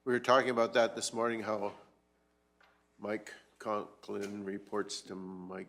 We were talking about that this morning, how Mike Conklin reports to Mike.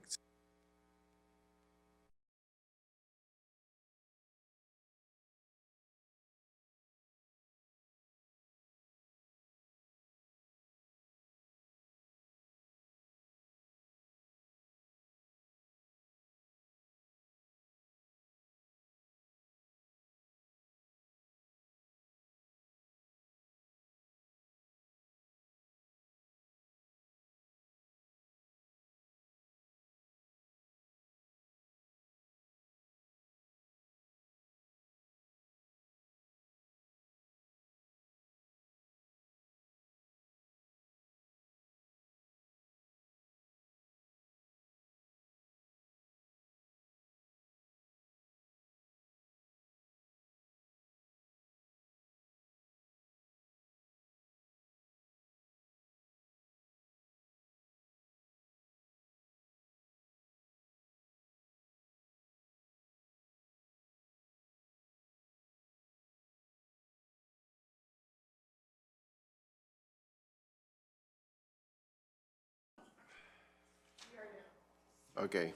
Okay.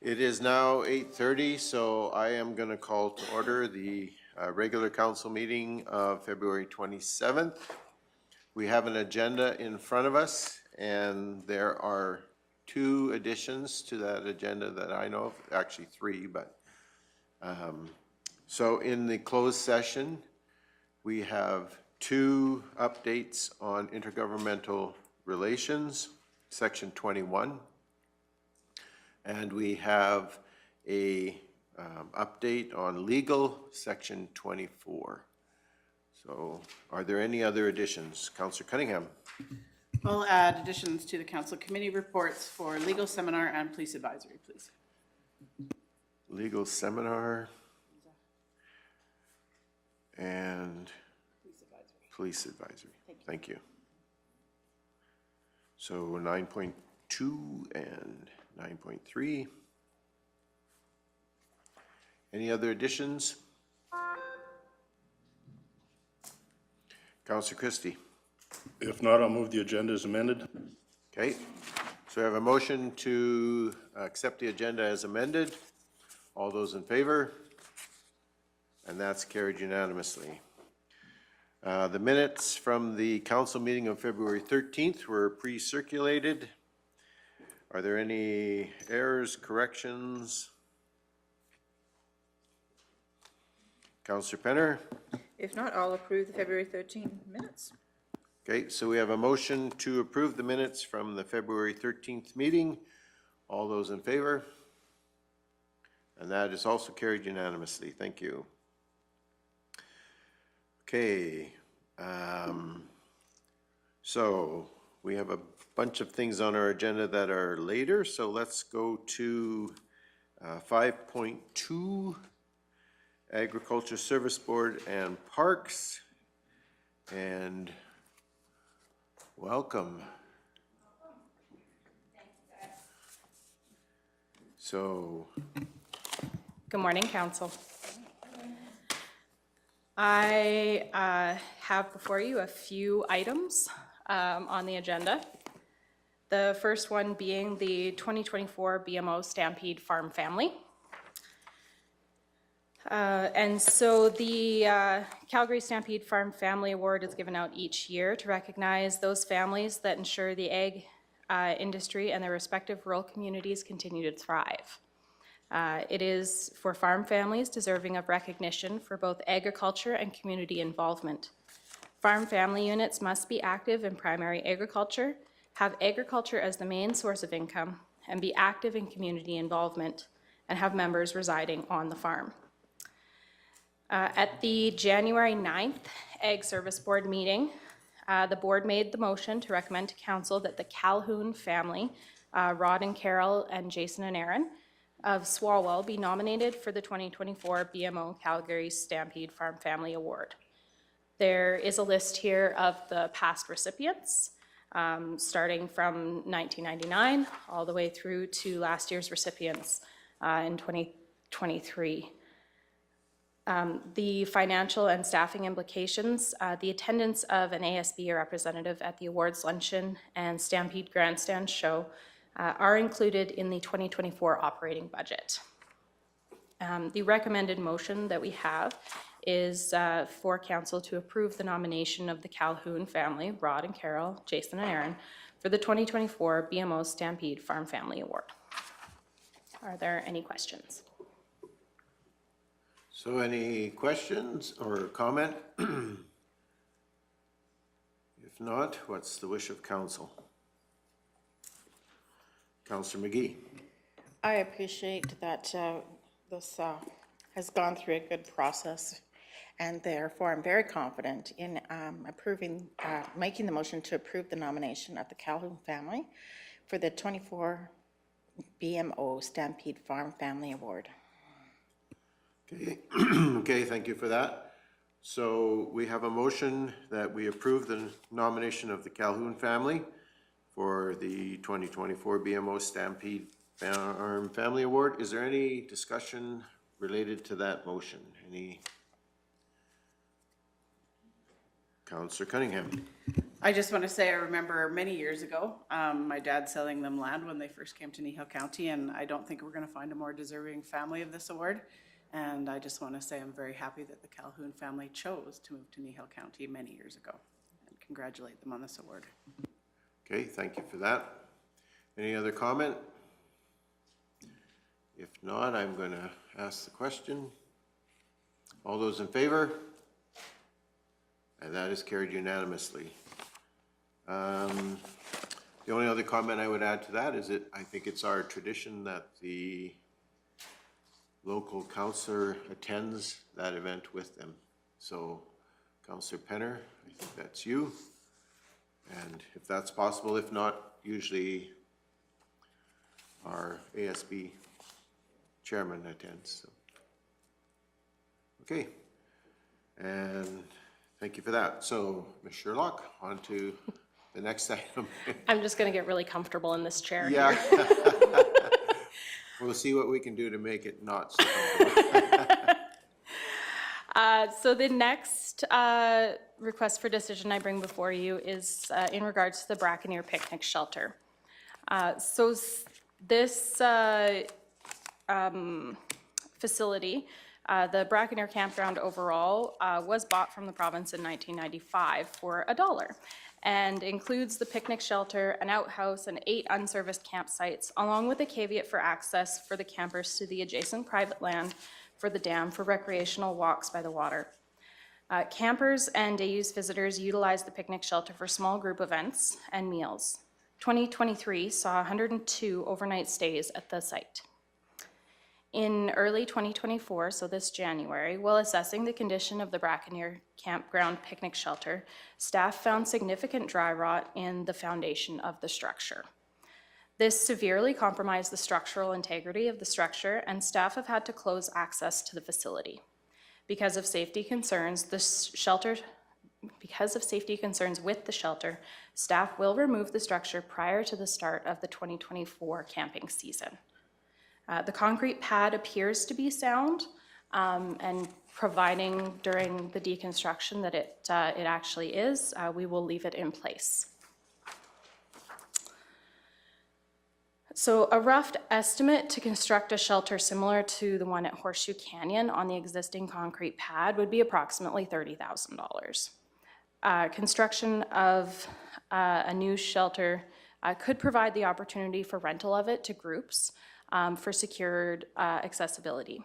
It is now 8:30, so I am going to call to order the regular council meeting of February 27th. We have an agenda in front of us, and there are 2 additions to that agenda that I know of, actually 3, but so in the closed session, we have 2 updates on intergovernmental relations, section 21. And we have a update on legal, section 24. So are there any other additions? Councillor Cunningham. We'll add additions to the council committee reports for legal seminar and police advisory, please. Legal seminar and police advisory. Thank you. So 9.2 and 9.3. Any other additions? Councillor Christie. If not, I'll move the agenda as amended. Okay, so I have a motion to accept the agenda as amended. All those in favor? And that's carried unanimously. The minutes from the council meeting of February 13th were pre-circulated. Are there any errors, corrections? Councillor Penner? If not, I'll approve the February 13 minutes. Okay, so we have a motion to approve the minutes from the February 13th meeting. All those in favor? And that is also carried unanimously. Thank you. Okay, so we have a bunch of things on our agenda that are later, so let's go to 5.2, Agriculture Service Board and Parks, and welcome. So, good morning, Council. I have before you a few items on the agenda. The first one being the 2024 BMO Stampede Farm Family. And so the Calgary Stampede Farm Family Award is given out each year to recognize those families that ensure the ag industry and their respective rural communities continue to thrive. It is for farm families deserving of recognition for both agriculture and community involvement. Farm family units must be active in primary agriculture, have agriculture as the main source of income, and be active in community involvement, and have members residing on the farm. At the January 9th Ag Service Board meeting, the board made the motion to recommend to council that the Calhoun family, Rod and Carol and Jason and Aaron, of Swalwell be nominated for the 2024 BMO Calgary Stampede Farm Family Award. There is a list here of the past recipients, starting from 1999 all the way through to last year's recipients in 2023. The financial and staffing implications, the attendance of an ASB representative at the awards luncheon and Stampede grandstand show are included in the 2024 operating budget. The recommended motion that we have is for council to approve the nomination of the Calhoun family, Rod and Carol, Jason and Aaron, for the 2024 BMO Stampede Farm Family Award. Are there any questions? So any questions or comment? If not, what's the wish of council? Councillor McGee. I appreciate that this has gone through a good process, and therefore I'm very confident in making the motion to approve the nomination of the Calhoun family for the 24 BMO Stampede Farm Family Award. Okay. Okay, thank you for that. So we have a motion that we approve the nomination of the Calhoun family for the 2024 BMO Stampede Farm Family Award. Is there any discussion related to that motion? Any? Councillor Cunningham. I just want to say I remember many years ago, my dad selling them land when they first came to Kneehill County, and I don't think we're going to find a more deserving family of this award. And I just want to say I'm very happy that the Calhoun family chose to move to Kneehill County many years ago, and congratulate them on this award. Okay, thank you for that. Any other comment? If not, I'm going to ask the question. All those in favor? And that is carried unanimously. The only other comment I would add to that is I think it's our tradition that the local councillor attends that event with them. So, Councillor Penner, I think that's you. And if that's possible, if not, usually our ASB chairman attends. So. Okay, and thank you for that. So, Ms. Sherlock, on to the next item. I'm just going to get really comfortable in this chair. Yeah. We'll see what we can do to make it not so comfortable. So the next request for decision I bring before you is in regards to the Braconnier picnic shelter. This facility, the Braconnier campground overall, was bought from the province in 1995 for $1 and includes the picnic shelter, an outhouse, and 8 unserviced campsites, along with a caveat for access for the campers to the adjacent private land for the dam for recreational walks by the water. Campers and day-use visitors utilize the picnic shelter for small group events and meals. 2023 saw 102 overnight stays at the site. In early 2024, so this January, while assessing the condition of the Braconnier campground picnic shelter, staff found significant dry rot in the foundation of the structure. This severely compromised the structural integrity of the structure, and staff have had to close access to the facility. Because of safety concerns with the shelter, staff will remove the structure prior to the start of the 2024 camping season. The concrete pad appears to be sound, and providing during the deconstruction that it actually is, we will leave it in place. So a rough estimate to construct a shelter similar to the one at Horseshoe Canyon on the existing concrete pad would be approximately $30,000. Construction of a new shelter could provide the opportunity for rental of it to groups for secured accessibility.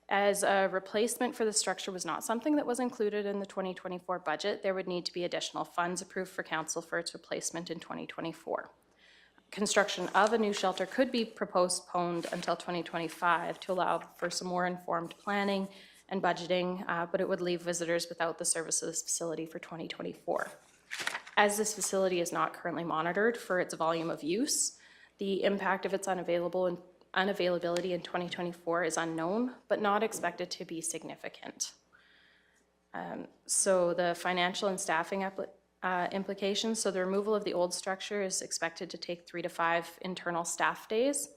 As a replacement for the structure was not something that was included in the 2024 budget, there would need to be additional funds approved for council for its replacement in 2024. Construction of a new shelter could be postponed until 2025 to allow for some more informed planning and budgeting, but it would leave visitors without the services facility for 2024. As this facility is not currently monitored for its volume of use, the impact of its unavailability in 2024 is unknown, but not expected to be significant. So the financial and staffing implications. So the removal of the old structure is expected to take 3 to 5 internal staff days.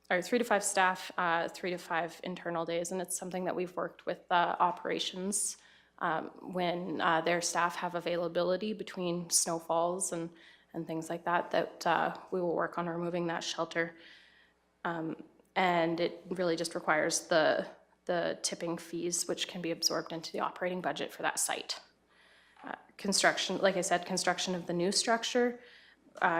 or 3 to 5 staff, 3 to 5 internal days, and it's something that we've worked with operations when their staff have availability between snowfalls and things like that, that we will work on removing that shelter. And it really just requires the tipping fees, which can be absorbed into the operating budget for that site. Construction, like I said, construction of the new structure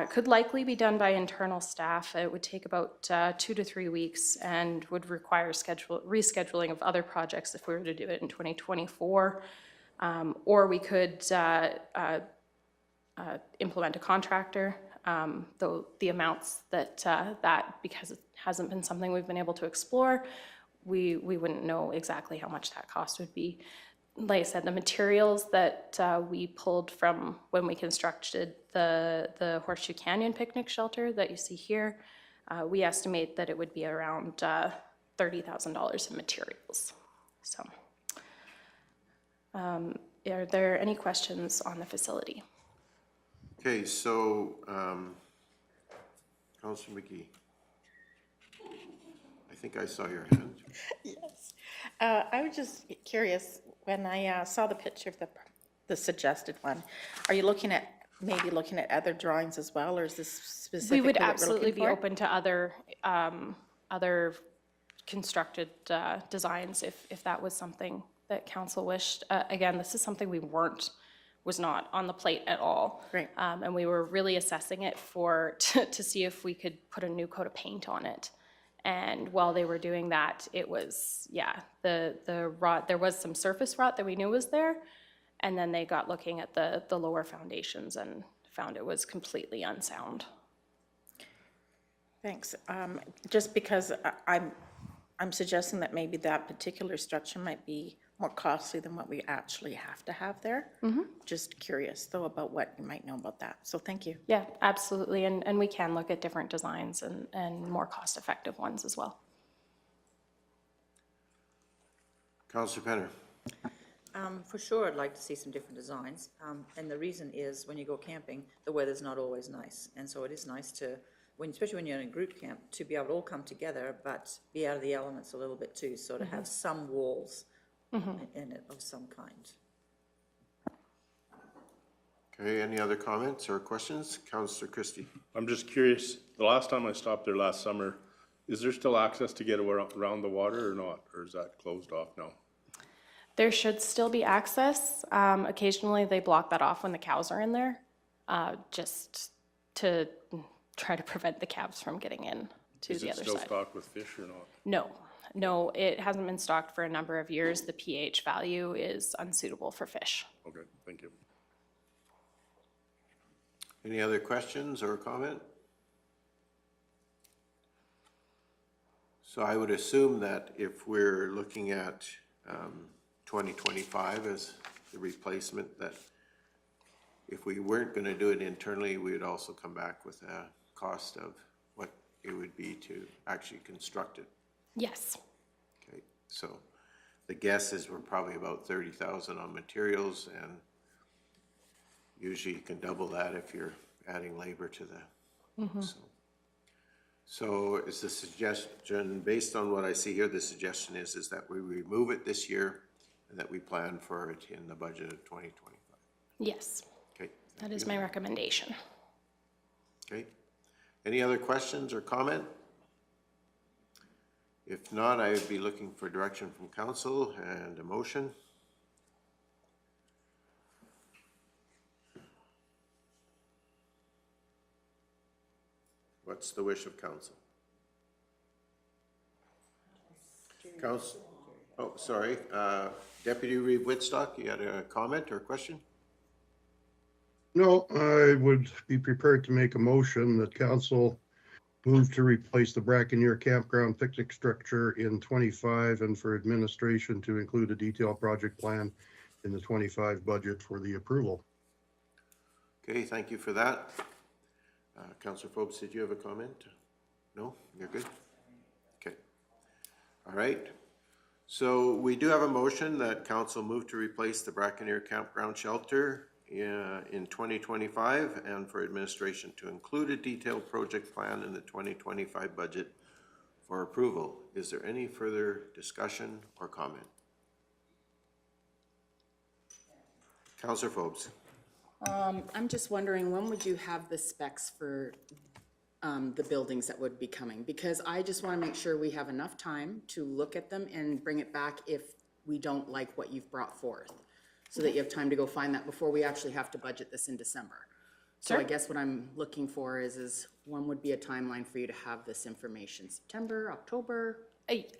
could likely be done by internal staff. It would take about 2 to 3 weeks and would require rescheduling of other projects if we were to do it in 2024. Or we could implement a contractor, though the amounts that, because it hasn't been something we've been able to explore, we wouldn't know exactly how much that cost would be. Like I said, the materials that we pulled from when we constructed the Horseshoe Canyon picnic shelter that you see here, we estimate that it would be around $30,000 in materials. So, are there any questions on the facility? Okay, so, Councillor McGee. I think I saw your hand. Yes. I was just curious, when I saw the picture of the suggested one, are you maybe looking at other drawings as well, or is this specifically We would what we're absolutely looking be for? open to other constructed designs if that was something that council wished. Again, this is something was not on the plate at all. Right. And we were really assessing it to see if we could put a new coat of paint on it. And while they were doing that, it was, the rot, there was some surface rot that we knew was there. And then they got looking at the lower foundations and found it was completely unsound. Thanks. Just because I'm suggesting that maybe that particular structure might be more costly than what we actually have to have there. Just curious, though, about what you might know about that. So thank you. Yeah, absolutely. And we can look at different designs and more cost-effective ones as well. Councillor Penner. For sure, I'd like to see some different designs. And the reason is when you go camping, the weather's not always nice. And so it is nice to, especially when you're in a group camp, to be able to all come together, but be out of the elements a little bit too. So to have some walls in it of some kind. Okay, any other comments or questions? Councillor Christie. I'm just curious, the last time I stopped there last summer, is there still access to get around the water or not? Or is that closed off now? There should still be access. Occasionally they block that off when the cows are in there, just to try to prevent the calves from getting in to the other Is it still side. stocked with fish or not? No, it hasn't been stocked for a number of years. The pH value is unsuitable for fish. Okay, thank you. Any other questions or comment? So I would assume that if we're looking at 2025 as the replacement, that if we weren't going to do it internally, we would also come back with a cost of what it would be to actually construct it. Yes. Okay, so the guess is we're probably about 30,000 on materials, and usually you can double that if you're adding labor to the. So is the suggestion, based on what I see here, the suggestion is that we remove it this year and that we plan for it in the budget of 2025. Yes, Okay. that is my recommendation. Okay. Any other questions or comment? If not, I would be looking for direction from council and a motion. What's the wish of council? Council, oh, sorry, Deputy Reeve Whitstock, you had a comment or question? No, I would be prepared to make a motion that council move to replace the Braconnier campground picnic structure in 25 and for administration to include a detailed project plan in the 25 budget for the approval. Okay, thank you for that. Councillor Phobes, did you have a comment? No, you're good? Okay. All right. So we do have a motion that council move to replace the Braconnier campground shelter in 2025 and for administration to include a detailed project plan in the 2025 budget for approval. Is there any further discussion or comment? Councillor Forbes. I'm just wondering, when would you have the specs for the buildings that would be coming? Because I just want to make sure we have enough time to look at them and bring it back if we don't like what you've brought forth, so that you have time to go find that before we actually have to budget this in December. So I guess what I'm looking for is when would be a timeline for you to have this information? September, October?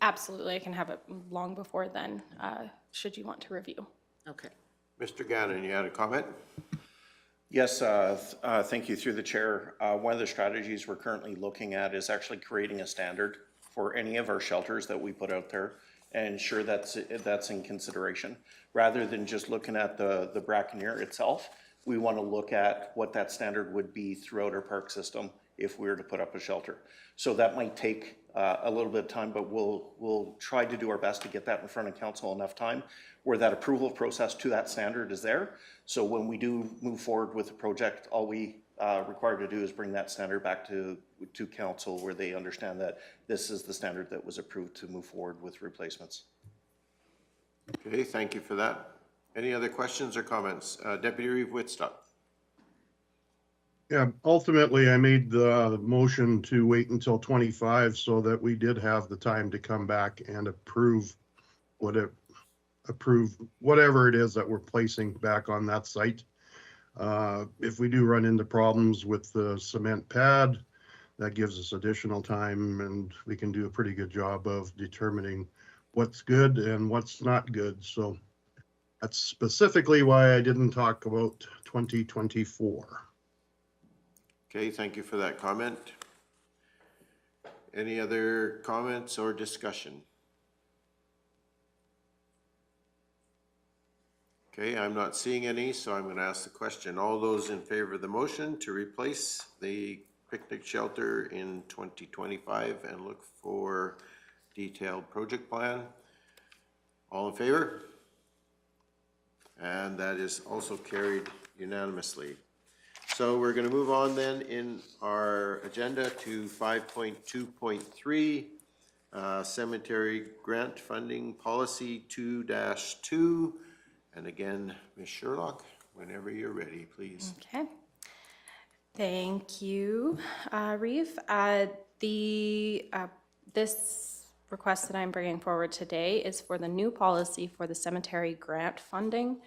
Absolutely, I can have it long before then, should you want to review. Okay. Mr. Gannon, you had a comment? Yes, thank you through the chair. One of the strategies we're currently looking at is actually creating a standard for any of our shelters that we put out there and ensure that's in consideration. Rather than just looking at the Braconnier itself, we want to look at what that standard would be throughout our park system if we were to put up a shelter. So that might take a little bit of time, but we'll try to do our best to get that in front of council enough time where that approval process to that standard is there. So when we do move forward with the project, all we required to do is bring that standard back to council where they understand that this is the standard that was approved to move forward with replacements. Okay, thank you for that. Any other questions or comments? Deputy Reeve Whitstock. Yeah, ultimately, I made the motion to wait until 25 so that we did have the time to come back and approve whatever it is that we're placing back on that site. If we do run into problems with the cement pad, that gives us additional time and we can do a pretty good job of determining what's good and what's not good. So that's specifically why I didn't talk about 2024. Okay, thank you for that comment. Any other comments or discussion? Okay, I'm not seeing any, so I'm going to ask the question. All those in favor of the motion to replace the picnic shelter in 2025 and look for detailed project plan? All in favor? And that is also carried unanimously. So we're going to move on then in our agenda to 5.2.3, Cemetery Grant Funding Policy 2-2. And again, Ms. Sherlock, whenever you're ready, please. Okay. Thank you, Reeve. This request that I'm bringing forward today is for the new policy for the cemetery grant funding.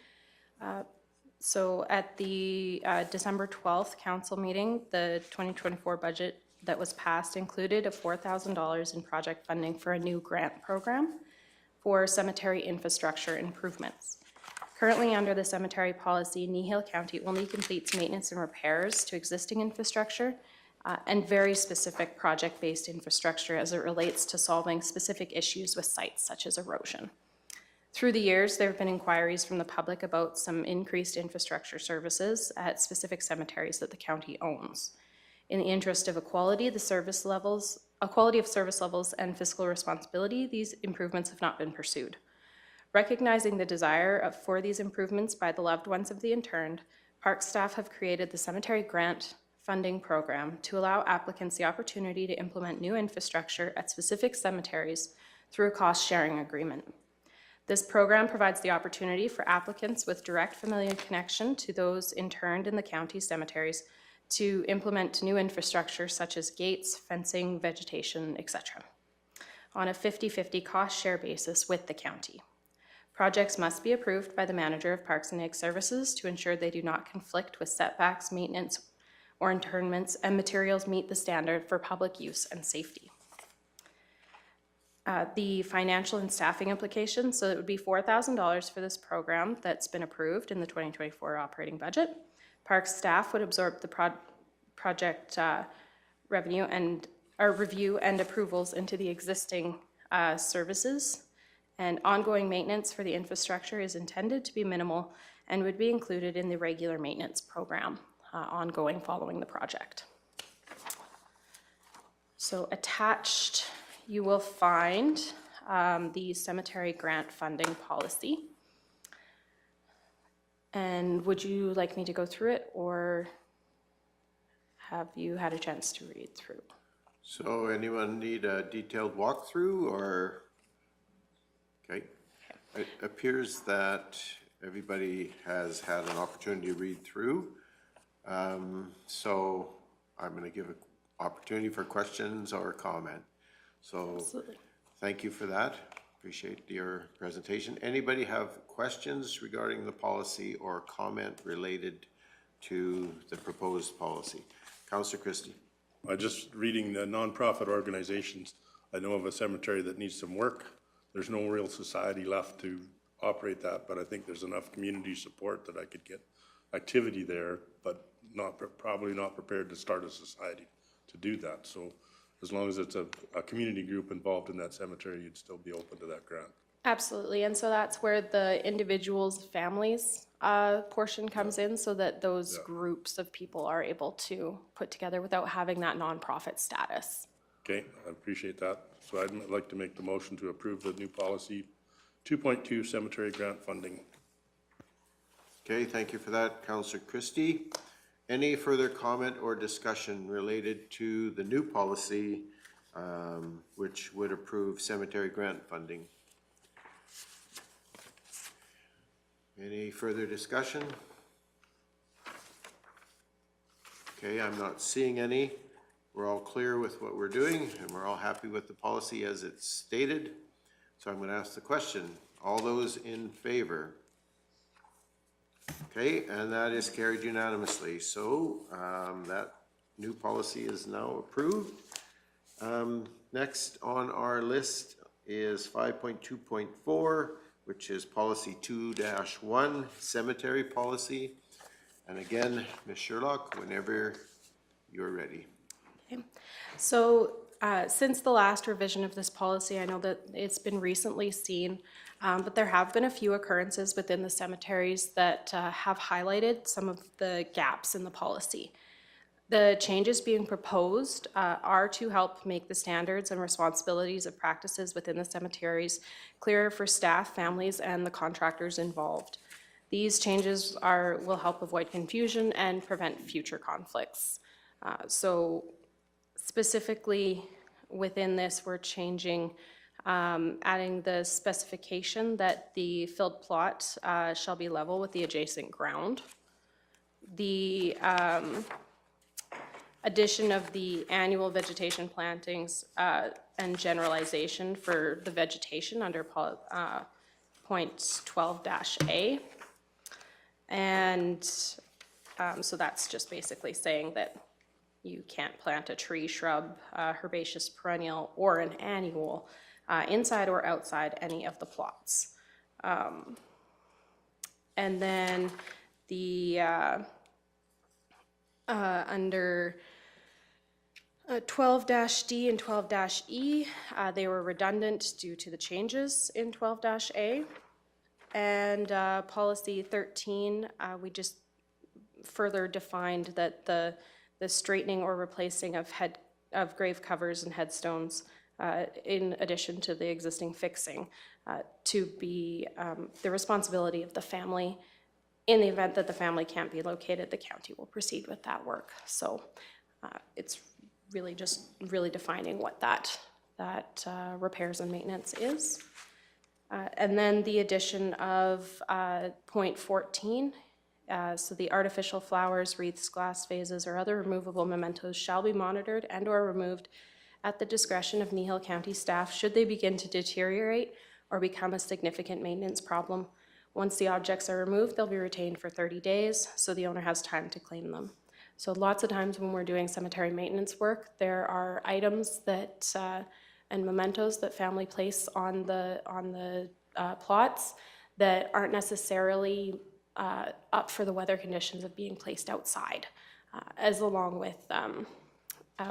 So at the December 12th council meeting, the 2024 budget that was passed included a $4,000 in project funding for a new grant program for cemetery infrastructure improvements. Currently, under the cemetery policy, Kneehill County only completes maintenance and repairs to existing infrastructure and very specific project-based infrastructure as it relates to solving specific issues with sites such as erosion. Through the years, there have been inquiries from the public about some increased infrastructure services at specific cemeteries that the county owns. In the interest of equality of service levels and fiscal responsibility, these improvements have not been pursued. Recognizing the desire for these improvements by the loved ones of the interned, park staff have created the Cemetery Grant Funding Program to allow applicants the opportunity to implement new infrastructure at specific cemeteries through a cost-sharing agreement. This program provides the opportunity for applicants with direct familial connection to those interned in the county cemeteries to implement new infrastructure such as gates, fencing, vegetation, etc., on a 50-50 cost share basis with the county. Projects must be approved by the manager of Parks and Ag Services to ensure they do not conflict with setbacks, maintenance, or internments, and materials meet the standard for public use and safety. The financial and staffing implications, so it would be $4,000 for this program that's been approved in the 2024 operating budget. Parks staff would absorb the project revenue and review and approvals into the existing services, and ongoing maintenance for the infrastructure is intended to be minimal and would be included in the regular maintenance program ongoing following the project. So attached, you will find the cemetery grant funding policy. And would you like me to go through it, or have you had a chance to read through? So anyone need a detailed walkthrough or? Okay. It appears that everybody has had an opportunity to read through. So I'm going to give an opportunity for questions or comment. So Absolutely. thank you for that. Appreciate your presentation. Anybody have questions regarding the policy or comment related to the proposed policy? Councillor Christie. Just reading the nonprofit organizations, I know of a cemetery that needs some work. There's no real society left to operate that, but I think there's enough community support that I could get activity there, but probably not prepared to start a society to do that. So as long as it's a community group involved in that cemetery, you'd still be open to that grant. Absolutely, and so that's where the individuals' families portion comes in, so that those groups of people are able to put together without having that nonprofit status. Okay, I appreciate that. So I'd like to make the motion to approve the new policy 2.2 cemetery grant funding. Okay, thank you for that, Councillor Christie. Any further comment or discussion related to the new policy, which would approve cemetery grant funding? Any further discussion? Okay, I'm not seeing any. We're all clear with what we're doing, and we're all happy with the policy as it's stated. So I'm going to ask the question. All those in favor? Okay, and that is carried unanimously. So that new policy is now approved. Next on our list is 5.2.4, which is policy 2-1, cemetery policy. And again, Ms. Sherlock, whenever you're ready. Okay. So since the last revision of this policy, I know that it's been recently seen, but there have been a few occurrences within the cemeteries that have highlighted some of the gaps in the policy. The changes being proposed are to help make the standards and responsibilities of practices within the cemeteries clearer for staff, families, and the contractors involved. These changes will help avoid confusion and prevent future conflicts. So specifically within this, we're changing, adding the specification that the filled plot shall be level with the adjacent ground. The addition of the annual vegetation plantings and generalization for the vegetation under point 12-A. And so that's just basically saying that you can't plant a tree, shrub, herbaceous perennial, or an annual inside or outside any of the plots. And then the under 12-D and 12-E, they were redundant due to the changes in 12-A. And policy 13, we just further defined that the straightening or replacing of grave covers and headstones, in addition to the existing fixing, to be the responsibility of the family. In the event that the family can't be located, the county will proceed with that work. So it's really just defining what that repairs and maintenance is. And then the addition of point 14, so the artificial flowers, wreaths, glass vases, or other removable mementos shall be monitored and or removed at the discretion of Kneehill County staff should they begin to deteriorate or become a significant maintenance problem. Once the objects are removed, they'll be retained for 30 days, so the owner has time to claim them. So lots of times when we're doing cemetery maintenance work, there are items that and mementos that family place on the plots that aren't necessarily up for the weather conditions of being placed outside, as along with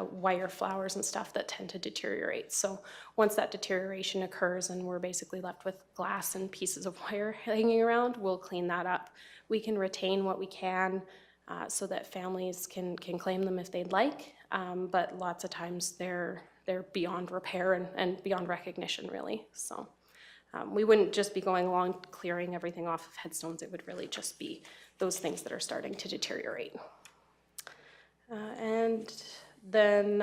wire flowers and stuff that tend to deteriorate. So once that deterioration occurs and we're basically left with glass and pieces of wire hanging around, we'll clean that up. We can retain what we can so that families can claim them if they'd like, but lots of times they're beyond repair and beyond recognition, really. So we wouldn't just be going along clearing everything off of headstones. It would really just be those things that are starting to deteriorate. And then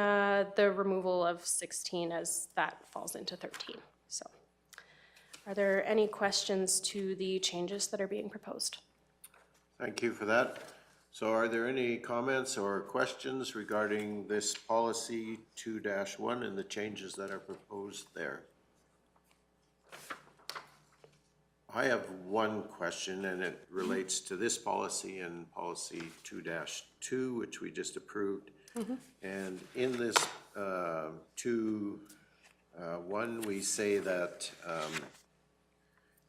the removal of 16 as that falls into 13. So are there any questions to the changes that are being proposed? Thank you for that. So are there any comments or questions regarding this policy 2-1 and the changes that are proposed there? I have one question, and it relates to this policy and policy 2-2, which we just approved. And in this 2-1, we say that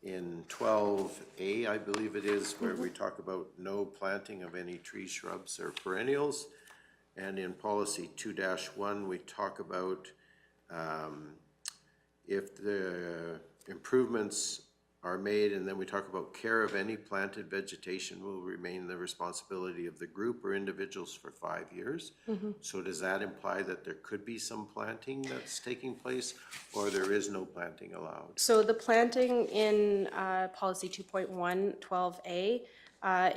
in 12A, I believe it is, where we talk about no planting of any trees, shrubs, or perennials. And in policy 2-1, we talk about if the improvements are made, and then we talk about care of any planted vegetation will remain the responsibility of the group or individuals for 5 years. So does that imply that there could be some planting that's taking place, or there is no planting allowed? So the planting in policy 2.1 12A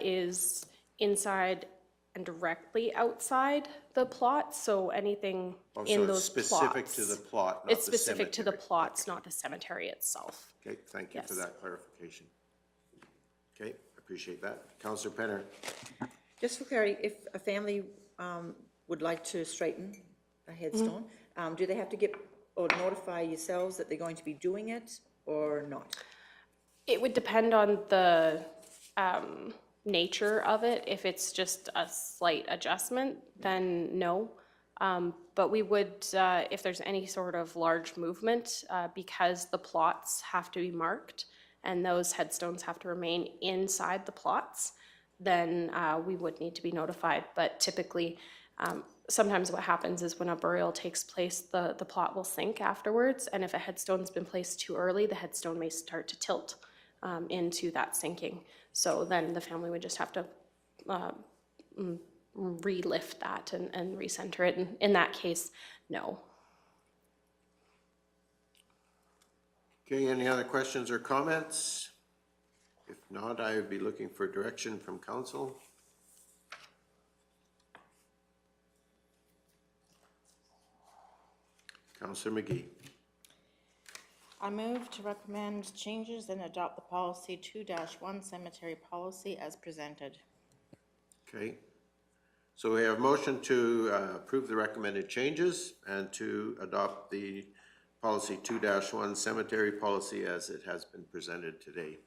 is inside and directly outside the plot, so anything in those plots. So it's specific to the plot, not the It's specific to the cemetery. plots, not the cemetery itself. Okay, thank you for Yes. that clarification. Okay, appreciate that. Councillor Penner? Just for clarity, if a family would like to straighten a headstone, do they have to get, or notify yourselves that they're going to be doing it, or not? It would depend on the nature of it. If it's just a slight adjustment, then no. But we would, if there's any sort of large movement, because the plots have to be marked and those headstones have to remain inside the plots, then we would need to be notified. But typically, sometimes what happens is when a burial takes place, the plot will sink afterwards. And if a headstone's been placed too early, the headstone may start to tilt into that sinking. So then the family would just have to relift that and recenter it. And in that case, no. Okay, any other questions or comments? If not, I would be looking for direction from council. Councillor McGee. I move to recommend changes and adopt the policy 2-1 cemetery policy as presented. Okay. So we have a motion to approve the recommended changes and to adopt the policy 2-1 cemetery policy as it has been presented today.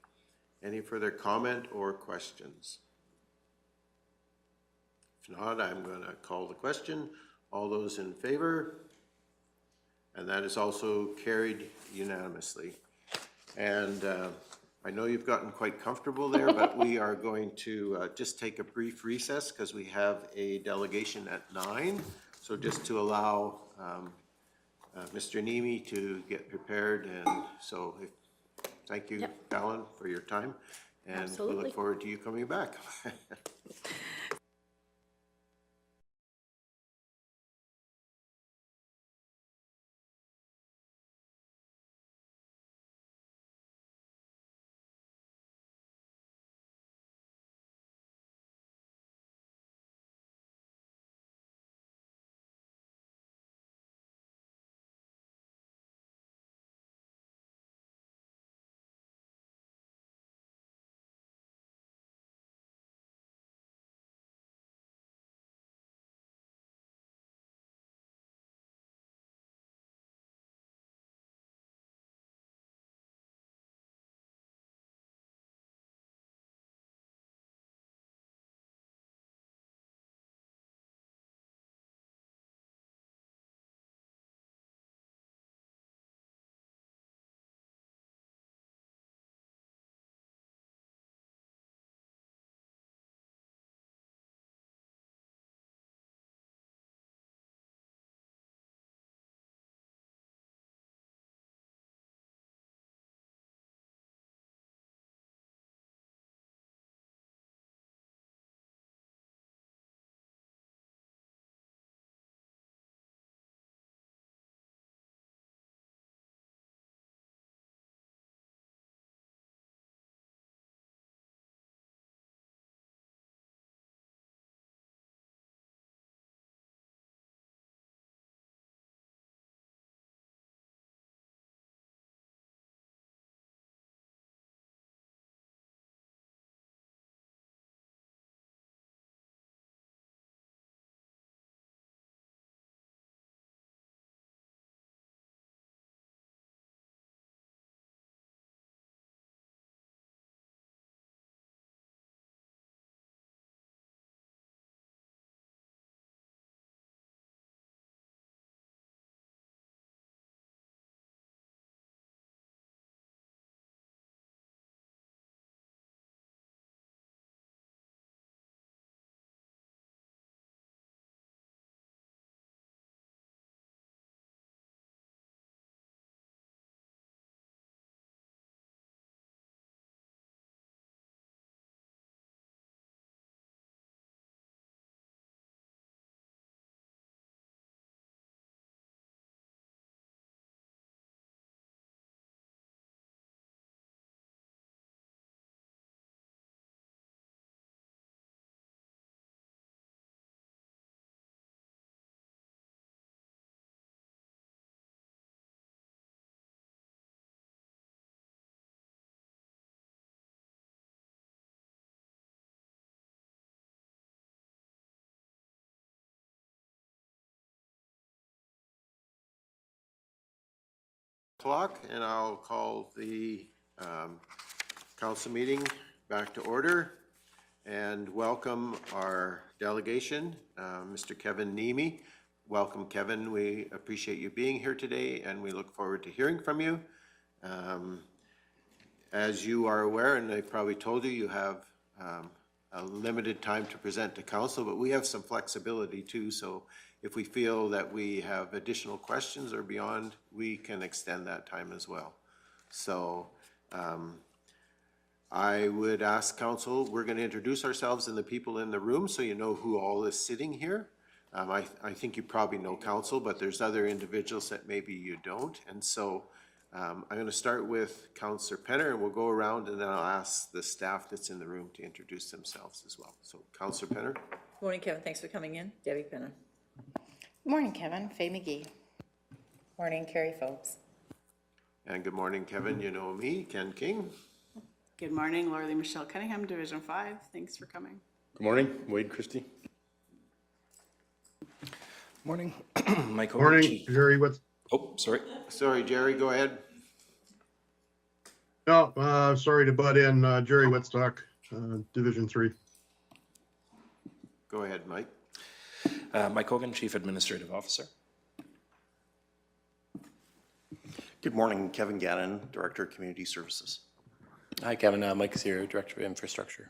Any further comment or questions? If not, I'm going to call the question. All those in favor? And that is also carried unanimously. And I know you've gotten quite comfortable there, but we are going to just take a brief recess because we have a delegation at 9. So just to allow Mr. Niemi to get prepared. And so thank you, Alan, for your time. And Absolutely. we look forward to you coming back. O'clock, and I'll call the council meeting back to order and welcome our delegation, Mr. Kevin Niemi. Welcome, Kevin. We appreciate you being here today, and we look forward to hearing from you. As you are aware, and I probably told you, you have a limited time to present to council, but we have some flexibility too. So if we feel that we have additional questions or beyond, we can extend that time as well. So I would ask council, we're going to introduce ourselves and the people in the room so you know who all is sitting here. I think you probably know council, but there's other individuals that maybe you don't. And so I'm going to start with Councillor Penner, and we'll go around, and then I'll ask the staff that's in the room to introduce themselves as well. So Councillor Penner. Good morning, Kevin. Thanks for coming in. Debbie Penner. Good morning, Kevin. Faye McGee. Morning, Carrie Phillips. And good morning, Kevin. You know me, Ken King. Good morning, Laura Lee Michelle Cunningham, Division 5. Thanks for coming. Good morning, Wade Christie. Morning. Mike Morning, Ogeechee. Jerry. What's, Oh, sorry. Sorry, Jerry, go ahead. no, sorry to butt in, Jerry Whitstock, Division 3. Go ahead, Mike. Mike Hogan, Chief Administrative Officer. Good morning, Kevin Gannon, Director of Community Services. Hi, Kevin. Mike is here, Director of Infrastructure.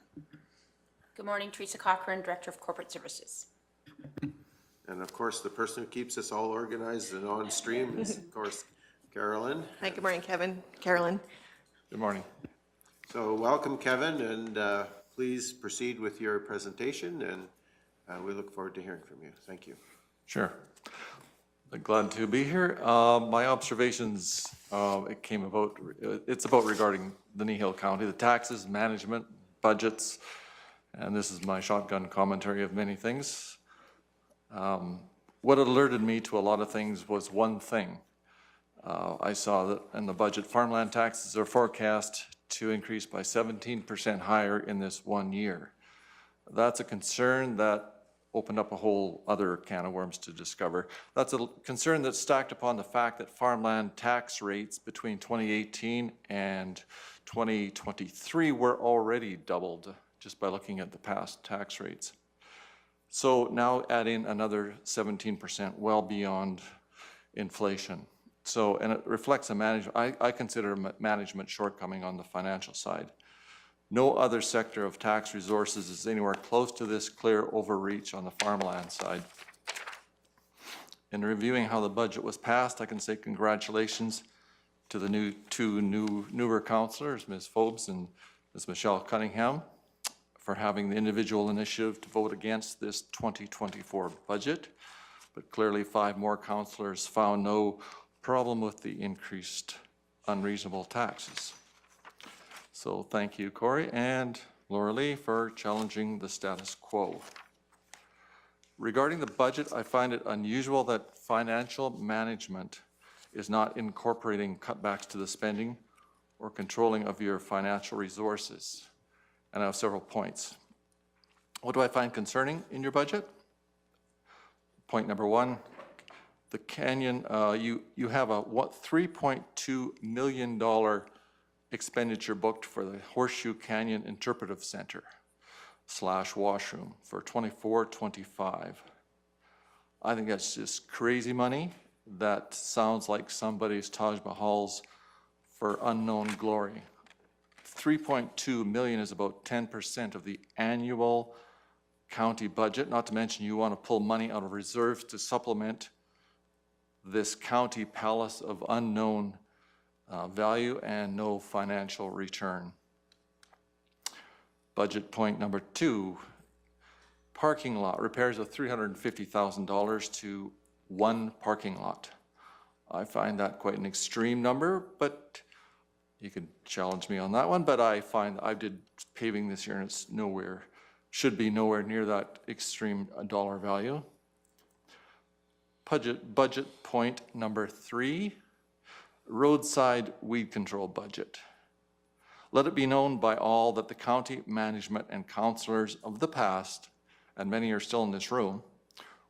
Good morning, Teresa Cochran, Director of Corporate Services. And of course, the person who keeps us all organized and on stream is, of course, Carolyn. Hi, good morning, Kevin. Carolyn. Good morning. So welcome, Kevin, and please proceed with your presentation, and we look forward to hearing from you. Thank you. Sure. Glad to be here. My observations, it's about regarding the Kneehill County, the taxes, management, budgets, and this is my shotgun commentary of many things. What alerted me to a lot of things was one thing. I saw that in the budget, farmland taxes are forecast to increase by 17% higher in this 1 year. That's a concern that opened up a whole other can of worms to discover. That's a concern that's stacked upon the fact that farmland tax rates between 2018 and 2023 were already doubled just by looking at the past tax rates. So now add in another 17%, well beyond inflation. So, and it reflects I consider a management shortcoming on the financial side. No other sector of tax resources is anywhere close to this clear overreach on the farmland side. In reviewing how the budget was passed, I can say congratulations to the newer councillors, Ms. Phobes and Ms. Michelle Cunningham, for having the individual initiative to vote against this 2024 budget. But clearly 5 more councillors found no problem with the increased unreasonable taxes. So thank you, Corey and Laura Lee, for challenging the status quo. Regarding the budget, I find it unusual that financial management is not incorporating cutbacks to the spending or controlling of your financial resources. And I have several points. What do I find concerning in your budget? Point number 1, the Canyon, you have a $3.2 million expenditure booked for the Horseshoe Canyon Interpretive Center / washroom for 24-25. I think that's just crazy money. That sounds like somebody's Taj Mahal's for unknown glory. 3.2 million is about 10% of the annual county budget, not to mention you want to pull money out of reserves to supplement this county palace of unknown value and no financial return. Budget point number 2, parking lot repairs of $350,000 to 1 parking lot. I find that quite an extreme number, but you can challenge me on that one. But I find I did paving this year and it's should be nowhere near that extreme dollar value. Budget point number 3, roadside weed control budget. Let it be known by all that the county management and councillors of the past, and many are still in this room,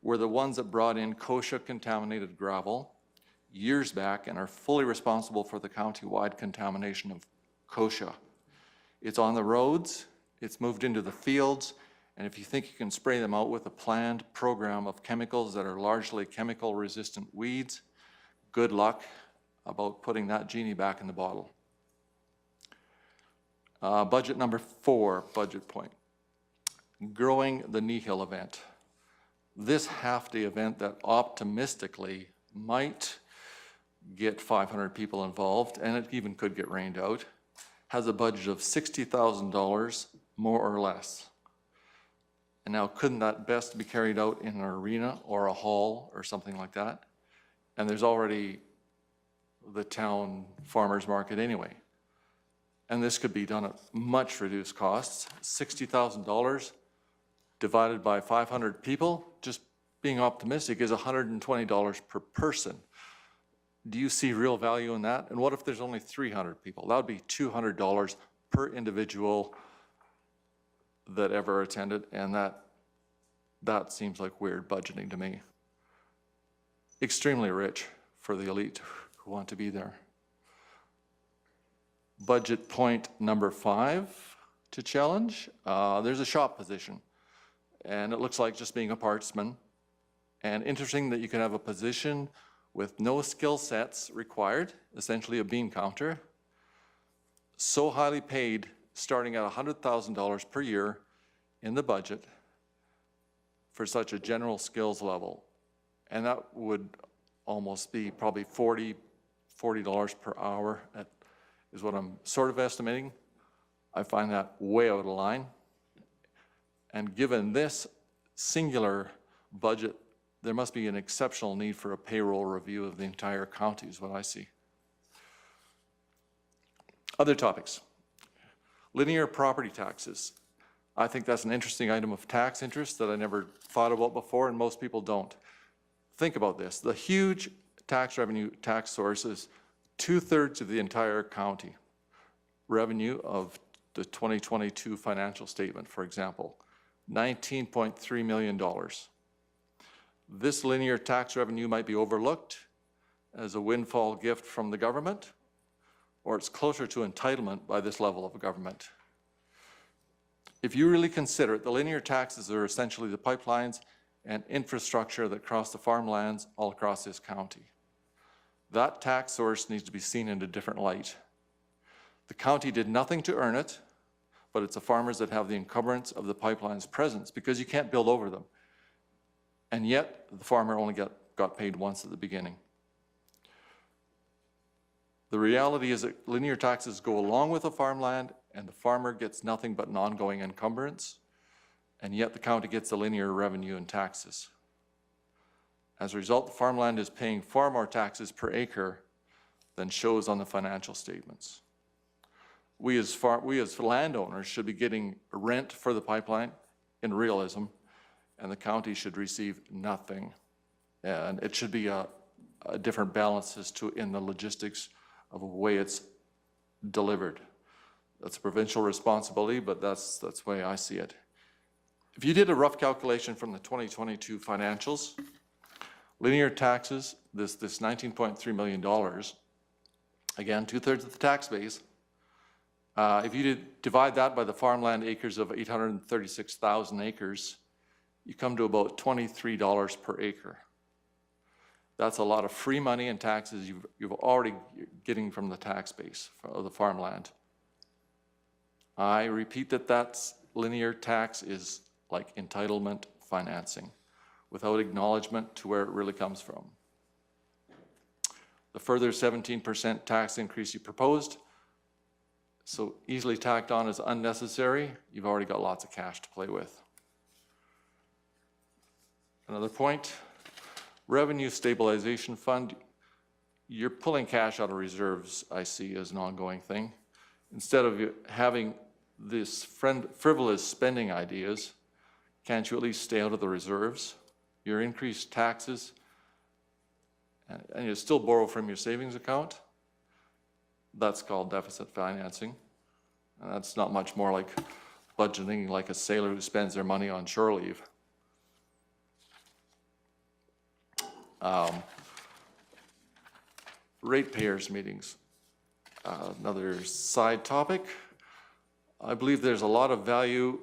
were the ones that brought in kochia contaminated gravel years back and are fully responsible for the county-wide contamination of kochia. It's on the roads, it's moved into the fields, and if you think you can spray them out with a planned program of chemicals that are largely chemical-resistant weeds, good luck about putting that genie back in the bottle. Budget number 4, budget point. Growing the Kneehill event. This half-day event that optimistically might get 500 people involved, and it even could get rained out, has a budget of $60,000, more or less. And now, couldn't that best be carried out in an arena or a hall or something like that? And there's already the town farmers market anyway. And this could be done at much reduced costs. $60,000 divided by 500 people, just being optimistic, is $120 per person. Do you see real value in that? And what if there's only 300 people? That would be $200 per individual that ever attended, and that seems like weird budgeting to me. Extremely rich for the elite who want to be there. Budget point number 5 to challenge. There's a shop position, and it looks like just being a partsman. And interesting that you can have a position with no skill sets required, essentially a bean counter, so highly paid, starting at $100,000 per year in the budget for such a general skills level. And that would almost be probably $40 per hour, is what I'm sort of estimating. I find that way out of line. And given this singular budget, there must be an exceptional need for a payroll review of the entire county, is what I see. Other topics. Linear property taxes. I think that's an interesting item of tax interest that I never thought about before, and most people don't. Think about this. The huge tax revenue tax source is 2/3 of the entire county revenue of the 2022 financial statement, for example, $19.3 million. This linear tax revenue might be overlooked as a windfall gift from the government, or it's closer to entitlement by this level of government. If you really consider it, the linear taxes are essentially the pipelines and infrastructure that cross the farmlands all across this county. That tax source needs to be seen in a different light. The county did nothing to earn it, but it's the farmers that have the encumbrance of the pipeline's presence, because you can't build over them. And yet, the farmer only got paid once at the beginning. The reality is that linear taxes go along with the farmland, and the farmer gets nothing but an ongoing encumbrance, and yet the county gets the linear revenue and taxes. As a result, the farmland is paying far more taxes per acre than shows on the financial statements. We as landowners should be getting rent for the pipeline in realism, and the county should receive nothing. And it should be a different balance as to in the logistics of the way it's delivered. That's a provincial responsibility, but that's the way I see it. If you did a rough calculation from the 2022 financials, linear taxes, this $19.3 million, again, 2/3 of the tax base. If you divide that by the farmland acres of 836,000 acres, you come to about $23 per acre. That's a lot of free money and taxes you've already getting from the tax base of the farmland. I repeat that's linear tax is like entitlement financing, without acknowledgement to where it really comes from. The further 17% tax increase you proposed, so easily tacked on as unnecessary, you've already got lots of cash to play with. Another point, revenue stabilization fund, you're pulling cash out of reserves, I see, as an ongoing thing. Instead of having this frivolous spending ideas, can't you at least stay out of the reserves? Your increased taxes, and you still borrow from your savings account, that's called deficit financing. And that's not much more like budgeting like a sailor who spends their money on shore leave. ratepayers meetings. Another side topic. I believe there's a lot of value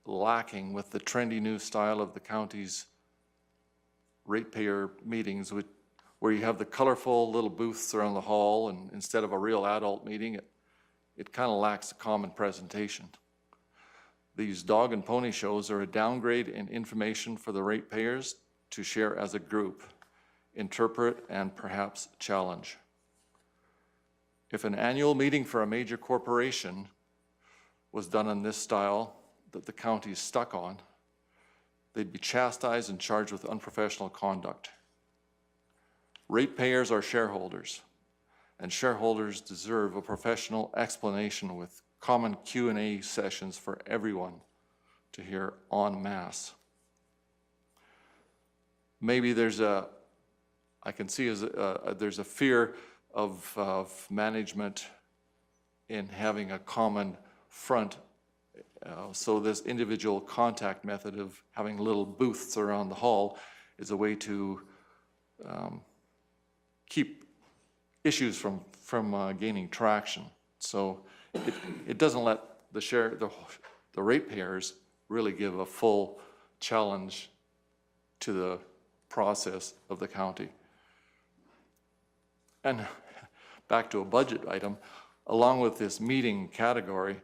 lacking with the trendy new style of the county's ratepayer meetings, where you have the colorful little booths around the hall, and instead of a real adult meeting, it kind of lacks a common presentation. These dog and pony shows are a downgrade in information for the ratepayers to share as a group, interpret, and perhaps challenge. If an annual meeting for a major corporation was done in this style that the county is stuck on, they'd be chastised and charged with unprofessional conduct. Ratepayers are shareholders, and shareholders deserve a professional explanation with common Q&A sessions for everyone to hear en masse. Maybe there's a fear of management in having a common front. So this individual contact method of having little booths around the hall is a way to keep issues from gaining traction. So it doesn't let the ratepayers really give a full challenge to the process of the county. And back to a budget item, along with this meeting category,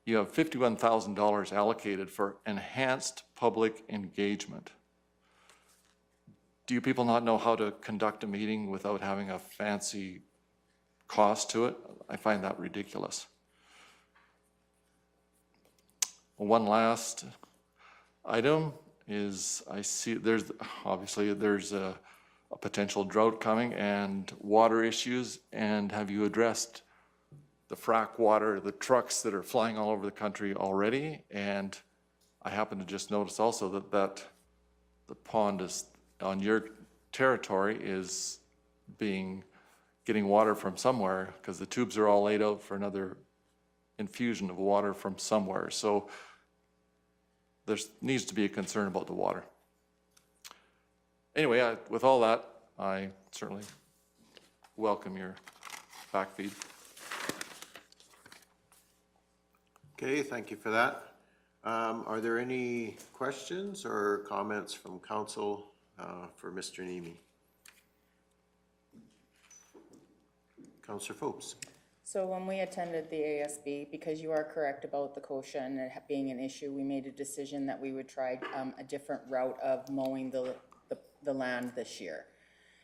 you have $51,000 allocated for enhanced public engagement. Do you people not know how to conduct a meeting without having a fancy cost to it? I find that ridiculous. One last item is, I see there's a potential drought coming and water issues, and have you addressed the frack water, the trucks that are flying all over the country already? And I happen to just notice also that the pond is on your territory is getting water from somewhere, because the tubes are all laid out for another infusion of water from somewhere. So there needs to be a concern about the water. Anyway, with all that, I certainly welcome your back feed. Okay, thank you for that. Are there any questions or comments from council for Mr. Niemi? Councillor Phopes. So when we attended the ASB, because you are correct about the kochia and it being an issue, we made a decision that we would try a different route of mowing the land this year.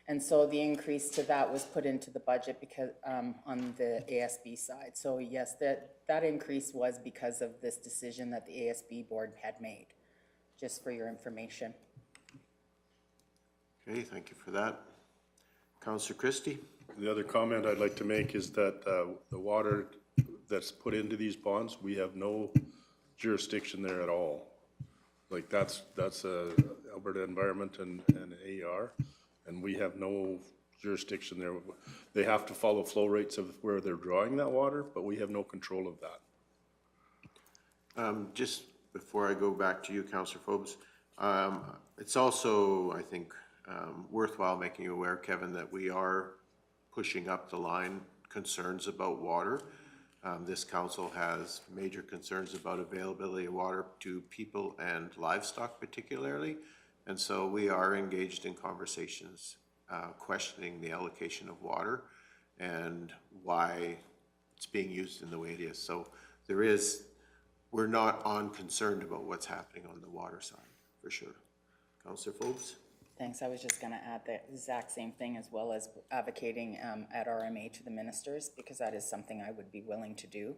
And so the increase to that was put into the budget because on the ASB side. So yes, that increase was because of this decision that the ASB board had made, just for your information. Okay, thank you for that. Councillor Christie. The other comment I'd like to make is that the water that's put into these ponds, we have no jurisdiction there at all. Like that's Alberta Environment and AR, and we have no jurisdiction there. They have to follow flow rates of where they're drawing that water, but we have no control of that. Just before I go back to you, Councillor Phopes, it's also, I think, worthwhile making you aware, Kevin, that we are pushing up the line concerns about water. This council has major concerns about availability of water to people and livestock particularly. And so we are engaged in conversations questioning the allocation of water and why it's being used in the way it is. So we're not unconcerned about what's happening on the water side, for sure. Councillor Phopes? Thanks. I was just going to add the exact same thing, as well as advocating at RMA to the ministers, because that is something I would be willing to do,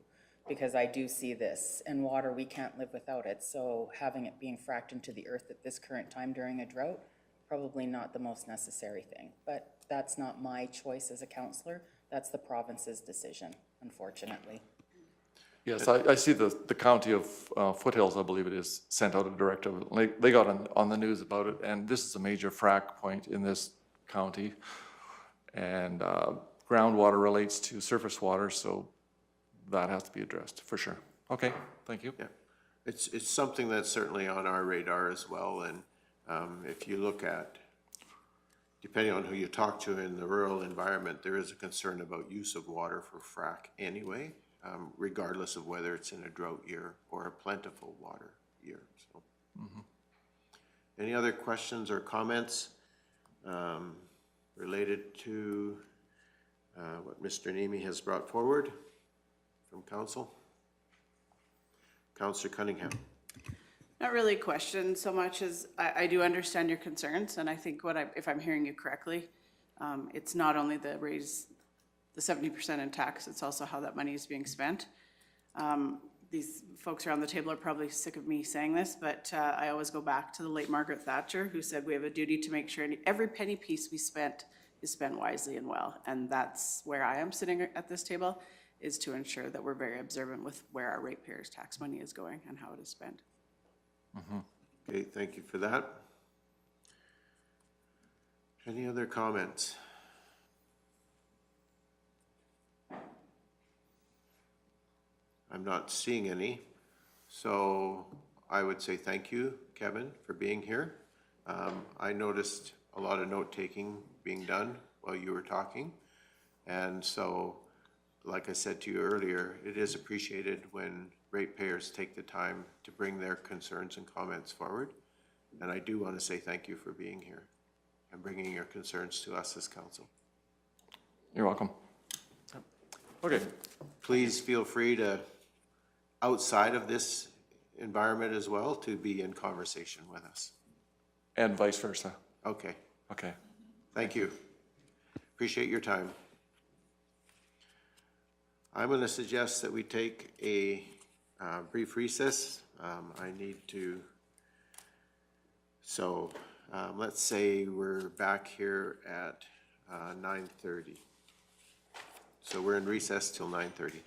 because I do see this. And water, we can't live without it. So having it being fracked into the earth at this current time during a drought, probably not the most necessary thing. But that's not my choice as a councillor. That's the province's decision, unfortunately. Yes, I see the county of Foothills, I believe it is, sent out a directive. They got on the news about it, and this is a major frack point in this county. And groundwater relates to surface water, so that has to be addressed, for sure. Okay, thank you. Yeah, it's something that's certainly on our radar as well. And if you look at depending on who you talk to in the rural environment, there is a concern about use of water for frack anyway, regardless of whether it's in a drought year or a plentiful water year, so. Any other questions or comments related to what Mr. Niemi has brought forward from council? Councillor Cunningham. Not really a question so much as I do understand your concerns, and I think if I'm hearing you correctly, it's not only the 70% in tax, it's also how that money is being spent. These folks around the table are probably sick of me saying this, but I always go back to the late Margaret Thatcher, who said we have a duty to make sure every penny piece we spent is spent wisely and well. And that's where I am sitting at this table, is to ensure that we're very observant with where our ratepayers' tax money is going and how it is spent. Okay, thank you for that. Any other comments? I'm not seeing any, so I would say thank you, Kevin, for being here. I noticed a lot of note-taking being done while you were talking, and so, like I said to you earlier, it is appreciated when ratepayers take the time to bring their concerns and comments forward, and I do want to say thank you for being here and bringing your concerns to us as council. You're welcome. Okay. Please feel free to, outside of this environment as well, to be in conversation with us. And vice versa. Okay, Okay. thank you. Appreciate your time. I'm going to suggest that we take a brief recess. I need to, so let's say we're back here at 9:30. So we're in recess till 9:30.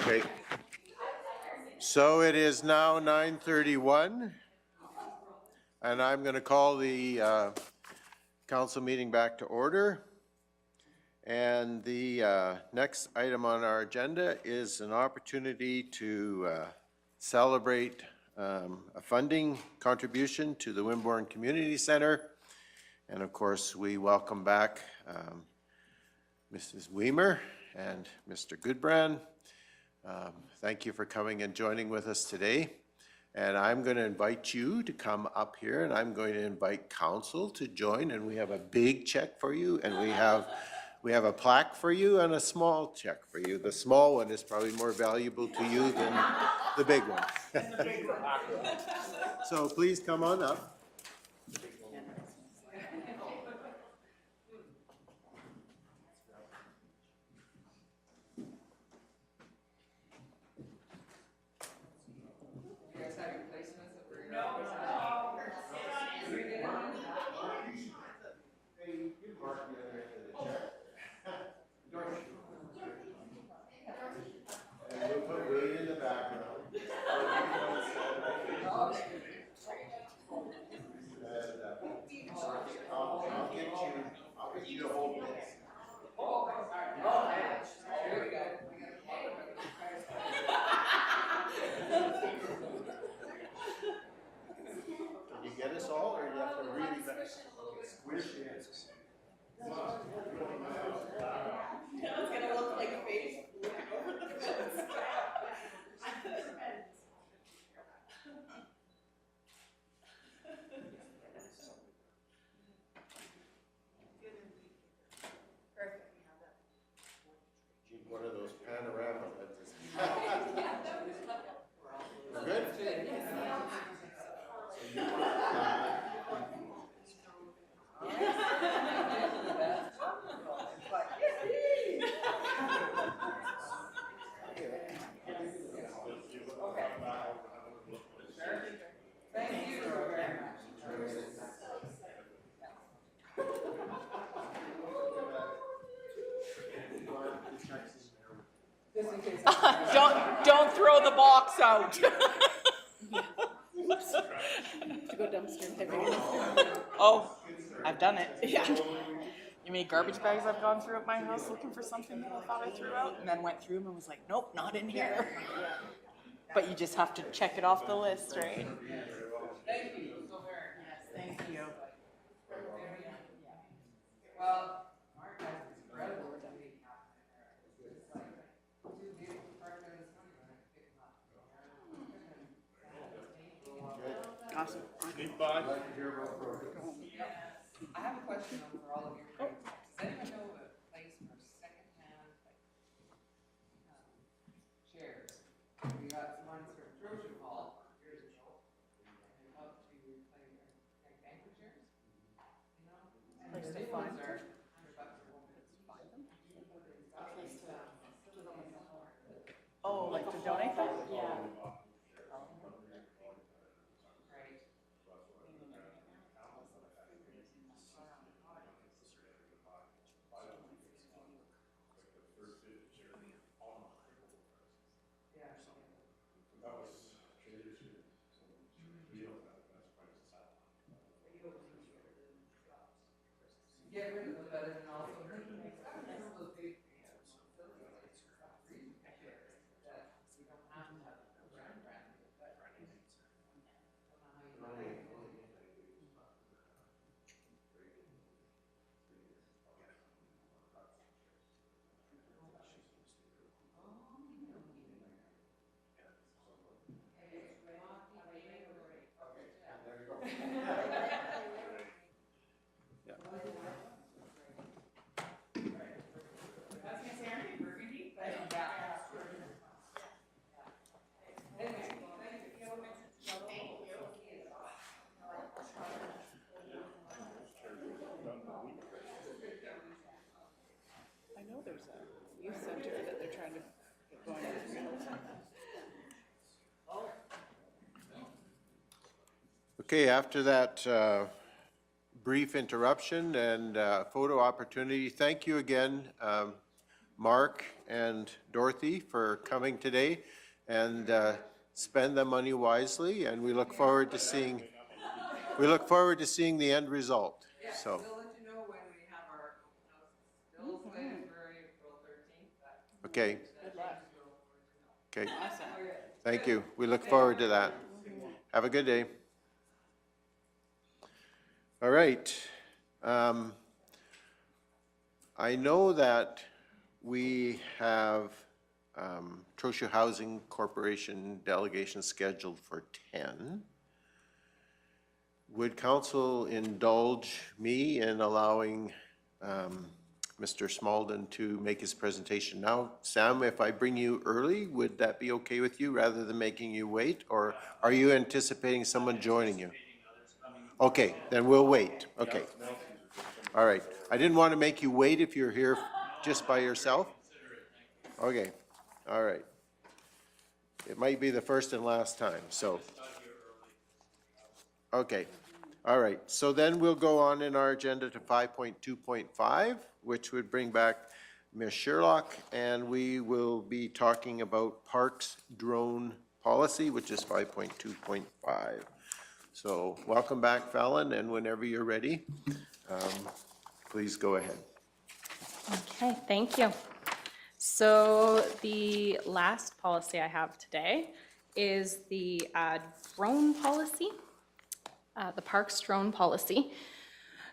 Okay. So it is now 9:31, and I'm going to call the council meeting back to order. And the next item on our agenda is an opportunity to celebrate a funding contribution to the Wimborne Community Center. And of course, we welcome back Mrs. Weimer and Mr. Goodbrand. Thank you for coming and joining with us today. And I'm going to invite you to come up here, and I'm going to invite council to join, and we have a big check for you, and we have a plaque for you and a small check for you. The small one is probably more valuable to you than the big one. So please come on up. Can you get us all, or you have to really squish it? It's gonna look like a face. One of those panorama lenses. We're good? Don't throw the box out. To go dumpster diving. Oh, I've done it. Yeah. You mean garbage bags I've gone through at my house looking for something that I thought I threw out, and then went through them and was like, nope, not in here. But you just have to check it off the list, right? Thank you so very much. Yes, thank you. Well, Mark has incredible. Awesome. I have a question for all of your trades. Does anyone know of a place for secondhand chairs? We got ones from Trochu Hall years ago. And up to like banquet chairs. You know? And the new ones are $100 a woman. Buy them. Oh, like to donate them? Yeah. Get rid of them, but then also make some of those big facilities that we don't have to have a brand. I don't know how you like it. I know there's a youth center that they're trying to get going on. Okay, after that brief interruption and photo opportunity, thank you again Mark and Dorothy for coming today and spend the money wisely, and we look forward to seeing the end result, so. We'll let you know when we have our open house. Still slated for April 13th, but. Okay. Okay. Thank you. We look forward to that. Have a good day. All right. I know that we have Trochu Housing Corporation delegation scheduled for 10. Would council indulge me in allowing Mr. Smalden to make his presentation now? Sam, if I bring you early, would that be okay with you rather than making you wait? Or are you anticipating someone joining you? Okay, then we'll wait. Okay. All right. I didn't want to make you wait if you're here just by yourself. Okay. All right. It might be the first and last time, so. Okay. All right. So then we'll go on in our agenda to 5.2.5, which would bring back Ms. Sherlock, and we will be talking about Parks Drone Policy, which is 5.2.5. So welcome back, Fallon, and whenever you're ready, please go ahead. Okay, thank you. So the last policy I have today is the drone policy, the Parks Drone Policy.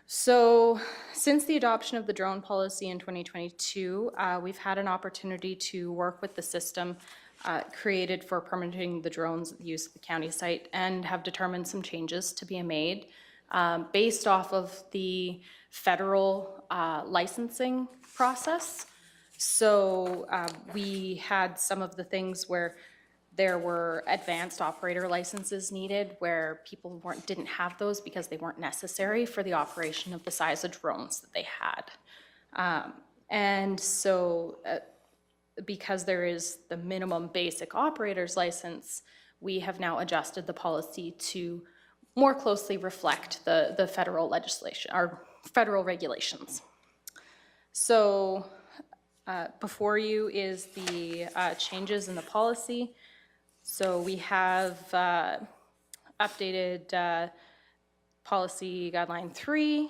So since the adoption of the drone policy in 2022, we've had an opportunity to work with the system created for permitting the drones at the use of the county site and have determined some changes to be made based off of the federal licensing process. So we had some of the things where there were advanced operator licenses needed where people didn't have those because they weren't necessary for the operation of the size of drones that they had. And so because there is the minimum basic operator's license, we have now adjusted the policy to more closely reflect the federal legislation, or federal regulations. So before you is the changes in the policy. So we have updated policy guideline 3,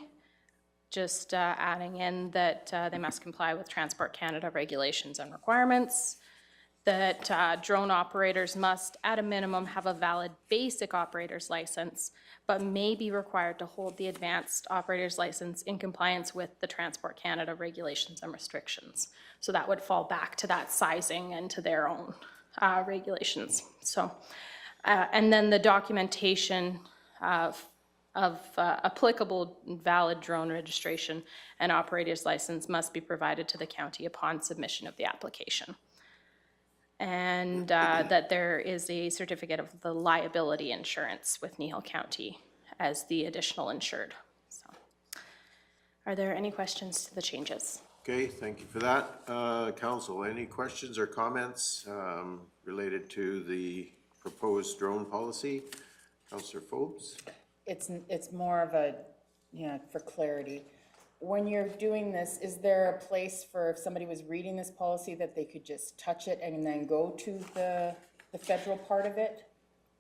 just adding in that they must comply with Transport Canada regulations and requirements, that drone operators must, at a minimum, have a valid basic operator's license, but may be required to hold the advanced operator's license in compliance with the Transport Canada regulations and restrictions. So that would fall back to that sizing and to their own regulations. So, and then the documentation of applicable valid drone registration and operator's license must be provided to the county upon submission of the application. And that there is a certificate of the liability insurance with Kneehill County as the additional insured. So, are there any questions to the changes? Okay, thank you for that. Council, any questions or comments related to the proposed drone policy? Councillor Phobes? It's more of a, for clarity. When you're doing this, is there a place for if somebody was reading this policy that they could just touch it and then go to the federal part of it?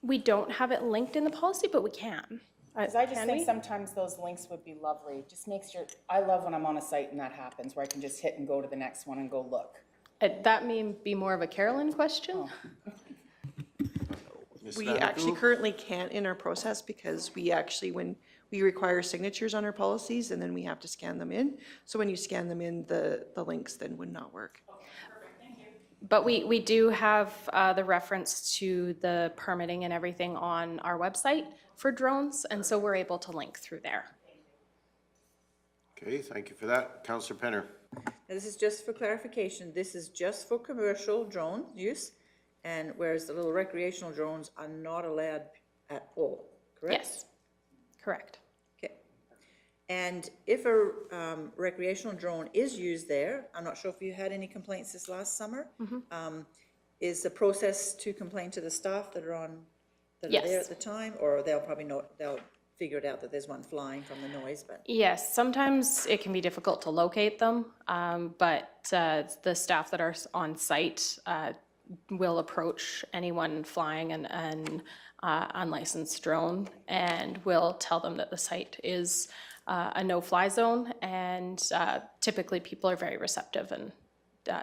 We don't have it linked in the policy, but we can. Because I just think sometimes those links would be lovely. Just makes sure, I love when I'm on a site and that happens, where I can just hit and go to the next one and go look. That may be more of a Carolyn question. We actually currently can't in our process because we actually, when we require signatures on our policies and then we have to scan them in. So when you scan them in, the links then would not work. But we do have the reference to the permitting and everything on our website for drones, and so we're able to link through there. Okay, thank you for that. Councillor Penner. Now, this is just for clarification. This is just for commercial drone use, and whereas the little recreational drones are not allowed at all, correct? Yes, correct. Okay. And if a recreational drone is used there, I'm not sure if you had any complaints this last summer, is the process to complain to the staff that are on, that are there at the time, or they'll probably know, they'll figured out that there's one flying from the noise, but. Yes, sometimes it can be difficult to locate them, but the staff that are on site will approach anyone flying an unlicensed drone and will tell them that the site is a no-fly zone, and typically people are very receptive and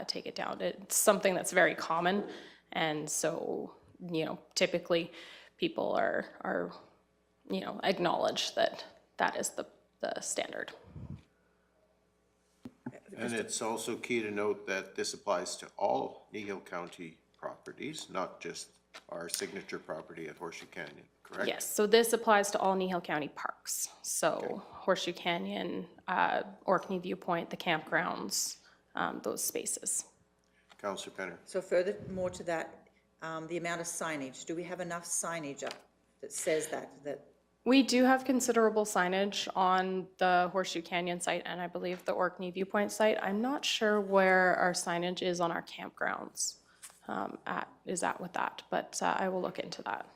take it down. It's something that's very common, and so, you know, typically people are you know, acknowledge that that is the standard. And it's also key to note that this applies to all Kneehill County properties, not just our signature property at Horseshoe Canyon, correct? Yes, so this applies to all Kneehill County parks. So Horseshoe Canyon, Orkney Viewpoint, the campgrounds, those spaces. Councillor Penner. So furthermore to that, the amount of signage, do we have enough signage up that says that? We do have considerable signage on the Horseshoe Canyon site and I believe the Orkney Viewpoint site. I'm not sure where our signage is on our campgrounds at with that, but I will look into that.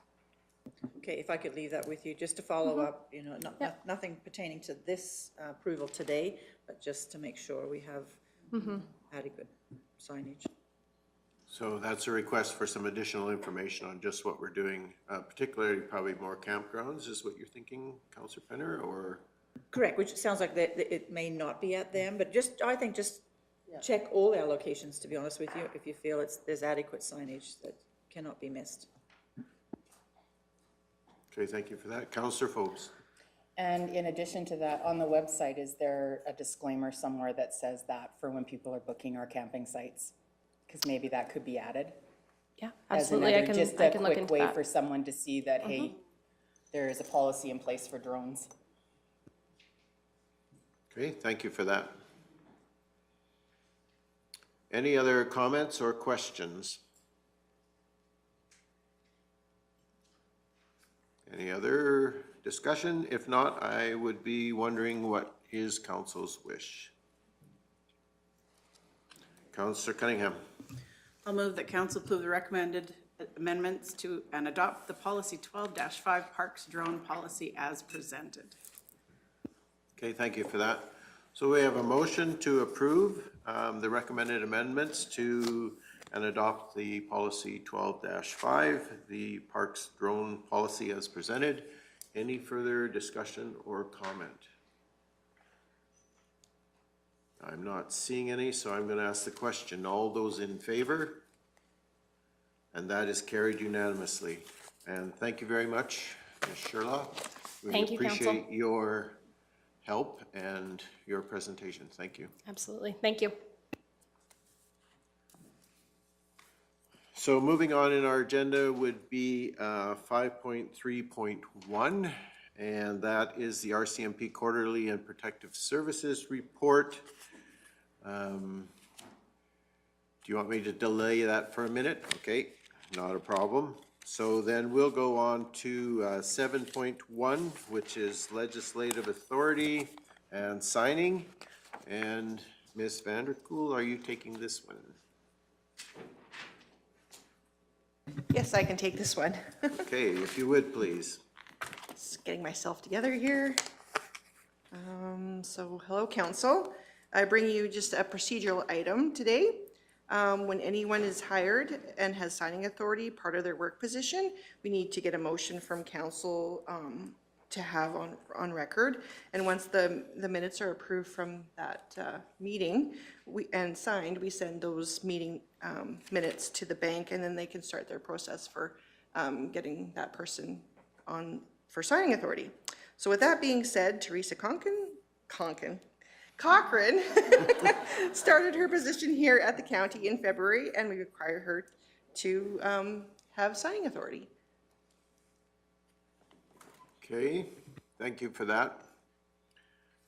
Okay, if I could leave that with you, just to follow up, you know, nothing pertaining to this approval today, but just to make sure we have adequate signage. So that's a request for some additional information on just what we're doing, particularly probably more campgrounds, is what you're thinking, Councillor Penner, or? Correct, which sounds like that it may not be at them, but just, I think just check all our locations, to be honest with you, if you feel there's adequate signage that cannot be missed. Okay, thank you for that. Councillor Phobes. And in addition to that, on the website, is there a disclaimer somewhere that says that for when people are booking our camping sites? Because maybe that could be added. Yeah, absolutely. I can look into that. Just a quick way for someone to see that, hey, there is a policy in place for drones. Okay, thank you for that. Any other comments or questions? Any other discussion? If not, I would be wondering what is council's wish. Councillor Cunningham. I'll move that council approve the recommended amendments to and adopt the policy 12-5 Parks Drone Policy as presented. Okay, thank you for that. So we have a motion to approve the recommended amendments to and adopt the policy 12-5, the Parks Drone Policy as presented. Any further discussion or comment? I'm not seeing any, so I'm going to ask the question. All those in favor? And that is carried unanimously. And thank you very much, Ms. Sherlock. Thank you, Council. We appreciate your help and your presentation. Thank you. Absolutely. Thank you. So moving on in our agenda would be 5.3.1, and that is the RCMP Quarterly and Protective Services Report. Do you want me to delay that for a minute? Okay, not a problem. So then we'll go on to 7.1, which is legislative authority and signing. And Ms. Vanderkool, are you taking this one? Yes, I can take this one. Okay, if you would, please. Just getting myself together here. So hello, council. I bring you just a procedural item today. When anyone is hired and has signing authority, part of their work position, we need to get a motion from council to have on record. And once the minutes are approved from that meeting and signed, we send those meeting minutes to the bank, and then they can start their process for getting that person on for signing authority. So with that being said, Teresa Cochran started her position here at the county in February, and we require her to have signing authority. Okay, thank you for that.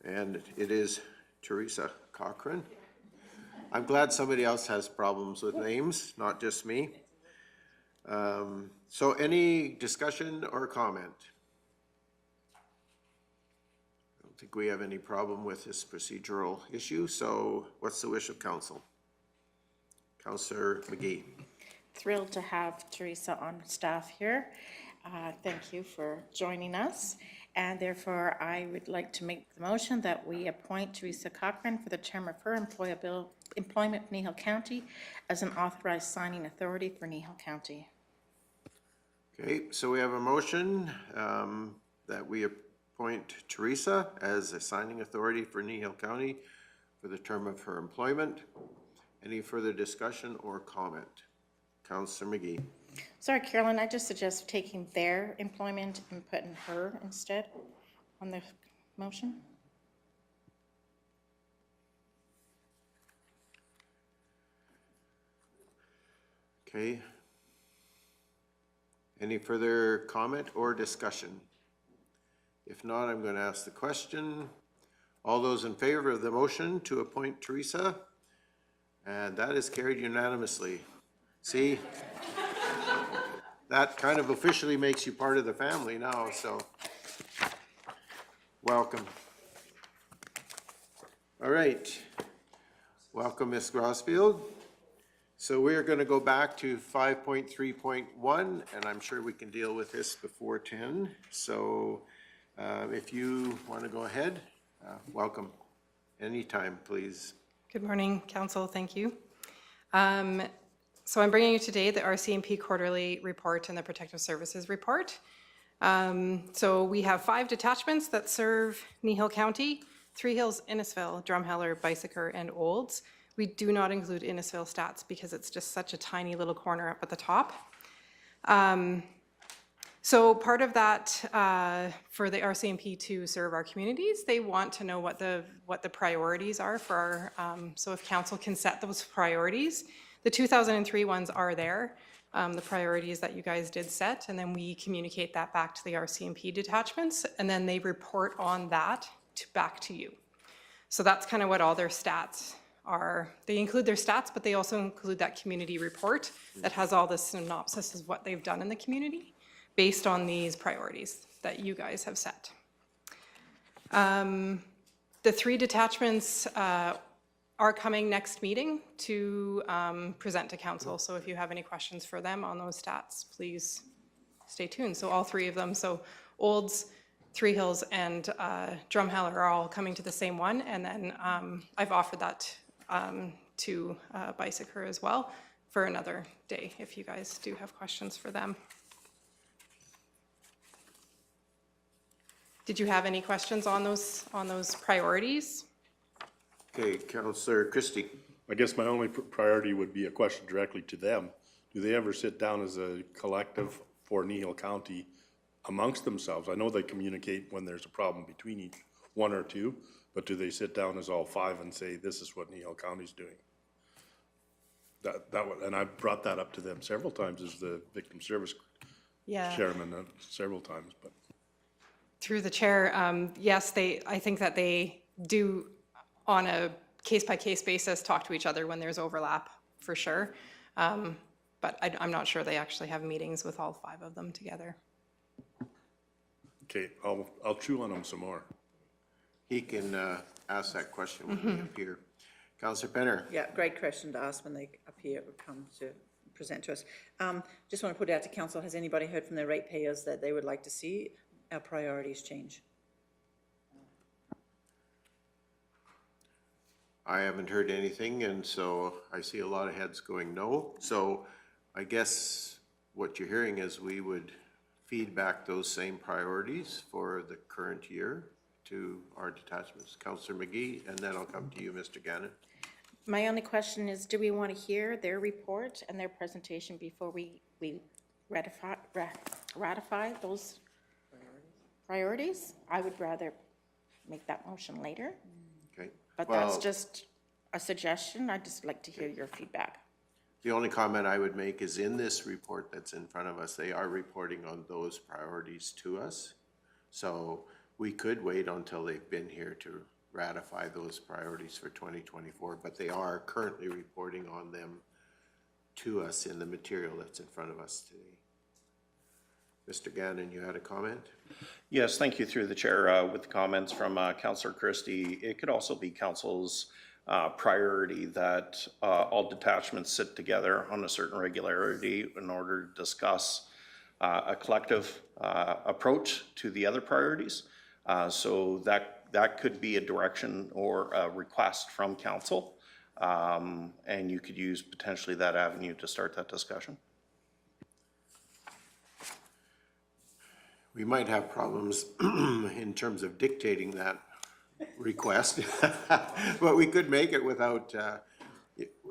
And it is Teresa Cochran. I'm glad somebody else has problems with names, not just me. So any discussion or comment? I don't think we have any problem with this procedural issue, so what's the wish of council? Councillor McGee. Thrilled to have Teresa on staff here. Thank you for joining us. And therefore, I would like to make the motion that we appoint Teresa Cochran for the term of her employment in Kneehill County as an authorized signing authority for Kneehill County. Okay, so we have a motion that we appoint Teresa as a signing authority for Kneehill County for the term of her employment. Any further discussion or comment? Councillor McGee. Sorry, Carolyn, I just suggest taking their employment and putting her instead on the motion. Okay. Any further comment or discussion? If not, I'm going to ask the question. All those in favor of the motion to appoint Teresa? And that is carried unanimously. See? That kind of officially makes you part of the family now, so welcome. All right. Welcome, Ms. Grossfield. So we're going to go back to 5.3.1, and I'm sure we can deal with this before 10. So if you want to go ahead, welcome. Anytime, please. Good morning, Council. Thank you. So I'm bringing you today the RCMP quarterly report and the Protective Services report. So we have 5 detachments that serve Kneehill County: Three Hills, Innisfil, Drumheller, Bicycle, and Olds. We do not include Innisfil stats because it's just such a tiny little corner up at the top. So part of that, for the RCMP to serve our communities, they want to know what the priorities are for our, so if council can set those priorities. The 2003 ones are there, the priorities that you guys did set, and then we communicate that back to the RCMP detachments, and then they report on that back to you. So that's kind of what all their stats are. They include their stats, but they also include that community report that has all the synopsis of what they've done in the community based on these priorities that you guys have set. The 3 detachments are coming next meeting to present to council. So if you have any questions for them on those stats, please stay tuned. So all 3 of them, so Olds, Three Hills, and Drumheller are all coming to the same one. And then I've offered that to Bicycle as well for another day if you guys do have questions for them. Did you have any questions on those priorities? Okay, Councillor Christie. I guess my only priority would be a question directly to them. Do they ever sit down as a collective for Kneehill County amongst themselves? I know they communicate when there's a problem between each one or two, but do they sit down as all 5 and say, this is what Kneehill County's doing? And I've brought that up to them several times as the victim service chairman, several times, but. Through the chair, yes, I think that they do on a case-by-case basis talk to each other when there's overlap, for sure. But I'm not sure they actually have meetings with all 5 of them together. Okay, I'll chew on them some more. He can ask that question when we appear. Councillor Penner. Yeah, great question to ask when they appear or come to present to us. Just want to put it out to council, has anybody heard from the ratepayers that they would like to see our priorities change? I haven't heard anything, and so I see a lot of heads going no. So I guess what you're hearing is we would feed back those same priorities for the current year to our detachments. Councillor McGee, and then I'll come to you, Mr. Gannon. My only question is, do we want to hear their report and their presentation before we ratify those priorities? I would rather make that motion later. Okay. But that's just a suggestion. I'd just like to hear your feedback. The only comment I would make is in this report that's in front of us, they are reporting on those priorities to us. So we could wait until they've been here to ratify those priorities for 2024, but they are currently reporting on them to us in the material that's in front of us today. Mr. Gannon, you had a comment? Yes, thank you through the chair. With the comments from Councillor Christie, it could also be council's priority that all detachments sit together on a certain regularity in order to discuss a collective approach to the other priorities. So that could be a direction or a request from council. And you could use potentially that avenue to start that discussion. We might have problems in terms of dictating that request, but we could make it without,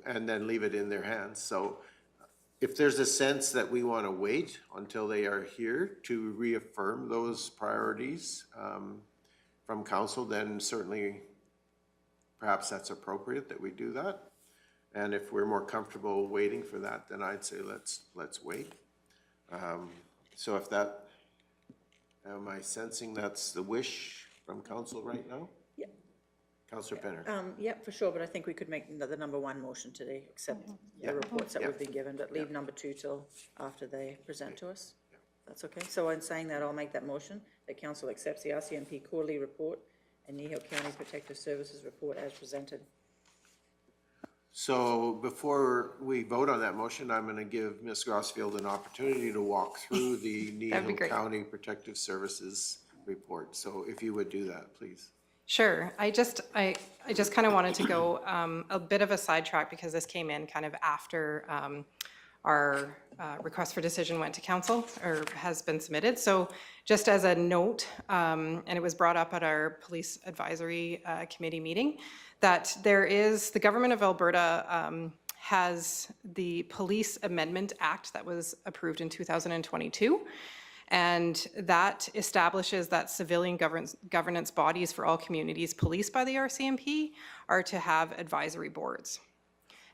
and then leave it in their hands. So if there's a sense that we want to wait until they are here to reaffirm those priorities from council, then certainly perhaps that's appropriate that we do that. And if we're more comfortable waiting for that, then I'd say let's wait. So if that, am I sensing that's the wish from council right now? Yeah. Councillor Penner. Yeah, for sure, but I think we could make the number one motion today, accept the reports that we've been given, but leave number two till after they present to us. That's okay. So in saying that, I'll make that motion that council accepts the RCMP quarterly report and Kneehill County Protective Services report as presented. So before we vote on that motion, I'm going to give Ms. Grossfield an opportunity to walk through the Kneehill County Protective Services report. So if you would do that, please. Sure. I just kind of wanted to go a bit of a sidetrack because this came in kind of after our request for decision went to council or has been submitted. So just as a note, and it was brought up at our police advisory committee meeting, that there is, the government of Alberta has the Police Amendment Act that was approved in 2022. And that establishes that civilian governance bodies for all communities policed by the RCMP are to have advisory boards.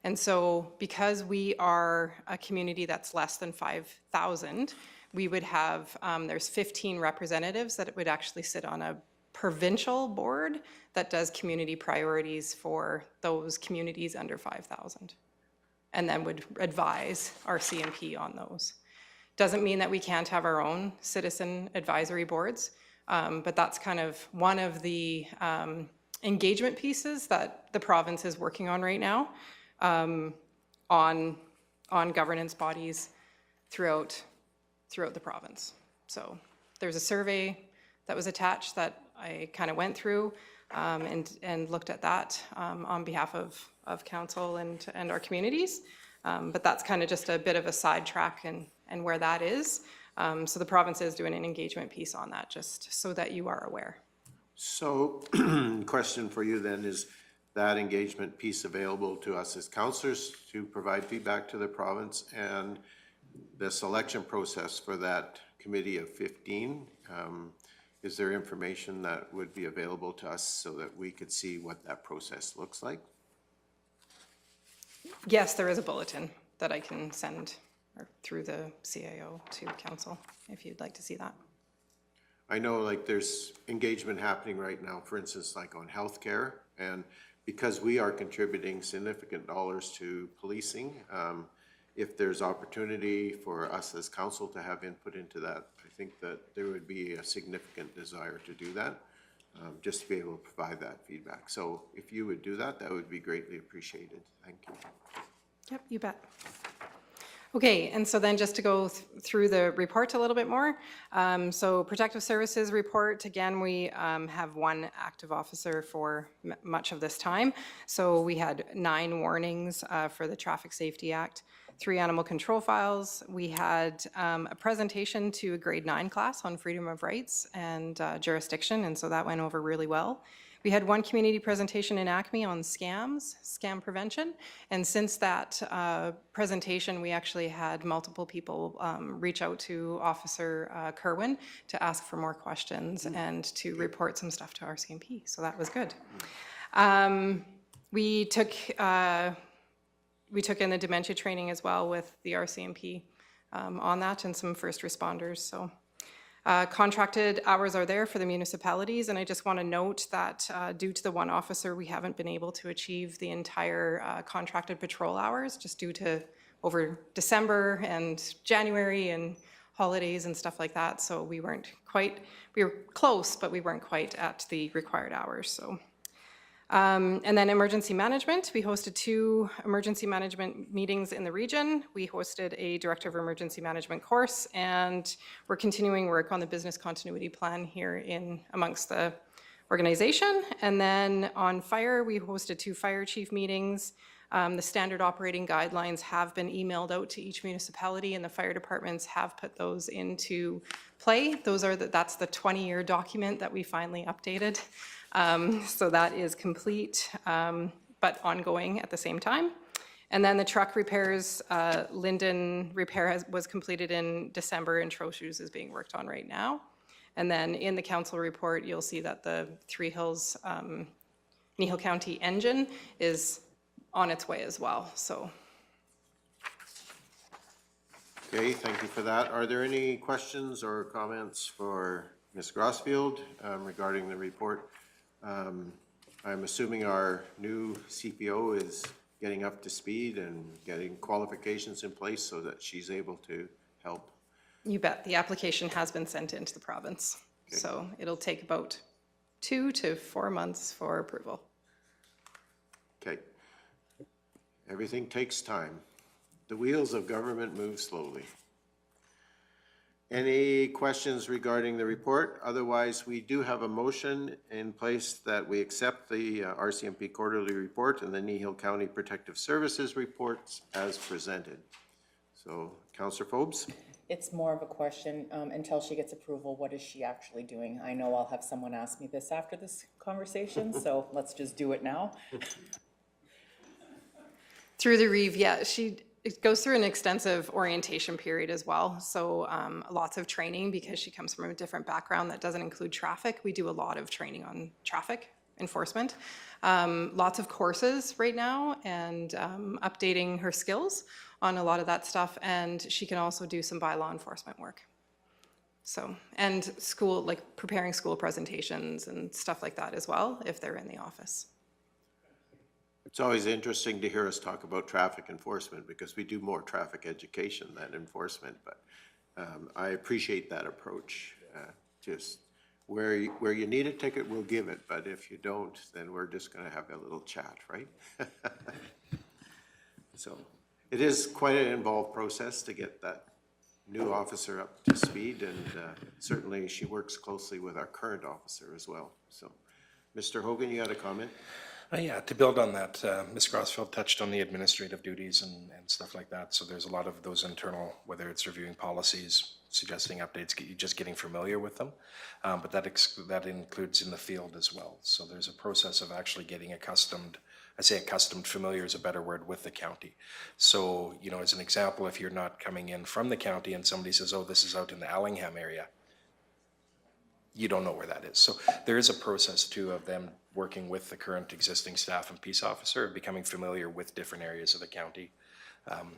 And so because we are a community that's less than 5,000, we would have, there's 15 representatives that would actually sit on a provincial board that does community priorities for those communities under 5,000, and then would advise RCMP on those. Doesn't mean that we can't have our own citizen advisory boards, but that's kind of one of the engagement pieces that the province is working on right now on governance bodies throughout the province. So there's a survey that was attached that I kind of went through and looked at that on behalf of council and our communities. But that's kind of just a bit of a sidetrack and where that is. So the province is doing an engagement piece on that, just so that you are aware. So question for you then, is that engagement piece available to us as councillors to provide feedback to the province, and the selection process for that committee of 15? Is there information that would be available to us so that we could see what that process looks like? Yes, there is a bulletin that I can send through the CAO to council if you'd like to see that. I know like there's engagement happening right now, for instance, like on healthcare, and because we are contributing significant dollars to policing, if there's opportunity for us as council to have input into that, I think that there would be a significant desire to do that, just to be able to provide that feedback. So if you would do that, that would be greatly appreciated. Thank you. Yep, you bet. Okay, and so then just to go through the report a little bit more. So Protective Services report, again, we have one active officer for much of this time. So we had 9 warnings for the Traffic Safety Act, 3 animal control files. We had a presentation to a grade 9 class on freedom of rights and jurisdiction, and so that went over really well. We had 1 community presentation in Acme on scam prevention, and since that presentation, we actually had multiple people reach out to Officer Kerwin to ask for more questions and to report some stuff to RCMP, so that was good. We took in the dementia training as well with the RCMP on that, and some first responders, so. Contracted hours are there for the municipalities, and I just want to note that due to the 1 officer, we haven't been able to achieve the entire contracted patrol hours, just due to over December and January and holidays and stuff like that. So we were close, but we weren't quite at the required hours. So And then emergency management, we hosted 2 emergency management meetings in the region. We hosted a Director of Emergency Management course, and we're continuing work on the business continuity plan here in amongst the organization. And then on fire, we hosted 2 fire chief meetings. The standard operating guidelines have been emailed out to each municipality, and the fire departments have put those into play. That's the 20-year document that we finally updated. So that is complete, but ongoing at the same time. And then the truck repairs, Linden repair was completed in December, and Trochu's is being worked on right now. And then in the council report, you'll see that the Three Hills, Kneehill County engine is on its way as well, so. Okay, thank you for that. Are there any questions or comments for Ms. Grossfield regarding the report? I'm assuming our new CPO is getting up to speed and getting qualifications in place so that she's able to help. You bet. The application has been sent into the province. Okay. So it'll take about 2 to 4 months for approval. Okay. Everything takes time. The wheels of government move slowly. Any questions regarding the report? Otherwise, we do have a motion in place that we accept the RCMP quarterly report and the Kneehill County Protective Services reports as presented. So, Councillor Forbes? It's more of a question, until she gets approval, what is she actually doing? I know I'll have someone ask me this after this conversation, so let's just do it now. Through the Reeve, yeah, it goes through an extensive orientation period as well. So lots of training because she comes from a different background that doesn't include traffic. We do a lot of training on traffic enforcement. Lots of courses right now and updating her skills on a lot of that stuff. And she can also do some bylaw enforcement work. So, and school, like preparing school presentations and stuff like that as well, if they're in the office. It's always interesting to hear us talk about traffic enforcement because we do more traffic education than enforcement, but I appreciate that approach. Just where you need a ticket, we'll give it, but if you don't, then we're just going to have a little chat, right? So it is quite an involved process to get that new officer up to speed, and certainly she works closely with our current officer as well. So, Mr. Hogan, you had a comment? Yeah, to build on that, Ms. Grossfield touched on the administrative duties and stuff like that. So there's a lot of those internal, whether it's reviewing policies, suggesting updates, just getting familiar with them. But that includes in the field as well. So there's a process of actually getting accustomed. I say accustomed, familiar is a better word, with the county. So, you know, as an example, if you're not coming in from the county and somebody says, oh, this is out in the Allingham area, you don't know where that is. So there is a process too of them working with the current existing staff and peace officer, becoming familiar with different areas of the county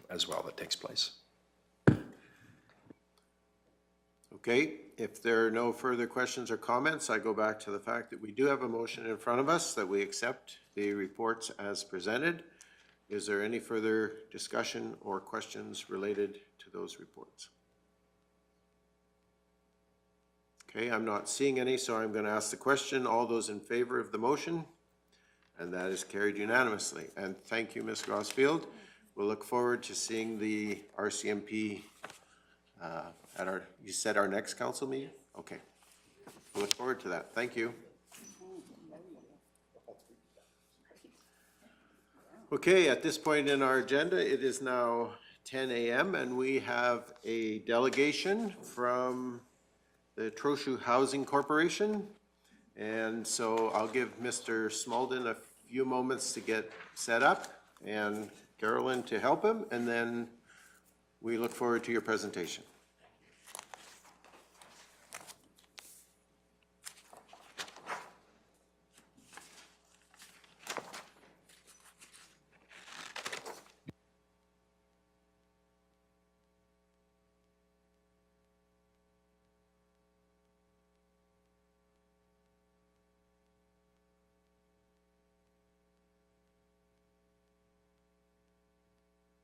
as well that takes place. Okay, if there are no further questions or comments, I go back to the fact that we do have a motion in front of us that we accept the reports as presented. Is there any further discussion or questions related to those reports? Okay, I'm not seeing any, so I'm going to ask the question. All those in favor of the motion? And that is carried unanimously. And thank you, Ms. Grossfield. We'll look forward to seeing the RCMP at our, you said our next council meeting? Okay. We'll look forward to that. Thank you. Okay, at this point in our agenda, it is now 10 a.m. and we have a delegation from the Trochu Housing Corporation. And so I'll give Mr. Smalden a few moments to get set up and Carolyn to help him, and then we look forward to your presentation.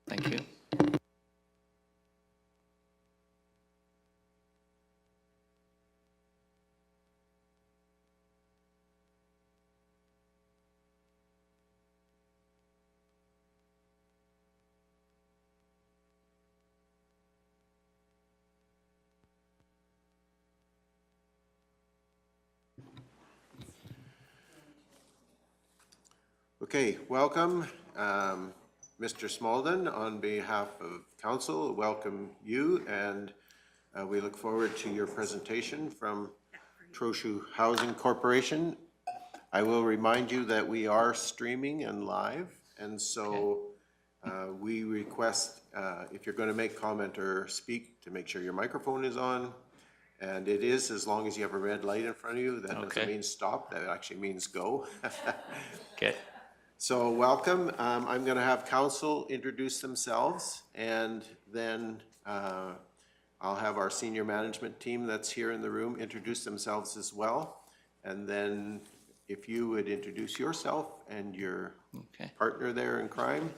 Thank you. Okay, welcome. Mr. Smaldon, on behalf of council, welcome you, and we look forward to your presentation from Trochu Housing Corporation. I will remind you that we are streaming and live, and so we request, if you're going to make comment or speak, to make sure your microphone is on. And it is, as long as you have a red light in front of you. That doesn't mean stop, that actually means go. Okay. So welcome. I'm going to have council introduce themselves, and then I'll have our senior management team that's here in the room introduce themselves as well. And then if you would introduce yourself and your partner there in crime,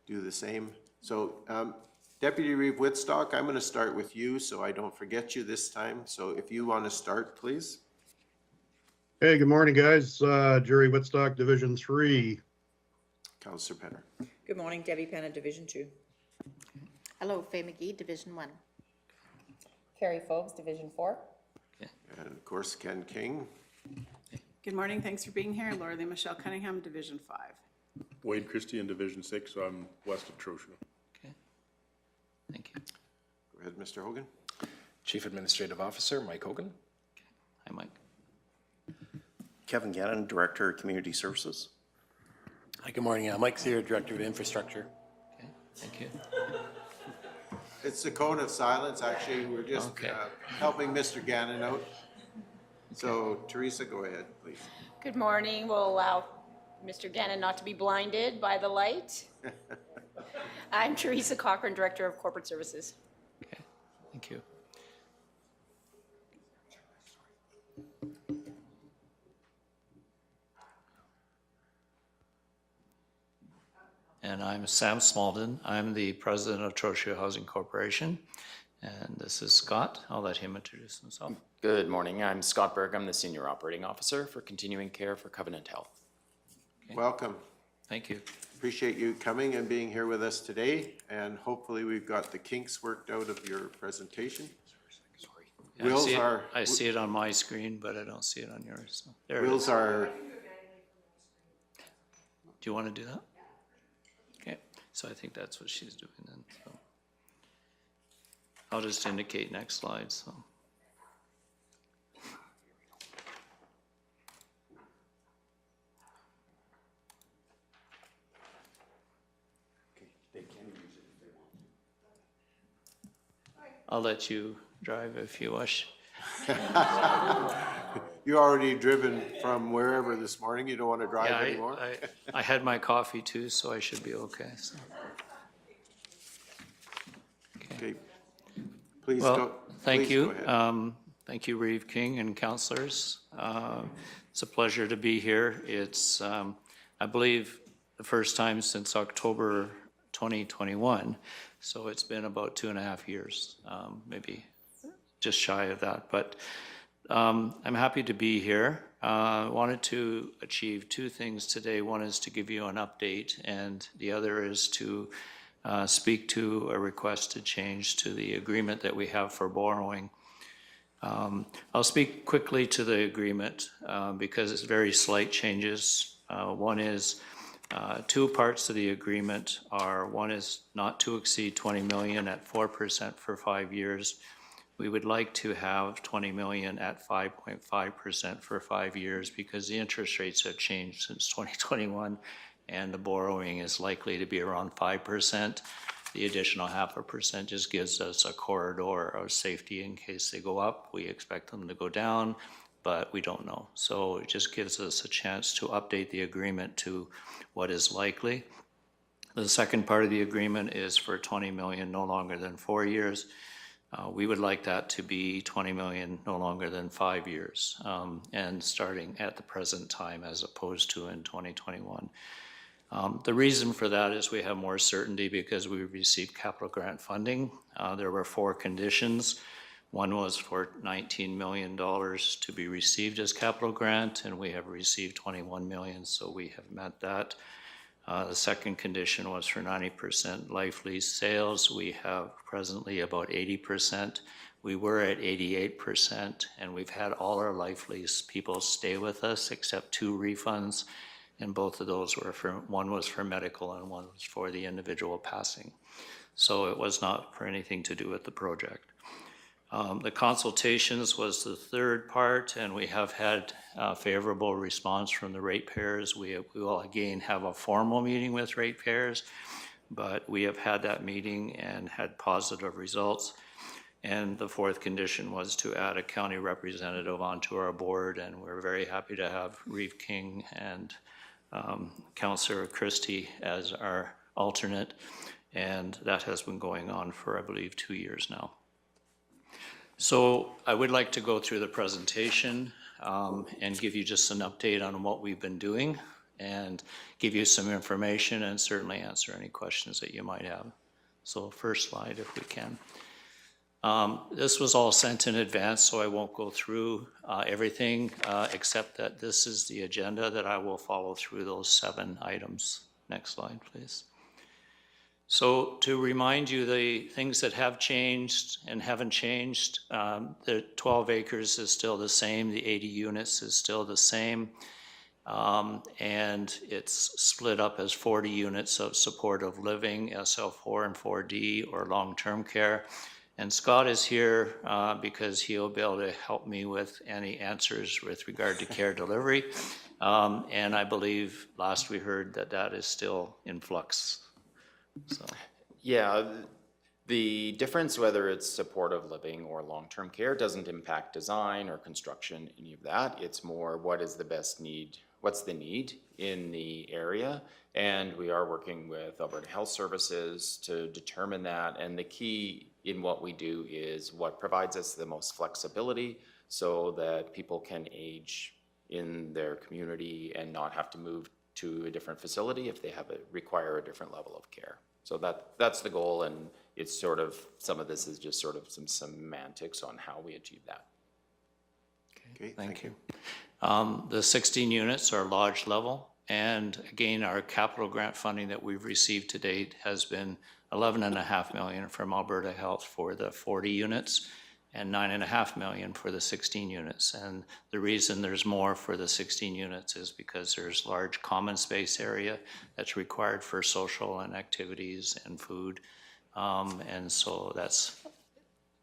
do the same. So Deputy Reeve Whitstock, I'm going to start with you so I don't forget you this time. So if you want to start, please. Hey, good morning, guys. Jerry Whitstock, Division 3. Councillor Penner. Good morning, Debbie Penna, Division 2. Hello, Faye McGee, Division 1. Carrie Forbes, Division 4. And of course, Ken King. Good morning, thanks for being here. Laura Lee Michelle Cunningham, Division 5. Wade Christie in Division 6, so I'm west of Trochu. Thank you. Go ahead, Mr. Hogan. Chief Administrative Officer, Mike Hogan. Hi, Mike. Kevin Gannon, Director of Community Services. Hi, good morning. Mike Sear, Director of Infrastructure. Okay, thank you. It's the cone of silence, actually. We're just helping Mr. Gannon out. So Teresa, go ahead, please. Good morning. We'll allow Mr. Gannon not to be blinded by the light. I'm Teresa Cochran, Director of Corporate Services. Okay, thank you. And I'm Sam Smaldon. I'm the President of Trochu Housing Corporation. And this is Scott. I'll let him introduce himself. Good morning. I'm Scott Berg. I'm the Senior Operating Officer for Continuing Care for Covenant Health. Okay. Welcome. Thank you. Appreciate you coming and being here with us today. And hopefully we've got the kinks worked out of your presentation. Yeah, I see it on my screen, but I don't see it on yours. So there it is. are. Do you want to do that? Okay, so I think that's what she's doing then. So I'll just indicate next slide. So. I'll let you drive if you wish. You already driven from wherever this morning. You don't want to drive anymore? I had my coffee too, so I should be okay. So. Okay. Please well, go. Thank please you. Go ahead. Thank you, Reeve King and councillors. It's a pleasure to be here. It's, I believe, the first time since October 2021. So it's been about 2.5 years, maybe just shy of that. But I'm happy to be here. I wanted to achieve two things today. One is to give you an update, and the other is to speak to a requested change to the agreement that we have for borrowing. I'll speak quickly to the agreement because it's very slight changes. One is two parts of the agreement are, one is not to exceed 20 million at 4% for 5 years. We would like to have 20 million at 5.5% for 5 years because the interest rates have changed since 2021 and the borrowing is likely to be around 5%. The additional 0.5% just gives us a corridor of safety in case they go up. We expect them to go down, but we don't know. So it just gives us a chance to update the agreement to what is likely. The second part of the agreement is for 20 million no longer than 4 years. We would like that to be 20 million no longer than 5 years and starting at the present time as opposed to in 2021. The reason for that is we have more certainty because we received capital grant funding. There were 4 conditions. One was for $19 million to be received as capital grant, and we have received 21 million, so we have met that. The second condition was for 90% life lease sales. We have presently about 80%. We were at 88%, and we've had all our life lease people stay with us except 2 refunds. And both of those were one was for medical and one was for the individual passing. So it was not for anything to do with the project. The consultations was the third part, and we have had favorable response from the ratepayers. We will again have a formal meeting with ratepayers, but we have had that meeting and had positive results. And the fourth condition was to add a county representative onto our board, and we're very happy to have Reeve King and Councillor Christie as our alternate, and that has been going on for, I believe, 2 years now. So I would like to go through the presentation and give you just an update on what we've been doing and give you some information and certainly answer any questions that you might have. So first slide, if we can. This was all sent in advance, so I won't go through everything except that this is the agenda that I will follow through those 7 items. Next slide, please. So to remind you, the things that have changed and haven't changed, the 12 acres is still the same, the 80 units is still the same, and it's split up as 40 units of supportive living, SL4 and 4D, or long-term care. And Scott is here because he'll be able to help me with any answers with regard to care delivery. And I believe last we heard that that is still in flux. So. Yeah, the difference, whether it's supportive living or long-term care, doesn't impact design or construction, any of that. It's more what is the best need, what's the need in the area. And we are working with Alberta Health Services to determine that. And the key in what we do is what provides us the most flexibility so that people can age in their community and not have to move to a different facility if they require a different level of care. So that's the goal, and it's sort of, some of this is just sort of some semantics on how we achieve that. Okay, thank you. The 16 units are lodge level, and again, our capital grant funding that we've received to date has been $11.5 million from Alberta Health for the 40 units and $9.5 million for the 16 units. And the reason there's more for the 16 units is because there's large common space area that's required for social and activities and food. And so that's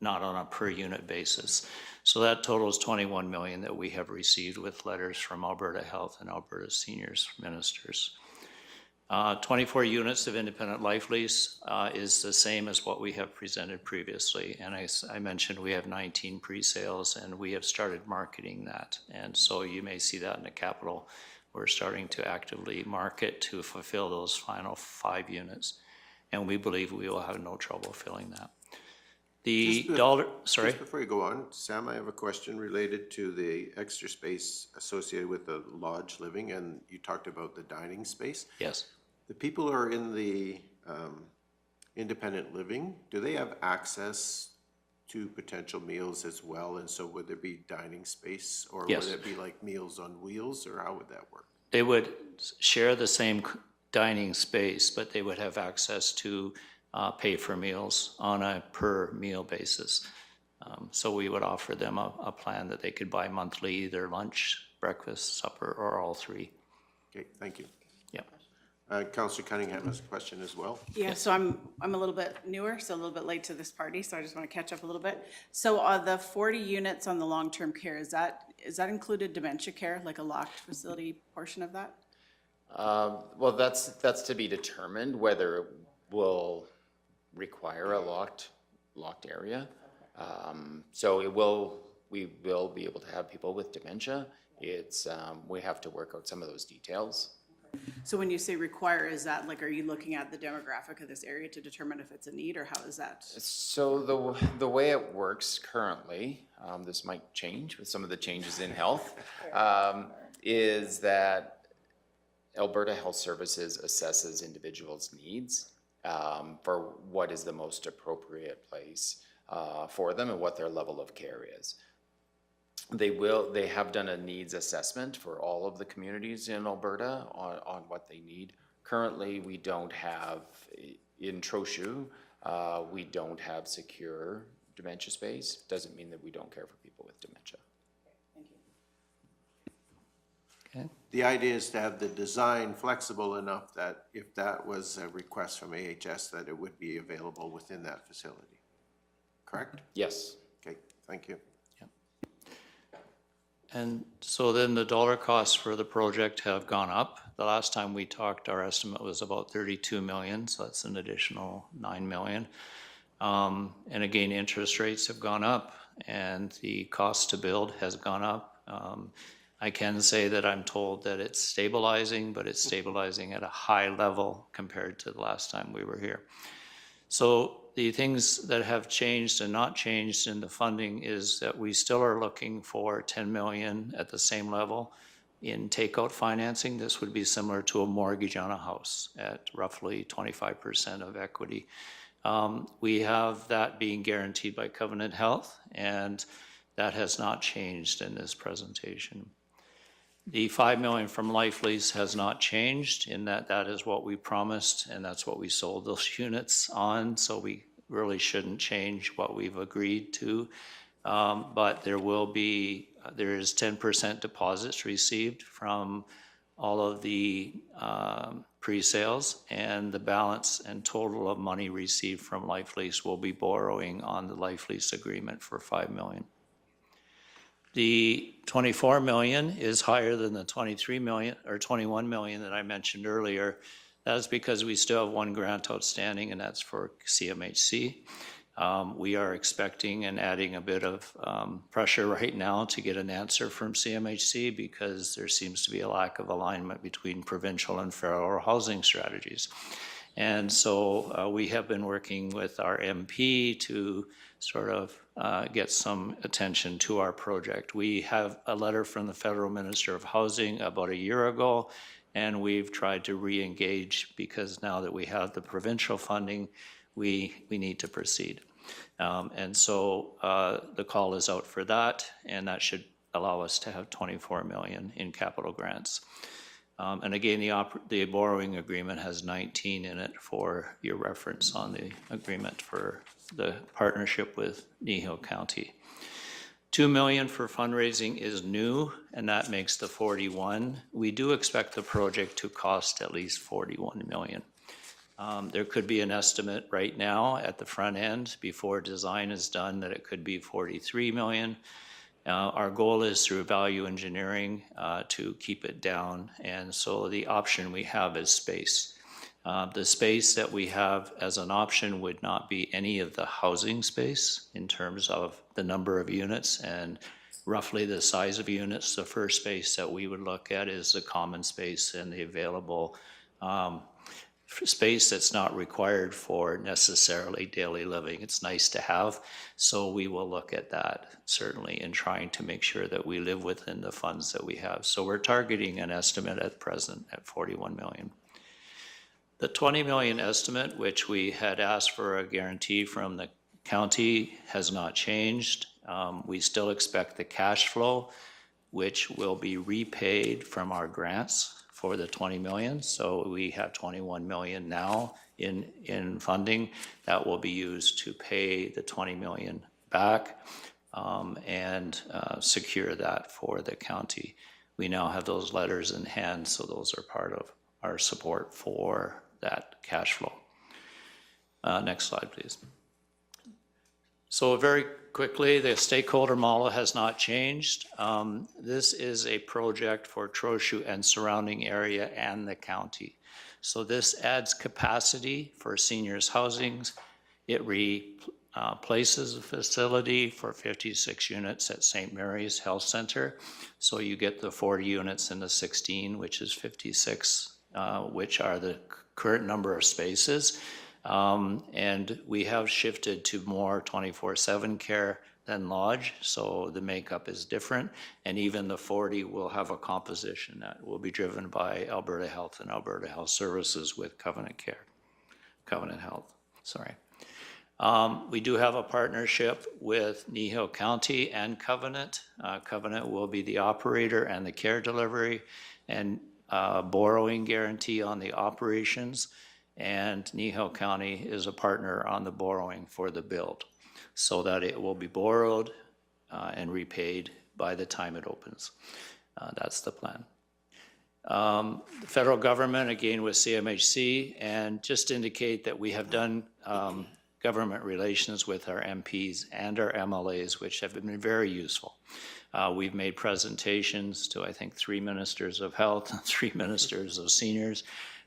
not on a per unit basis. So that totals $21 million that we have received with letters from Alberta Health and Alberta Seniors Ministers. 24 units of independent life lease is the same as what we have presented previously. And I mentioned we have 19 pre-sales and we have started marketing that. And so you may see that in the capital. We're starting to actively market to fulfill those final 5 units. And we believe we will have no trouble filling that. Just before you go on, Sam, I have a question related to the extra space associated with the lodge living, and you talked about the dining space. Yes. The people who are in the independent living, do they have access to potential meals as well? And so would there be dining space, or Yes. would it be like Meals on Wheels, or how would that work? They would share the same dining space, but they would have access to pay for meals on a per meal basis. So we would offer them a plan that they could buy monthly, either lunch, breakfast, supper, or all 3. Okay, thank you. Yeah. Councillor Cunningham has a question as well. Yeah, so I'm a little bit newer, so a little bit late to this party, so I just want to catch up a little bit. So the 40 units on the long-term care, is that included dementia care, like a locked facility portion of that? Well, that's to be determined whether it will require a locked area. So we will be able to have people with dementia. It's, we have to work out some of those details. So when you say require, is that like, are you looking at the demographic of this area to determine if it's a need, or how is that? So the way it works currently, this might change with some of the changes in health, is that Alberta Health Services assesses individuals' needs for what is the most appropriate place for them and what their level of care is. They have done a needs assessment for all of the communities in Alberta on what they need. Currently, we don't have, in Trochu, we don't have secure dementia space. Doesn't mean that we don't care for people with dementia. Thank you. Okay. The idea is to have the design flexible enough that if that was a request from AHS, that it would be available within that facility. Correct? Yes. Okay, thank you. And so then the dollar costs for the project have gone up. The last time we talked, our estimate was about 32 million, so that's an additional 9 million. And again, interest rates have gone up and the cost to build has gone up. I can say that I'm told that it's stabilizing, but it's stabilizing at a high level compared to the last time we were here. So the things that have changed and not changed in the funding is that we still are looking for 10 million at the same level in takeout financing. This would be similar to a mortgage on a house at roughly 25% of equity. We have that being guaranteed by Covenant Health, and that has not changed in this presentation. The 5 million from Life Lease has not changed in that that is what we promised and that's what we sold those units on, so we really shouldn't change what we've agreed to. But there is 10% deposits received from all of the pre-sales, and the balance and total of money received from Life Lease will be borrowing on the Life Lease agreement for 5 million. The 24 million is higher than the 23 million or 21 million that I mentioned earlier. That is because we still have one grant outstanding, and that's for CMHC. We are expecting and adding a bit of pressure right now to get an answer from CMHC because there seems to be a lack of alignment between provincial and federal housing strategies. And so we have been working with our MP to sort of get some attention to our project. We have a letter from the Federal Minister of Housing about a year ago, and we've tried to re-engage because now that we have the provincial funding, we need to proceed. And so the call is out for that, and that should allow us to have 24 million in capital grants. And again, the borrowing agreement has 19 in it for your reference on the agreement for the partnership with Kneehill County. 2 million for fundraising is new, and that makes the 41. We do expect the project to cost at least 41 million. There could be an estimate right now at the front end before design is done that it could be 43 million. Our goal is through value engineering to keep it down, and so the option we have is space. The space that we have as an option would not be any of the housing space in terms of the number of units and roughly the size of units. The first space that we would look at is the common space and the available space that's not required for necessarily daily living. It's nice to have, so we will look at that certainly in trying to make sure that we live within the funds that we have. So we're targeting an estimate at present at 41 million. The 20 million estimate, which we had asked for a guarantee from the county, has not changed. We still expect the cash flow, which will be repaid from our grants for the 20 million. So we have 21 million now in funding that will be used to pay the 20 million back and secure that for the county. We now have those letters in hand, so those are part of our support for that cash flow. Next slide, please. So very quickly, the stakeholder model has not changed. This is a project for Trochu and surrounding area and the county. So this adds capacity for seniors housing. It replaces a facility for 56 units at St. Mary's Health Center. So you get the 40 units and the 16, which is 56, which are the current number of spaces. And we have shifted to more 24/7 care than lodge, so the makeup is different. And even the 40 will have a composition that will be driven by Alberta Health and Alberta Health Services with Covenant Health, sorry. We do have a partnership with Kneehill County and Covenant. Covenant will be the operator and the care delivery and borrowing guarantee on the operations. And Kneehill County is a partner on the borrowing for the build so that it will be borrowed and repaid by the time it opens. That's the plan. The federal government, again with CMHC, and just indicate that we have done government relations with our MPs and our MLAs, which have been very useful. We've made presentations to, I think, 3 ministers of health, 3 ministers of seniors,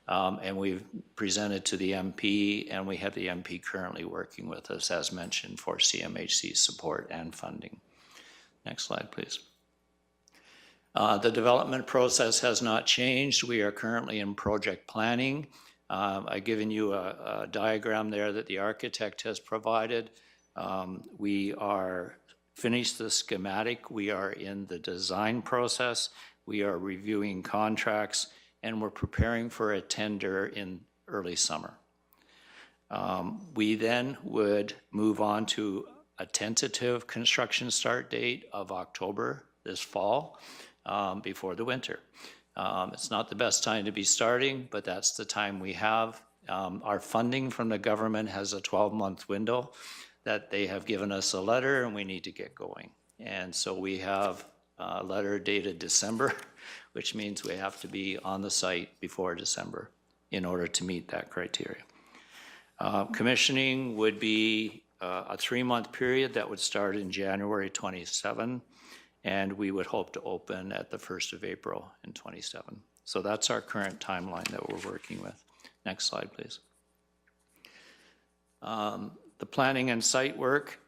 and we've presented to the MP, and we have the MP currently working with us, as mentioned, for CMHC support and funding. Next slide, please. The development process has not changed. We are currently in project planning. I've given you a diagram there that the architect has provided. We are finished the schematic. We are in the design process. We are reviewing contracts, and we're preparing for a tender in early summer. We then would move on to a tentative construction start date of October this fall, before the winter. It's not the best time to be starting, but that's the time we have. Our funding from the government has a 12-month window that they have given us a letter, and we need to get going. And so we have a letter dated December, which means we have to be on the site before December in order to meet that criteria. Commissioning would be a 3-month period that would start in January 27, and we would hope to open at the 1st of April in 27. So that's our current timeline that we're working with. Next slide, please. The planning and site work.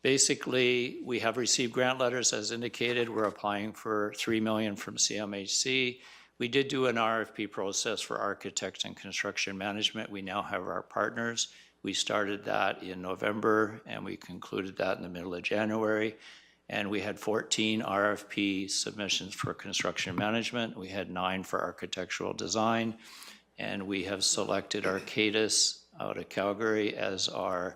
Basically, we have received grant letters as indicated. We're applying for $3 million from CMHC. We did do an RFP process for architects and construction management. We now have our partners. We started that in November, and we concluded that in the middle of January. And we had 14 RFP submissions for construction management. We had 9 for architectural design. And we have selected Arcadis out of Calgary as our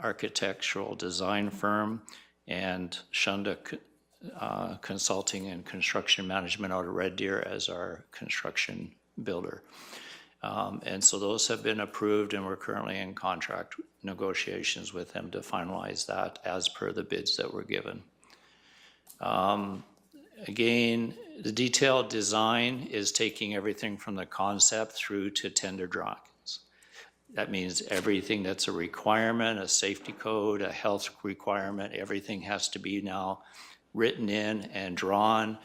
architectural design firm, and Shunda Consulting and Construction Management out of Red Deer as our construction builder. And so those have been approved, and we're currently in contract negotiations with them to finalize that as per the bids that were given. Again, the detailed design is taking everything from the concept through to tender drawings. That means everything that's a requirement, a safety code, a health requirement, everything has to be now written in and drawn.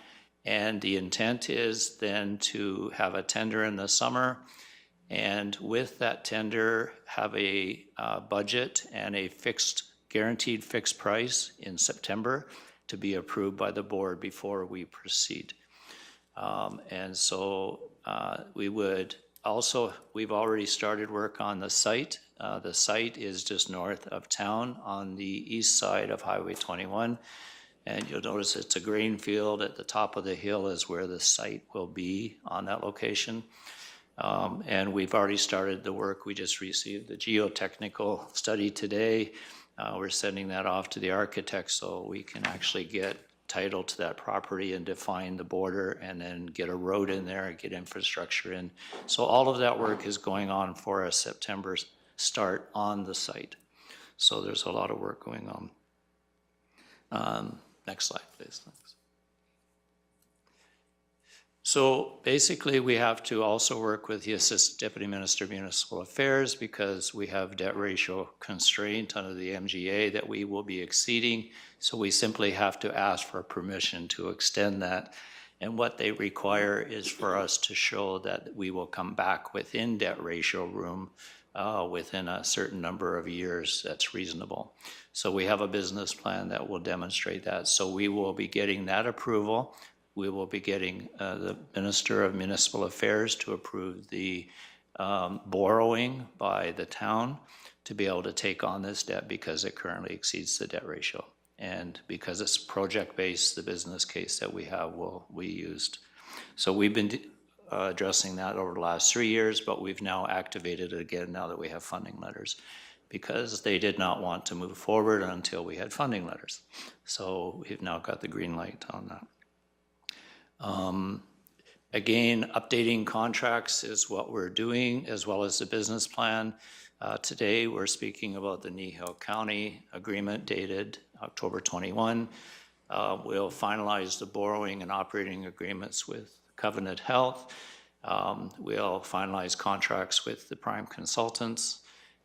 And the intent is then to have a tender in the summer, and with that tender have a budget and a guaranteed fixed price in September to be approved by the board before we proceed. And so we would also, we've already started work on the site. The site is just north of town on the east side of Highway 21. And you'll notice it's a grain field. At the top of the hill is where the site will be on that location. And we've already started the work. We just received the geotechnical study today. We're sending that off to the architect so we can actually get title to that property and define the border, and then get a road in there and get infrastructure in. So all of that work is going on for a September start on the site. So there's a lot of work going on. Next slide, please. Thanks. So basically, we have to also work with the Assistant Deputy Minister of Municipal Affairs because we have debt ratio constraint under the MGA that we will be exceeding. So we simply have to ask for permission to extend that. And what they require is for us to show that we will come back within debt ratio room within a certain number of years that's reasonable. So we have a business plan that will demonstrate that. So we will be getting that approval. We will be getting the Minister of Municipal Affairs to approve the borrowing by the town to be able to take on this debt because it currently exceeds the debt ratio. And because it's project-based, the business case that we have will be used. So we've been addressing that over the last 3 years, but we've now activated it again now that we have funding letters, because they did not want to move forward until we had funding letters. So we've now got the green light on that. Again, updating contracts is what we're doing, as well as the business plan. Today, we're speaking about the Kneehill County agreement dated October 21. We'll finalize the borrowing and operating agreements with Covenant Health. We'll finalize contracts with the prime consultants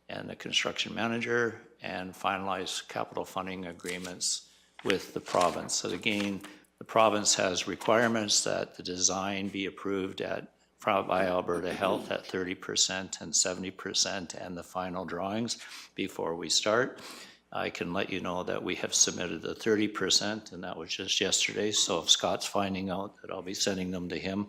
and the construction manager, and finalize capital funding agreements with the province. So again, the province has requirements that the design be approved by Alberta Health at 30% and 70% and the final drawings before we start. I can let you know that we have submitted the 30%, and that was just yesterday, so if Scott's finding out, that I'll be sending them to him.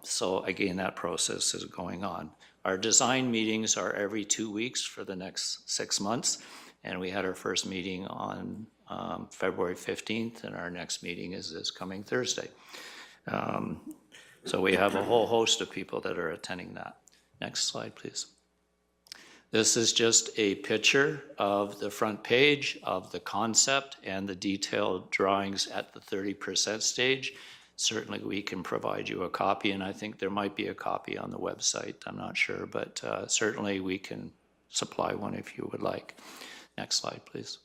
So again, that process is going on. Our design meetings are every 2 weeks for the next 6 months, and we had our first meeting on February 15th, and our next meeting is this coming Thursday. So we have a whole host of people that are attending that. Next slide, please. This is just a picture of the front page of the concept and the detailed drawings at the 30% stage. Certainly we can provide you a copy, and I think there might be a copy on the website, I'm not sure, but certainly we can supply one if you would like. Next slide, please.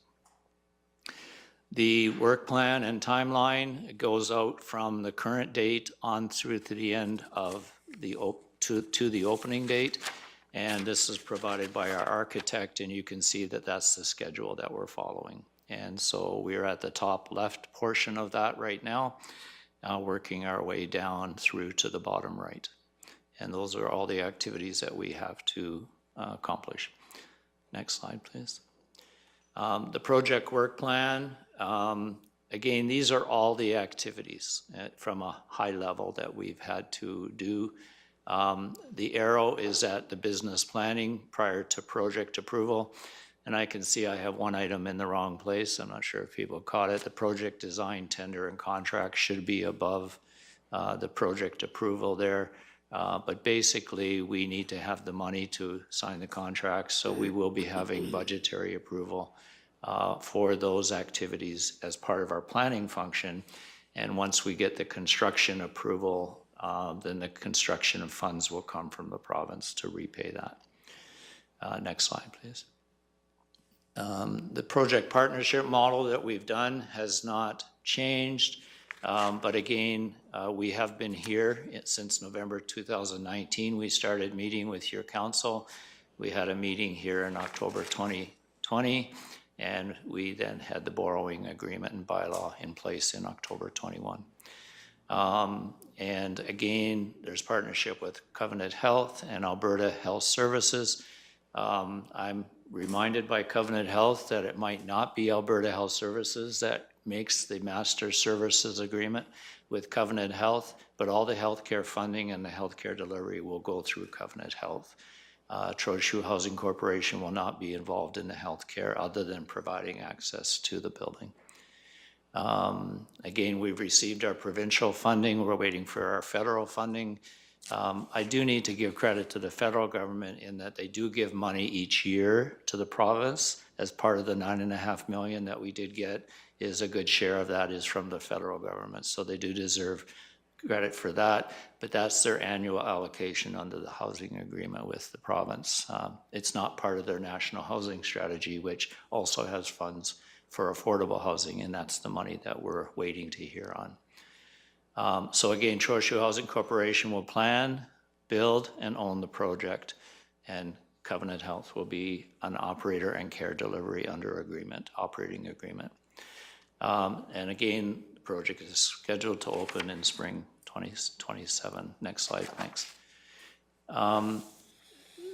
The work plan and timeline goes out from the current date on through to the end of the opening date. And this is provided by our architect, and you can see that that's the schedule that we're following. And so we're at the top left portion of that right now, working our way down through to the bottom right. And those are all the activities that we have to accomplish. Next slide, please. The project work plan, again, these are all the activities from a high level that we've had to do. The arrow is at the business planning prior to project approval. And I can see I have one item in the wrong place. I'm not sure if people caught it. The project design, tender, and contract should be above the project approval there. But basically, we need to have the money to sign the contracts. So we will be having budgetary approval for those activities as part of our planning function. And once we get the construction approval, then the construction of funds will come from the province to repay that. Next slide, please. The project partnership model that we've done has not changed, but again, we have been here since November 2019. We started meeting with your council. We had a meeting here in October 2020, and we then had the borrowing agreement and bylaw in place in October 21. And again, there's partnership with Covenant Health and Alberta Health Services. I'm reminded by Covenant Health that it might not be Alberta Health Services that makes the master services agreement with Covenant Health, but all the healthcare funding and the healthcare delivery will go through Covenant Health. Trochu Housing Corporation will not be involved in the healthcare other than providing access to the building. Again, we've received our provincial funding. We're waiting for our federal funding. I do need to give credit to the federal government in that they do give money each year to the province as part of the $9.5 million that we did get. Is a good share of that is from the federal government. So they do deserve credit for that, but that's their annual allocation under the housing agreement with the province. It's not part of their national housing strategy, which also has funds for affordable housing, and that's the money that we're waiting to hear on. So again, Trochu Housing Corporation will plan, build, and own the project, and Covenant Health will be an operator and care delivery under agreement, operating agreement. And again, the project is scheduled to open in spring 2027. Next slide, thanks.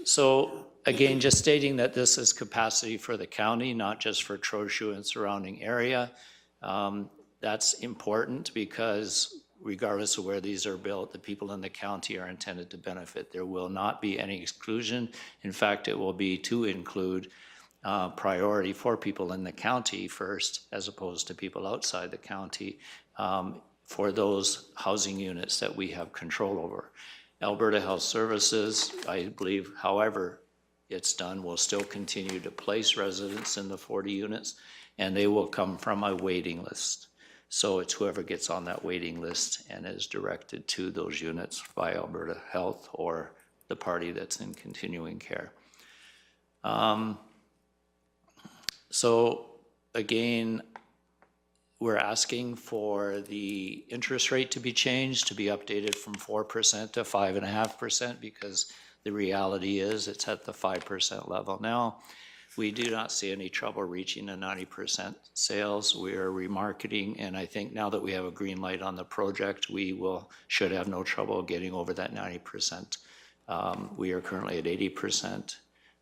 So again, just stating that this is capacity for the county, not just for Trochu and surrounding area. That's important because regardless of where these are built, the people in the county are intended to benefit. There will not be any exclusion. In fact, it will be to include priority for people in the county first, as opposed to people outside the county for those housing units that we have control over. Alberta Health Services, I believe, however it's done, will still continue to place residents in the 40 units, and they will come from a waiting list. So it's whoever gets on that waiting list and is directed to those units by Alberta Health or the party that's in continuing care. So again, we're asking for the interest rate to be changed, to be updated from 4% to 5.5%, because the reality is it's at the 5% level now. We do not see any trouble reaching a 90% sales. We are remarketing, and I think now that we have a green light on the project, should have no trouble getting over that 90%. We are currently at 80%,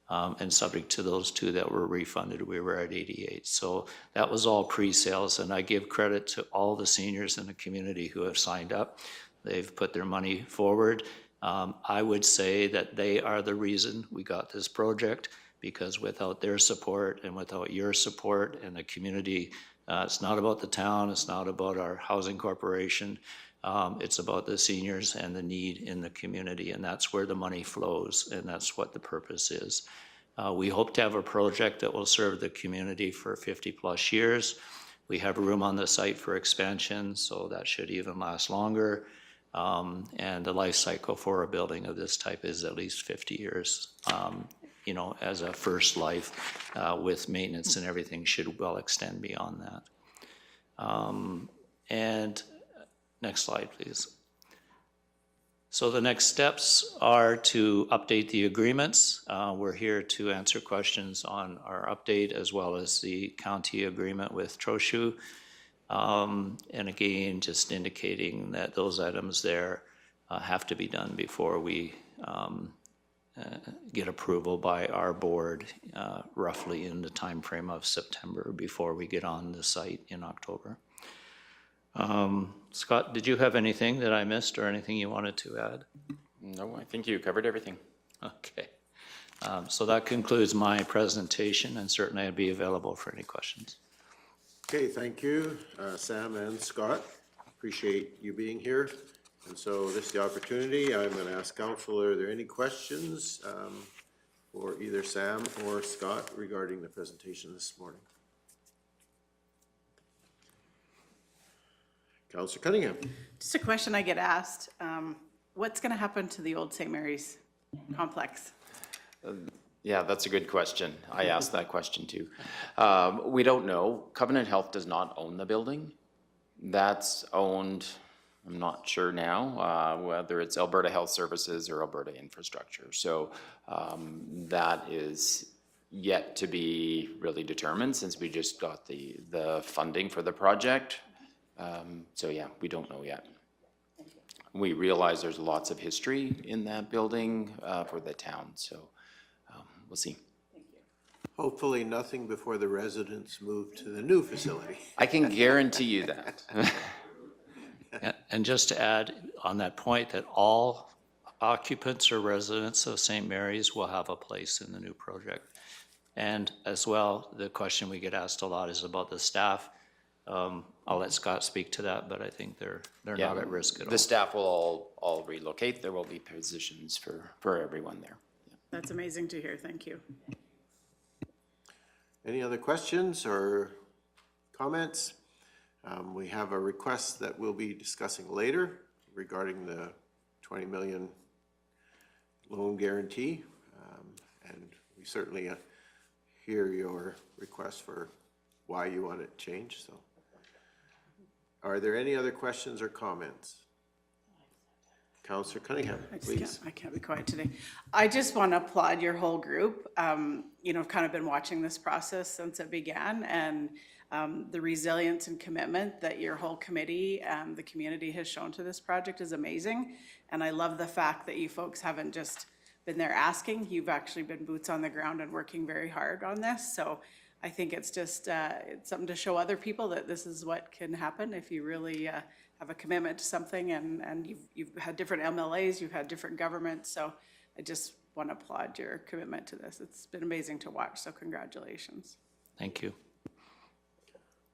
and subject to those two that were refunded, we were at 88. So that was all pre-sales, and I give credit to all the seniors in the community who have signed up. They've put their money forward. I would say that they are the reason we got this project, because without their support and without your support and the community, it's not about the town, it's not about our housing corporation, it's about the seniors and the need in the community, and that's where the money flows, and that's what the purpose is. We hope to have a project that will serve the community for 50+ years. We have room on the site for expansion, so that should even last longer. And the life cycle for a building of this type is at least 50 years. You know, as a first life, with maintenance and everything should well extend beyond that. And next slide, please. So the next steps are to update the agreements. We're here to answer questions on our update as well as the county agreement with Trochu. And again, just indicating that those items there have to be done before we get approval by our board, roughly in the time frame of September, before we get on the site in October. Scott, did you have anything that I missed or anything you wanted to add? No, I think you covered everything. Okay. So that concludes my presentation, and certainly I'd be available for any questions. Okay, thank you, Sam and Scott. Appreciate you being here. And so this is the opportunity. I'm going to ask council, are there any questions for either Sam or Scott regarding the presentation this morning? Councillor Cunningham. Just a question I get asked. What's going to happen to the old St. Mary's complex? Yeah, that's a good question. I asked that question too. We don't know. Covenant Health does not own the building. That's owned, I'm not sure now, whether it's Alberta Health Services or Alberta Infrastructure. So that is yet to be really determined, since we just got the funding for the project. So yeah, we don't know yet. We realize there's lots of history in that building for the town, so we'll see. Hopefully nothing before the residents move to the new facility. I can guarantee you that. And just to add on that point, that all occupants or residents of St. Mary's will have a place in the new project. And as well, the question we get asked a lot is about the staff. I'll let Scott speak to that, but I think they're not at risk at all. The staff will all relocate. There will be positions for everyone there. Yeah. That's amazing to hear. Thank you. Any other questions or comments? We have a request that we'll be discussing later regarding the 20 million loan guarantee. And we certainly hear your request for why you want it changed. So, are there any other questions or comments? Councillor Cunningham, please. I can't be quiet today. I just want to applaud your whole group. You know, I've kind of been watching this process since it began, and the resilience and commitment that your whole committee and the community has shown to this project is amazing. And I love the fact that you folks haven't just been there asking, you've actually been boots on the ground and working very hard on this. So I think it's just it's something to show other people that this is what can happen if you really have a commitment to something, and you've had different MLAs, you've had different governments, so I just want to applaud your commitment to this. It's been amazing to watch, so congratulations. Thank you.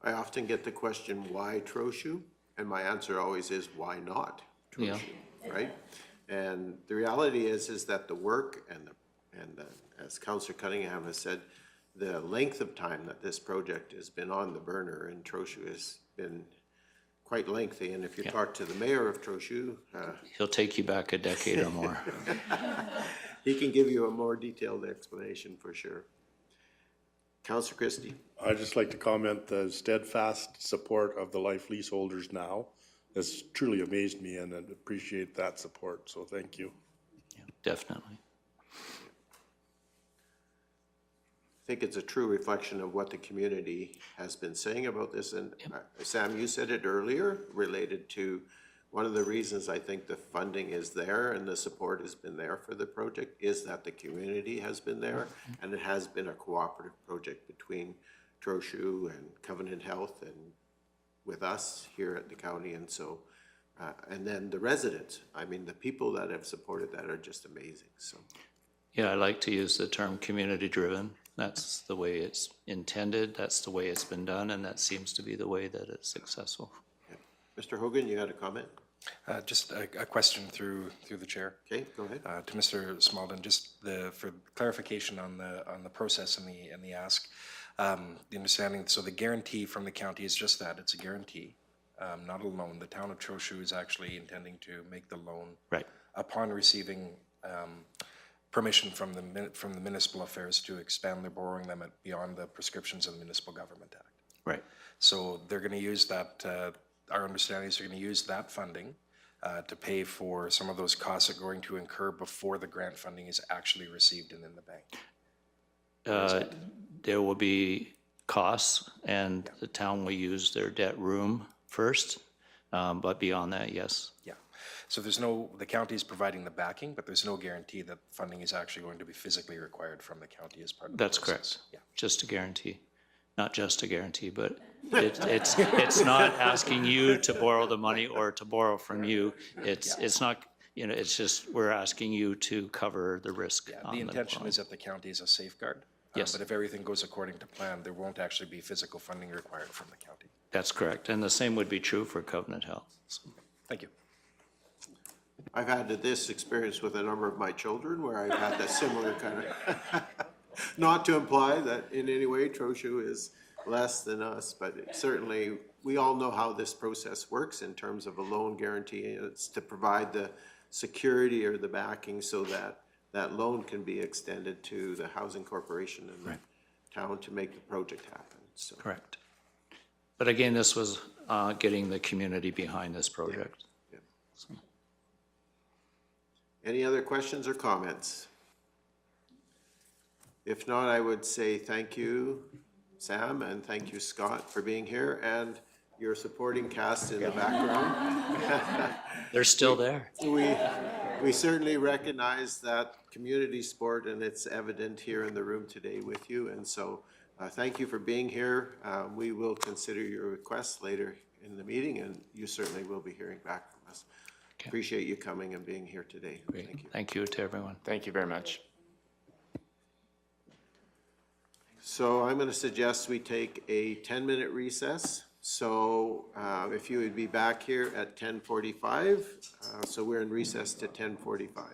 I often get the question, why Trochu? And my answer always is, why not Trochu, right? And the reality is that the work and as Councillor Cunningham has said, the length of time that this project has been on the burner in Trochu has been quite lengthy. And if you talk to the mayor of Trochu, he'll take you back a decade or more. He can give you a more detailed explanation for sure. Councillor Christie. I'd just like to comment the steadfast support of the life leaseholders now has truly amazed me, and I appreciate that support, so thank you. Definitely. I think it's a true reflection of what the community has been saying about this. And Sam, you said it earlier, related to one of the reasons I think the funding is there and the support has been there for the project is that the community has been there, and it has been a cooperative project between Trochu and Covenant Health and with us here at the county. And so, and then the residents, I mean, the people that have supported that are just amazing, so. Yeah, I like to use the term community-driven. That's the way it's intended, that's the way it's been done, and that seems to be the way that it's successful. Yeah. Mr. Hogan, you had a comment? Just a question through the chair. Okay, go ahead. To Mr. Smalden, just for clarification on the process and the ask. The understanding, so the guarantee from the county is just that, it's a guarantee, not a loan. The town of Trochu is actually intending to make the loan. Right. Upon receiving permission from the Municipal Affairs to expand their borrowing limit beyond the prescriptions of the Municipal Government Act. Right. So they're going to use that, our understanding is they're going to use that funding to pay for some of those costs that are going to incur before the grant funding is actually received and in the bank. There will be costs, and the town will use their debt room first, but beyond that, yes. Yeah. So there's no, the county is providing the backing, but there's no guarantee that funding is actually going to be physically required from the county as part of the That's process. correct. Yeah. Just a guarantee. Not just a guarantee, but it's not asking you to borrow the money or to borrow from you. It's not, you know, it's just, we're asking you to cover the risk. Yeah, on the intention borrowing. is that the county is a safeguard. Yes. But if everything goes according to plan, there won't actually be physical funding required from the county. That's correct. And the same would be true for Covenant Health. So. Thank you. I've had this experience with a number of my children where I've had that similar kind of, not to imply that in any way Trochu is less than us, but certainly we all know how this process works in terms of a loan guarantee. It's to provide the security or the backing so that that loan can be extended to the housing corporation and the town to make the project happen. So. Correct. But again, this was getting the community behind this project. Yeah. So. Any other questions or comments? If not, I would say thank you, Sam, and thank you, Scott, for being here, and your supporting cast in the background. They're still there. We certainly recognize that community sport, and it's evident here in the room today with you, and so thank you for being here. We will consider your requests later in the meeting, and you certainly will be hearing back from us. Okay. Appreciate you coming and being here today. Great. Thank you. Thank you to everyone. Thank you very much. So I'm going to suggest we take a 10-minute recess. So if you would be back here at 10:45, so we're in recess to 10:45.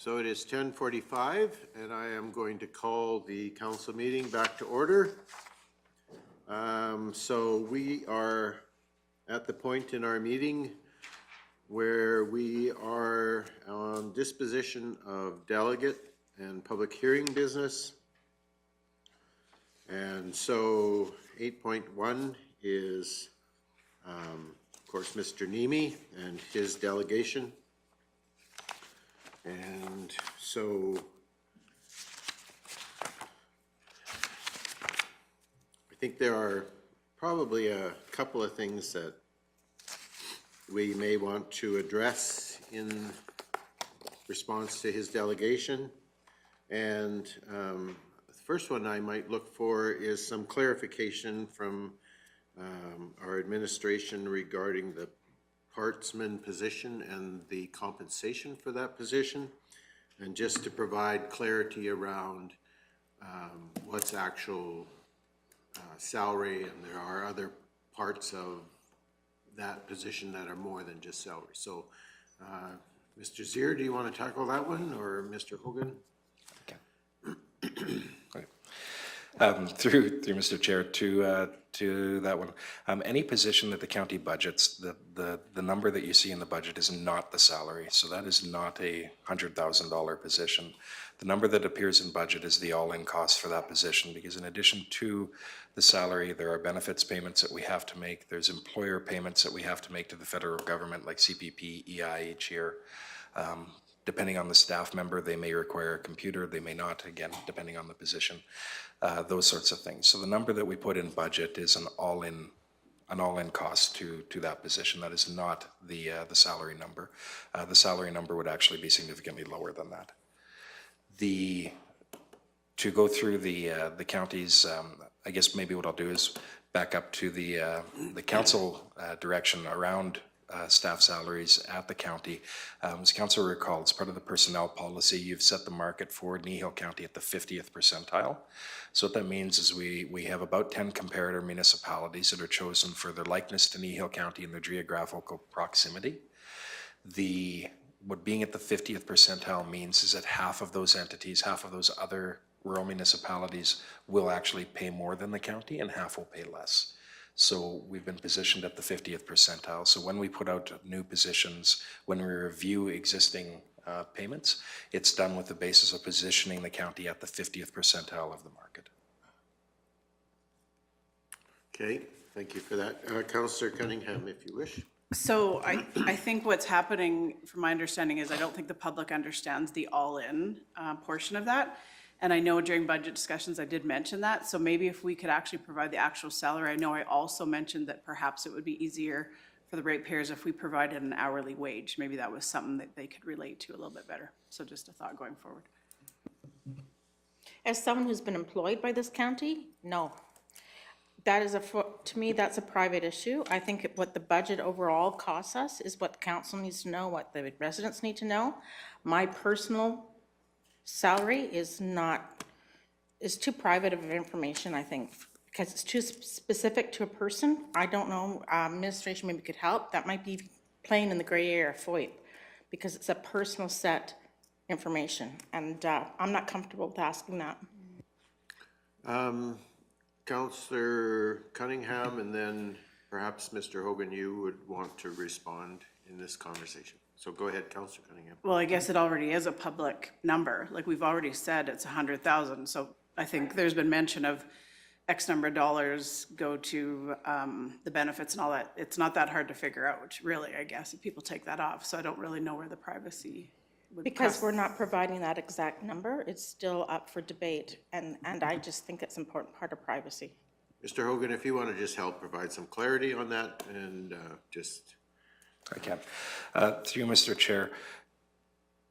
So it is 10:45, and I am going to call the council meeting back to order. So we are at the point in our meeting where we are on disposition of delegate and public hearing business. And so 8.1 is, of course, Mr. Niemi and his delegation. And so I think there are probably a couple of things that we may want to address in response to his delegation. And the first one I might look for is some clarification from our administration regarding the partsman position and the compensation for that position, and just to provide clarity around what's actual salary, and there are other parts of that position that are more than just salary. So Mr. Zier, do you want to tackle that one, or Mr. Hogan? Through Mr. Chair, to that one, any position that the county budgets, the number that you see in the budget is not the salary, so that is not a $100,000 position. The number that appears in budget is the all-in cost for that position, because in addition to the salary, there are benefits payments that we have to make, there's employer payments that we have to make to the federal government, like CPP, EI each year. Depending on the staff member, they may require a computer, they may not, again, depending on the position, those sorts of things. So the number that we put in budget is an all-in cost to that position. That is not the salary number. The salary number would actually be significantly lower than that. To go through the counties, I guess maybe what I'll do is back up to the council direction around staff salaries at the county. As council recall, as part of the personnel policy, you've set the market for Kneehill County at the 50th percentile. So what that means is we have about 10 comparator municipalities that are chosen for their likeness to Kneehill County and their geographical proximity. What being at the 50th percentile means is that half of those entities, half of those other rural municipalities will actually pay more than the county, and half will pay less. So we've been positioned at the 50th percentile. So when we put out new positions, when we review existing payments, it's done with the basis of positioning the county at the 50th percentile of the market. Okay, thank you for that. Councillor Cunningham, if you wish. So I think what's happening, from my understanding, is I don't think the public understands the all-in portion of that. And I know during budget discussions, I did mention that. So maybe if we could actually provide the actual salary. I know I also mentioned that perhaps it would be easier for the ratepayers if we provided an hourly wage. Maybe that was something that they could relate to a little bit better. So just a thought going forward. As someone who's been employed by this county, no. That is to me, that's a private issue. I think what the budget overall costs us is what the council needs to know, what the residents need to know. My personal salary is too private of information, I think, because it's too specific to a person. I don't know, administration maybe could help. That might be playing in the gray area of FOIP, because it's a personal set information, and I'm not comfortable with asking that. Councillor Cunningham, and then perhaps Mr. Hogan, you would want to respond in this conversation. So go ahead, Councillor Cunningham. Well, I guess it already is a public number. Like we've already said, it's 100,000. So I think there's been mention of X number of dollars go to the benefits and all that. It's not that hard to figure out, which really, I guess, if people take that off. So I don't really know where the privacy would Because we're not providing that exact number, it's still up for debate, and I just think it's an important part of privacy. Mr. Hogan, if you want to just help provide some clarity on that, and just... I can. Through Mr. Chair,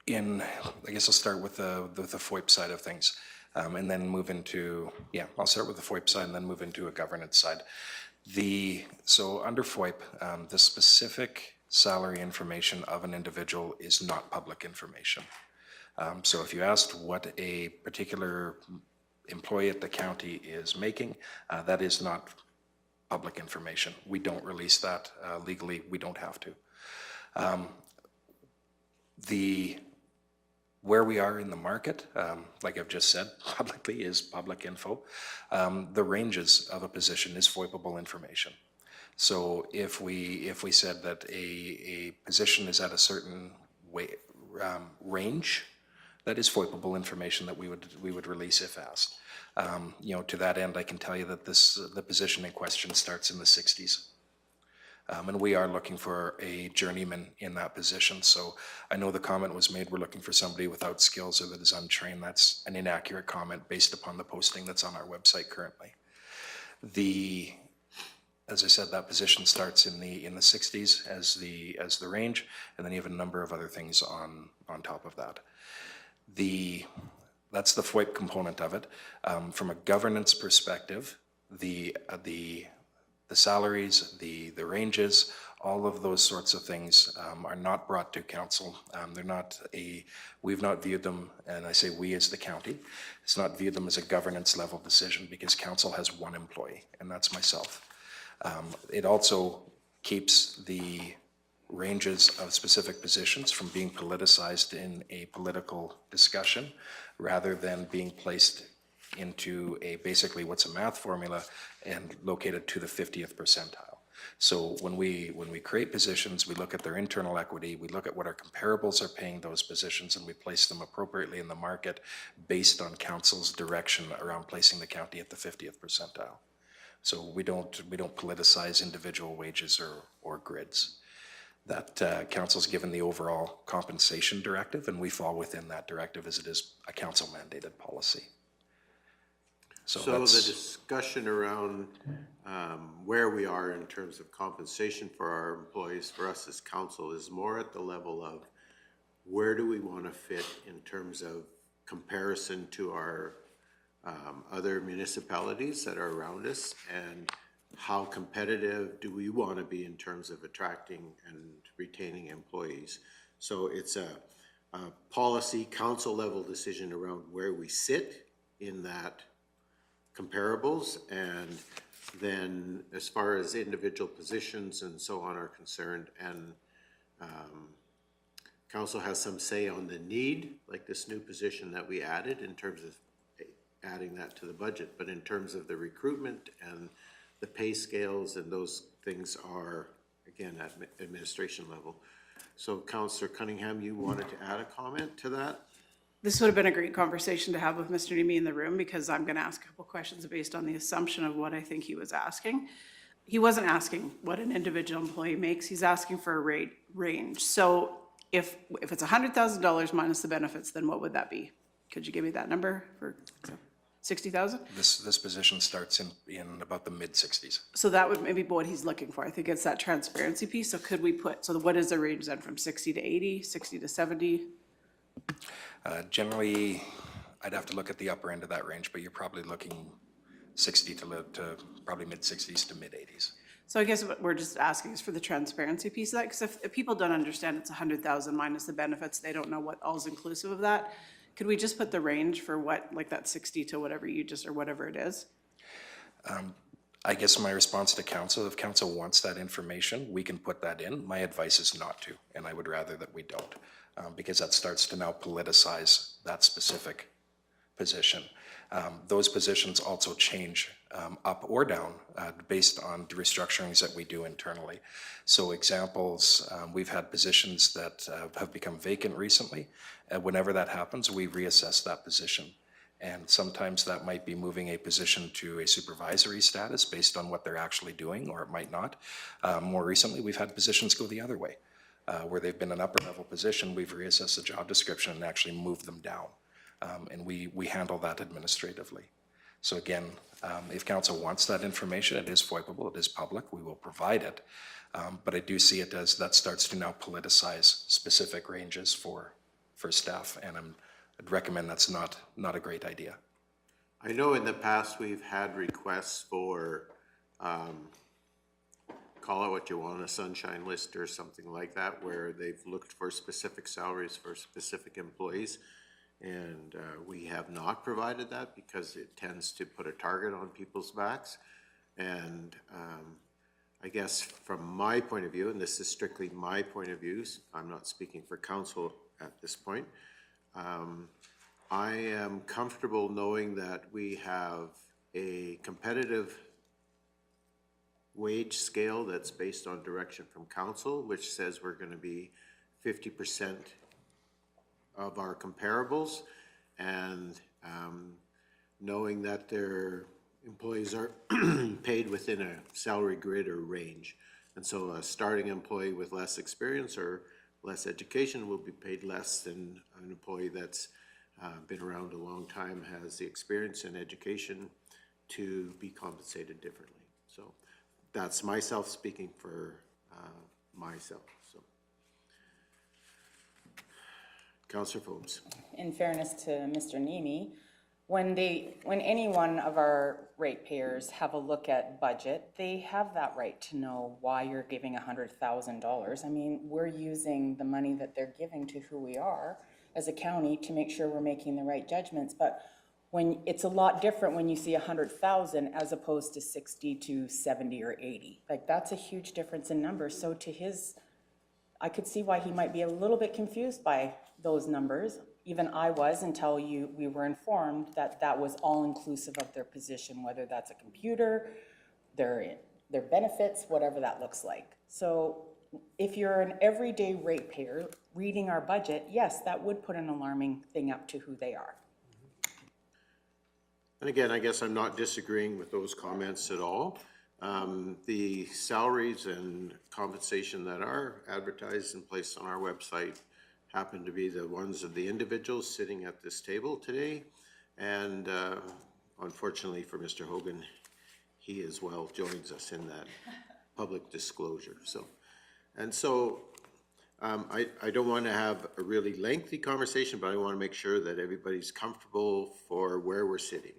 I guess I'll start with the FOIP side of things, and then move into, I'll start with the FOIP side and then move into a governance side. So under FOIP, the specific salary information of an individual is not public information. So if you asked what a particular employee at the county is making, that is not public information. We don't release that legally. We don't have to. where we are in the market, like I've just said, publicly is public info. The ranges of a position is VoIPable information. So if we said that a position is at a certain range, that is VoIPable information that we would release if asked. You know, to that end, I can tell you that the position in question starts in the 60s. And we are looking for a journeyman in that position. So I know the comment was made, we're looking for somebody without skills or that is untrained. That's an inaccurate comment based upon the posting that's on our website currently. As I said, that position starts in the 60s as the range, and then you have a number of other things on top of that. That's the FOIP component of it. From a governance perspective, the salaries, the ranges, all of those sorts of things are not brought to council. We've not viewed them, and I say we as the county, it's not viewed them as a governance level decision because council has one employee, and that's myself. It also keeps the ranges of specific positions from being politicized in a political discussion rather than being placed into basically what's a math formula and located to the 50th percentile. So when we create positions, we look at their internal equity, we look at what our comparables are paying those positions, and we place them appropriately in the market based on council's direction around placing the county at the 50th percentile. So we don't politicize individual wages or grids. That council's given the overall compensation directive, and we fall within that directive as it is a council mandated policy. So the discussion around where we are in terms of compensation for our employees, for us as council, is more at the level of where do we want to fit in terms of comparison to our other municipalities that are around us, and how competitive do we want to be in terms of attracting and retaining employees. So it's a policy council level decision around where we sit in that comparables, and then as far as individual positions and so on are concerned, and council has some say on the need, like this new position that we added in terms of adding that to the budget, but in terms of the recruitment and the pay scales and those things are, again, at administration level. So Councillor Cunningham, you wanted to add a comment to that? This would have been a great conversation to have with Mr. Niemi in the room, because I'm going to ask a couple questions based on the assumption of what I think he was asking. He wasn't asking what an individual employee makes. He's asking for a rate range. So if it's $100,000 minus the benefits, then what would that be? Could you give me that number for 60,000? This position starts in about the mid-60s. So that would maybe be what he's looking for. I think it's that transparency piece. So could we put, so what is the range then, from 60 to 80, 60 to 70? Generally, I'd have to look at the upper end of that range, but you're probably looking 60 to probably mid-60s to mid-80s. So I guess what we're just asking is for the transparency piece of that, because if people don't understand it's 100,000 minus the benefits, they don't know what all's inclusive of that. Could we just put the range for what, like that 60 to whatever you just, or whatever it is? I guess my response to council, if council wants that information, we can put that in. My advice is not to, and I would rather that we don't, because that starts to now politicize that specific position. Those positions also change up or down based on the restructurings that we do internally. So examples, we've had positions that have become vacant recently. Whenever that happens, we reassess that position. And sometimes that might be moving a position to a supervisory status based on what they're actually doing, or it might not. More recently, we've had positions go the other way, where they've been an upper level position, we've reassessed the job description and actually moved them down. And we handle that administratively. So again, if council wants that information, it is FOIPable, it is public, we will provide it. But I do see it as that starts to now politicize specific ranges for staff, and I'd recommend that's not a great idea. I know in the past we've had requests for, call it what you want, a sunshine list or something like that, where they've looked for specific salaries for specific employees. And we have not provided that because it tends to put a target on people's backs. And I guess from my point of view, and this is strictly my point of view, I'm not speaking for council at this point, I am comfortable knowing that we have a competitive wage scale that's based on direction from council, which says we're going to be 50% of our comparables, and knowing that their employees are paid within a salary grid or range. And so a starting employee with less experience or less education will be paid less than an employee that's been around a long time, has the experience and education to be compensated differently. So that's myself speaking for myself. So, Councillor Forbes. In fairness to Mr. Niemi, when any one of our ratepayers have a look at budget, they have that right to know why you're giving $100,000. I mean, we're using the money that they're giving to who we are as a county to make sure we're making the right judgments. But when it's a lot different when you see 100,000 as opposed to 60 to 70 or 80. Like, that's a huge difference in numbers. So to his, I could see why he might be a little bit confused by those numbers. Even I was, until we were informed that that was all inclusive of their position, whether that's a computer, their benefits, whatever that looks like. So if you're an everyday ratepayer reading our budget, yes, that would put an alarming thing up to who they are. And again, I guess I'm not disagreeing with those comments at all. The salaries and compensation that are advertised and placed on our website happen to be the ones of the individuals sitting at this table today. And unfortunately for Mr. Hogan, he as well joins us in that public disclosure. So, I don't want to have a really lengthy conversation, but I want to make sure that everybody's comfortable for where we're sitting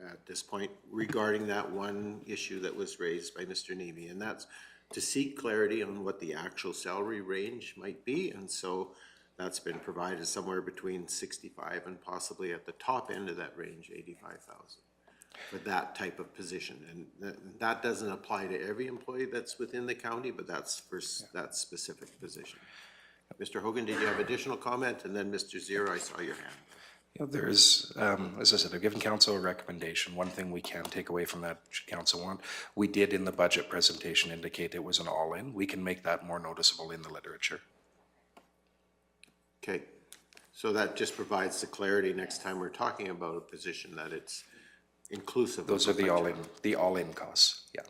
at this point regarding that one issue that was raised by Mr. Niemi, and that's to seek clarity on what the actual salary range might be. And so that's been provided somewhere between 65 and possibly at the top end of that range, 85,000 for that type of position. And that doesn't apply to every employee that's within the county, but that's for that specific position. Mr. Hogan, did you have additional comment? And then Mr. Zero, I saw your hand. You know, there's, as I said, I've given council a recommendation. One thing we can take away from that, should council want, we did in the budget presentation indicate it was an all-in. We can make that more noticeable in the literature. Okay, so that just provides the clarity next time we're talking about a position that it's inclusive. Those are the all-in costs, yeah.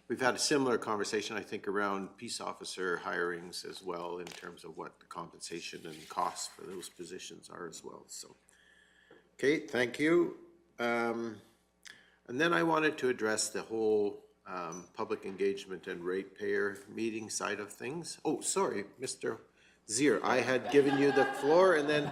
We've had a similar conversation, I think, around peace officer hirings as well, in terms of what the compensation and costs for those positions are as well. So, okay, thank you. And then I wanted to address the whole public engagement and ratepayer meeting side of things. Oh, sorry, Mr. Zier, I had given you the floor, and then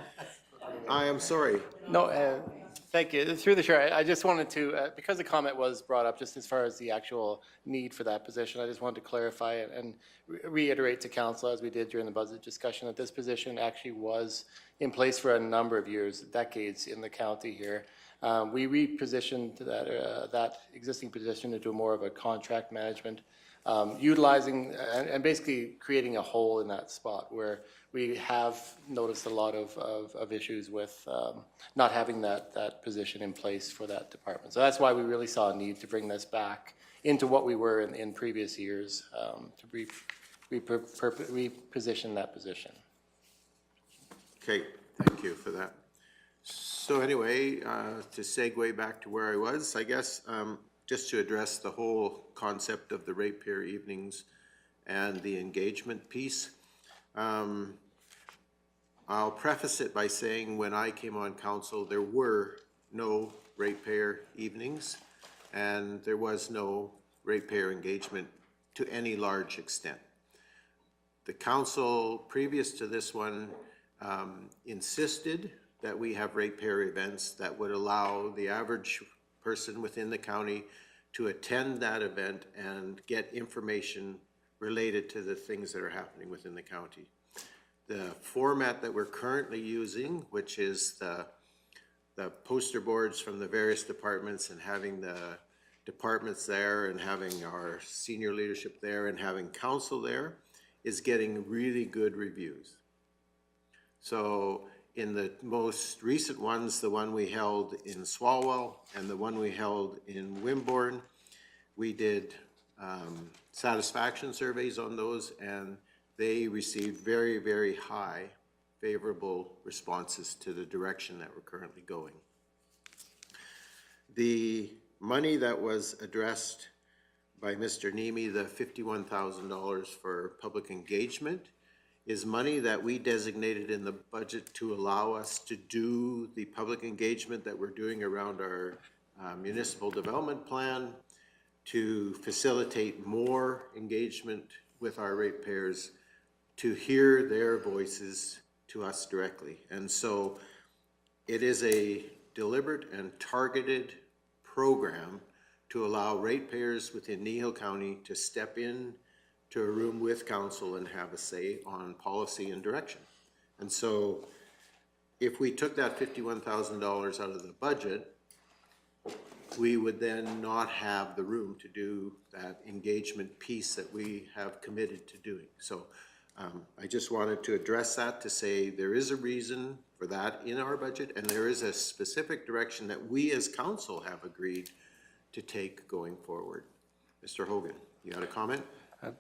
I am sorry. No, thank you. Through the chair, I just wanted to, because the comment was brought up just as far as the actual need for that position, I just wanted to clarify and reiterate to council, as we did during the budget discussion, that this position actually was in place for a number of years, decades in the county here. We repositioned that existing position into more of a contract management, utilizing and basically creating a hole in that spot where we have noticed a lot of issues with not having that position in place for that department. So that's why we really saw a need to bring this back into what we were in previous years, to reposition that position. Okay, thank you for that. So anyway, to segue back to where I was, I guess, just to address the whole concept of the ratepayer evenings and the engagement piece. I'll preface it by saying when I came on council, there were no ratepayer evenings and there was no ratepayer engagement to any large extent. The council previous to this one insisted that we have ratepayer events that would allow the average person within the county to attend that event and get information related to the things that are happening within the county. The format that we're currently using, which is the poster boards from the various departments and having the departments there and having our senior leadership there and having council there, is getting really good reviews. So in the most recent ones, the one we held in Swalwell and the one we held in Wimborne, we did satisfaction surveys on those, and they received very, very high favorable responses to the direction that we're currently going. The money that was addressed by Mr. Niemi, the $51,000 for public engagement, is money that we designated in the budget to allow us to do the public engagement that we're doing around our municipal development plan, to facilitate more engagement with our ratepayers, to hear their voices to us directly. And so it is a deliberate and targeted program to allow ratepayers within Kneehill County to step in to a room with council and have a say on policy and direction. And so if we took that $51,000 out of the budget, we would then not have the room to do that engagement piece that we have committed to doing. So I just wanted to address that, to say there is a reason for that in our budget, and there is a specific direction that we as council have agreed to take going forward. Mr. Hogan, you had a comment?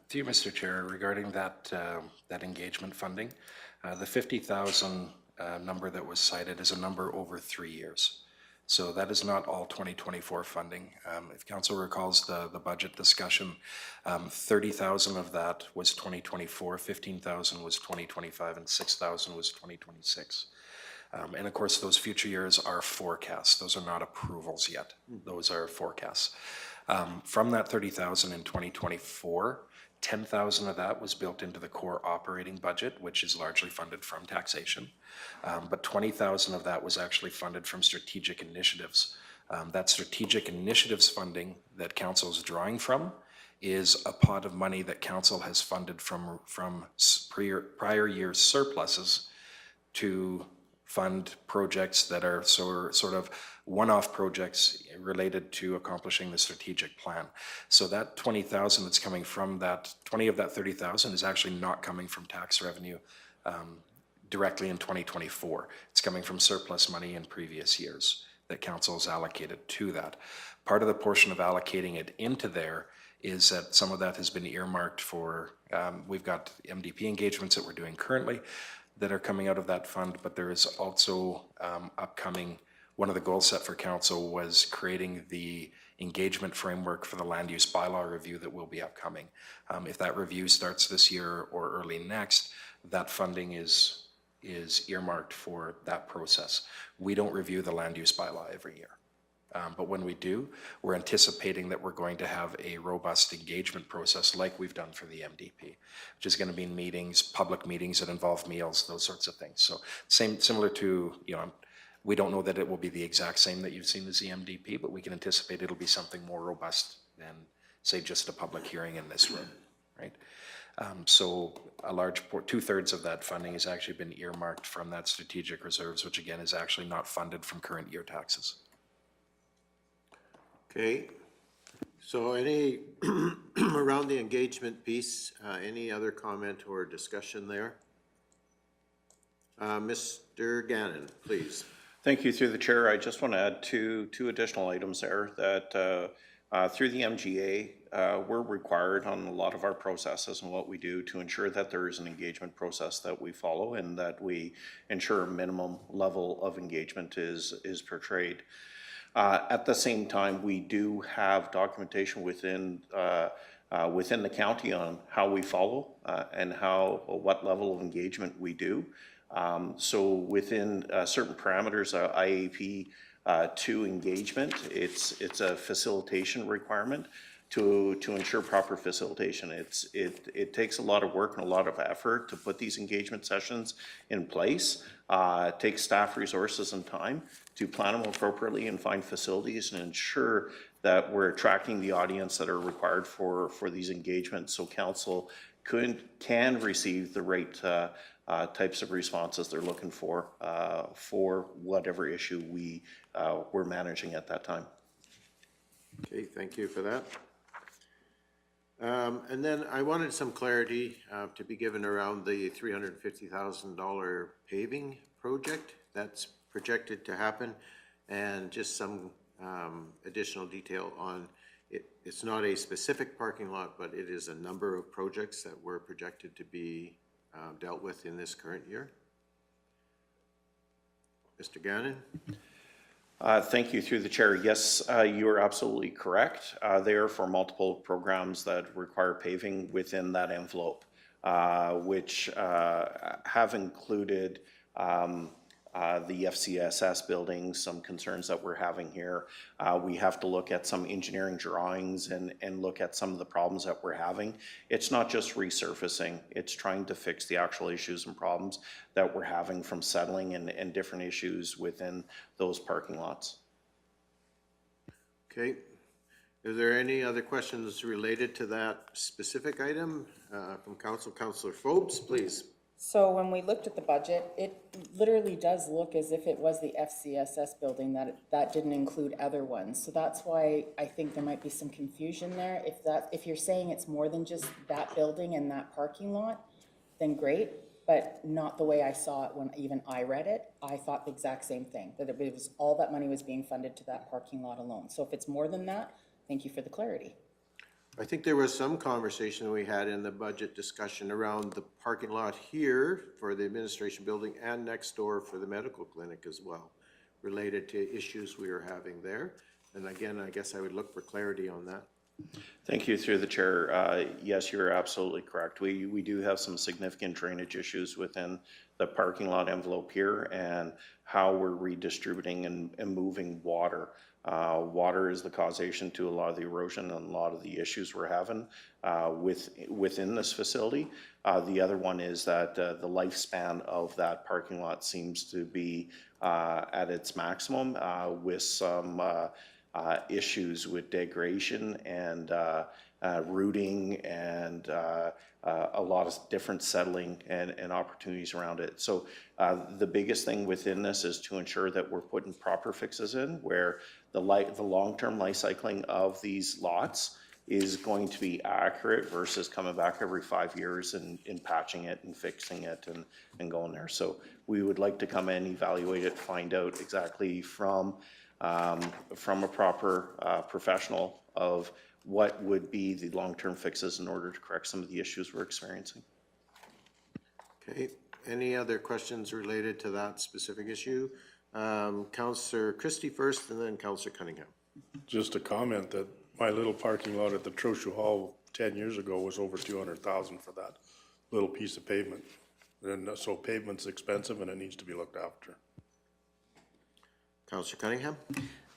To you, Mr. Chair, regarding that engagement funding, the 50,000 number that was cited is a number over 3 years. So that is not all 2024 funding. If council recalls the budget discussion, 30,000 of that was 2024, 15,000 was 2025, and 6,000 was 2026. And of course, those future years are forecasts. Those are not approvals yet. Those are forecasts. From that 30,000 in 2024, 10,000 of that was built into the core operating budget, which is largely funded from taxation. But 20,000 of that was actually funded from strategic initiatives. That strategic initiatives funding that council is drawing from is a pot of money that council has funded from prior year surpluses to fund projects that are sort of one-off projects related to accomplishing the strategic plan. So that 20,000 that's coming from that, 20 of that 30,000 is actually not coming from tax revenue directly in 2024. It's coming from surplus money in previous years that council has allocated to that. Part of the portion of allocating it into there is that some of that has been earmarked for, we've got MDP engagements that we're doing currently that are coming out of that fund, but there is also upcoming, one of the goals set for council was creating the engagement framework for the land use bylaw review that will be upcoming. If that review starts this year or early next, that funding is earmarked for that process. We don't review the land use bylaw every year. But when we do, we're anticipating that we're going to have a robust engagement process like we've done for the MDP, which is going to be meetings, public meetings that involve meals, those sorts of things. So similar to, we don't know that it will be the exact same that you've seen as the MDP, but we can anticipate it'll be something more robust than, say, just a public hearing in this room, right? So a large, 2/3 of that funding has actually been earmarked from that strategic reserves, which again is actually not funded from current year taxes. Okay, so any, around the engagement piece, any other comment or discussion there? Mr. Gannon, please. Thank you, through the chair. I just want to add two additional items there that through the MGA, we're required on a lot of our processes and what we do to ensure that there is an engagement process that we follow and that we ensure a minimum level of engagement is portrayed. At the same time, we do have documentation within the county on how we follow and what level of engagement we do. So within certain parameters, IAP 2 engagement, it's a facilitation requirement to ensure proper facilitation. It takes a lot of work and a lot of effort to put these engagement sessions in place. It takes staff resources and time to plan them appropriately and find facilities and ensure that we're attracting the audience that are required for these engagements, so council can receive the right types of responses they're looking for whatever issue we're managing at that time. Okay, thank you for that. And then I wanted some clarity to be given around the $350,000 paving project that's projected to happen, and just some additional detail on it. It's not a specific parking lot, but it is a number of projects that were projected to be dealt with in this current year. Mr. Gannon? Thank you through the chair. Yes, you are absolutely correct. They are for multiple programs that require paving within that envelope, which have included the FCSS building, some concerns that we're having here. We have to look at some engineering drawings and look at some of the problems that we're having. It's not just resurfacing, it's trying to fix the actual issues and problems that we're having from settling and different issues within those parking lots. Okay. Is there any other questions related to that specific item from Council? Councillor Phobes, please. So when we looked at the budget, it literally does look as if it was the FCSS building, that didn't include other ones. So that's why I think there might be some confusion there. If you're saying it's more than just that building and that parking lot, then great, but not the way I saw it when even I read it. I thought the exact same thing, that it was all that money was being funded to that parking lot alone. So if it's more than that, thank you for the clarity. I think there was some conversation we had in the budget discussion around the parking lot here for the administration building and next door for the medical clinic as well, related to issues we were having there. And again, I guess I would look for clarity on that. Thank you through the chair. Yes, you're absolutely correct. We do have some significant drainage issues within the parking lot envelope here and how we're redistributing and moving water. Water is the causation to a lot of the erosion and a lot of the issues we're having within this facility. The other one is that the lifespan of that parking lot seems to be at its maximum with some issues with degradation and rooting and a lot of different settling and opportunities around it. So the biggest thing within this is to ensure that we're putting proper fixes in where the long-term life cycling of these lots is going to be accurate versus coming back every 5 years and patching it and fixing it and going there. So we would like to come in, evaluate it, find out exactly from a proper professional of what would be the long-term fixes in order to correct some of the issues we're experiencing. Okay, any other questions related to that specific issue? Councillor Christie first, and then Councillor Cunningham. Just a comment that my little parking lot at the Trochu Hall 10 years ago was over $200,000 for that little piece of pavement. And so pavement's expensive and it needs to be looked after. Councillor Cunningham.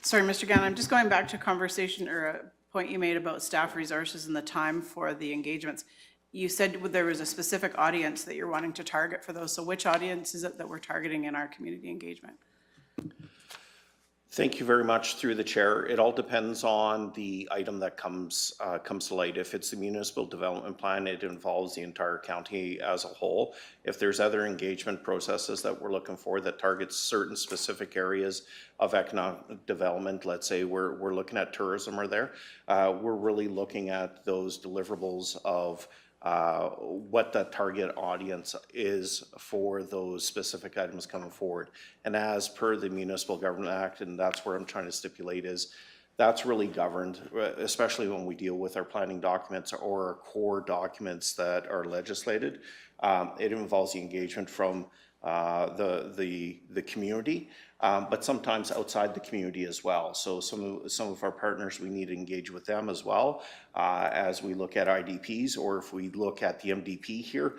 Sorry, Mr. Gannon, I'm just going back to a conversation or a point you made about staff resources and the time for the engagements. You said there was a specific audience that you're wanting to target for those. So which audience is it that we're targeting in our community engagement? Thank you very much through the chair. It all depends on the item that comes to light. If it's the municipal development plan, it involves the entire county as a whole. If there's other engagement processes that we're looking for that targets certain specific areas of economic development, let's say we're looking at tourism or there, we're really looking at those deliverables of what the target audience is for those specific items coming forward. And as per the Municipal Government Act, and that's where I'm trying to stipulate is, that's really governed, especially when we deal with our planning documents or our core documents that are legislated. It involves the engagement from the community, but sometimes outside the community as well. So some of our partners, we need to engage with them as well as we look at IDPs, or if we look at the MDP here,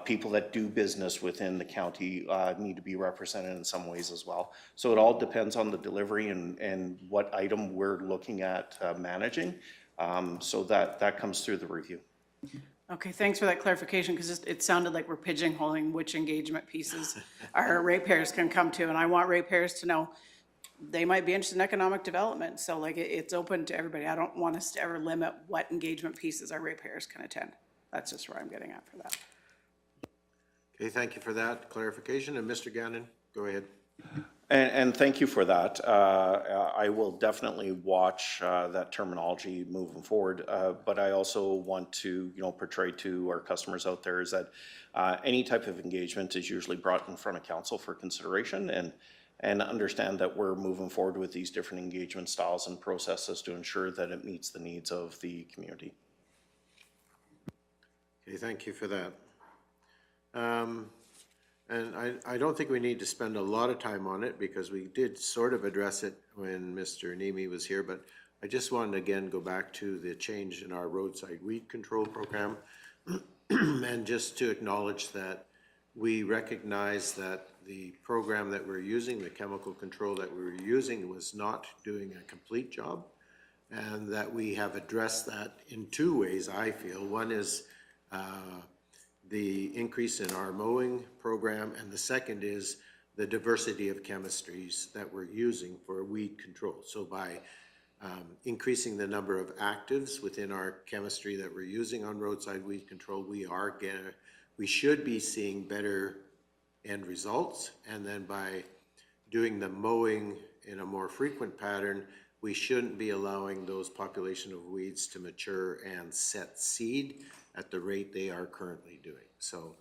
people that do business within the county need to be represented in some ways as well. So it all depends on the delivery and what item we're looking at managing. So that comes through the review. Okay, thanks for that clarification, because it sounded like we're pigeonholing which engagement pieces our ratepayers can come to, and I want ratepayers to know they might be interested in economic development, so like it's open to everybody. I don't want us to ever limit what engagement pieces our ratepayers can attend. That's just where I'm getting at for that. Okay, thank you for that clarification. And Mr. Gannon, go ahead. And thank you for that. I will definitely watch that terminology moving forward. But I also want to, portray to our customers out there is that any type of engagement is usually brought in front of council for consideration, and understand that we're moving forward with these different engagement styles and processes to ensure that it meets the needs of the community. Okay, thank you for that. And I don't think we need to spend a lot of time on it because we did sort of address it when Mr. Niemi was here, but I just wanted to again go back to the change in our roadside weed control program and just to acknowledge that we recognize that the program that we're using, the chemical control that we were using, was not doing a complete job, and that we have addressed that in two ways, I feel. One is the increase in our mowing program, and the second is the diversity of chemistries that we're using for weed control. So by increasing the number of actives within our chemistry that we're using on roadside weed control, we should be seeing better end results. And then by doing the mowing in a more frequent pattern, we shouldn't be allowing those population of weeds to mature and set seed at the rate they are currently doing. So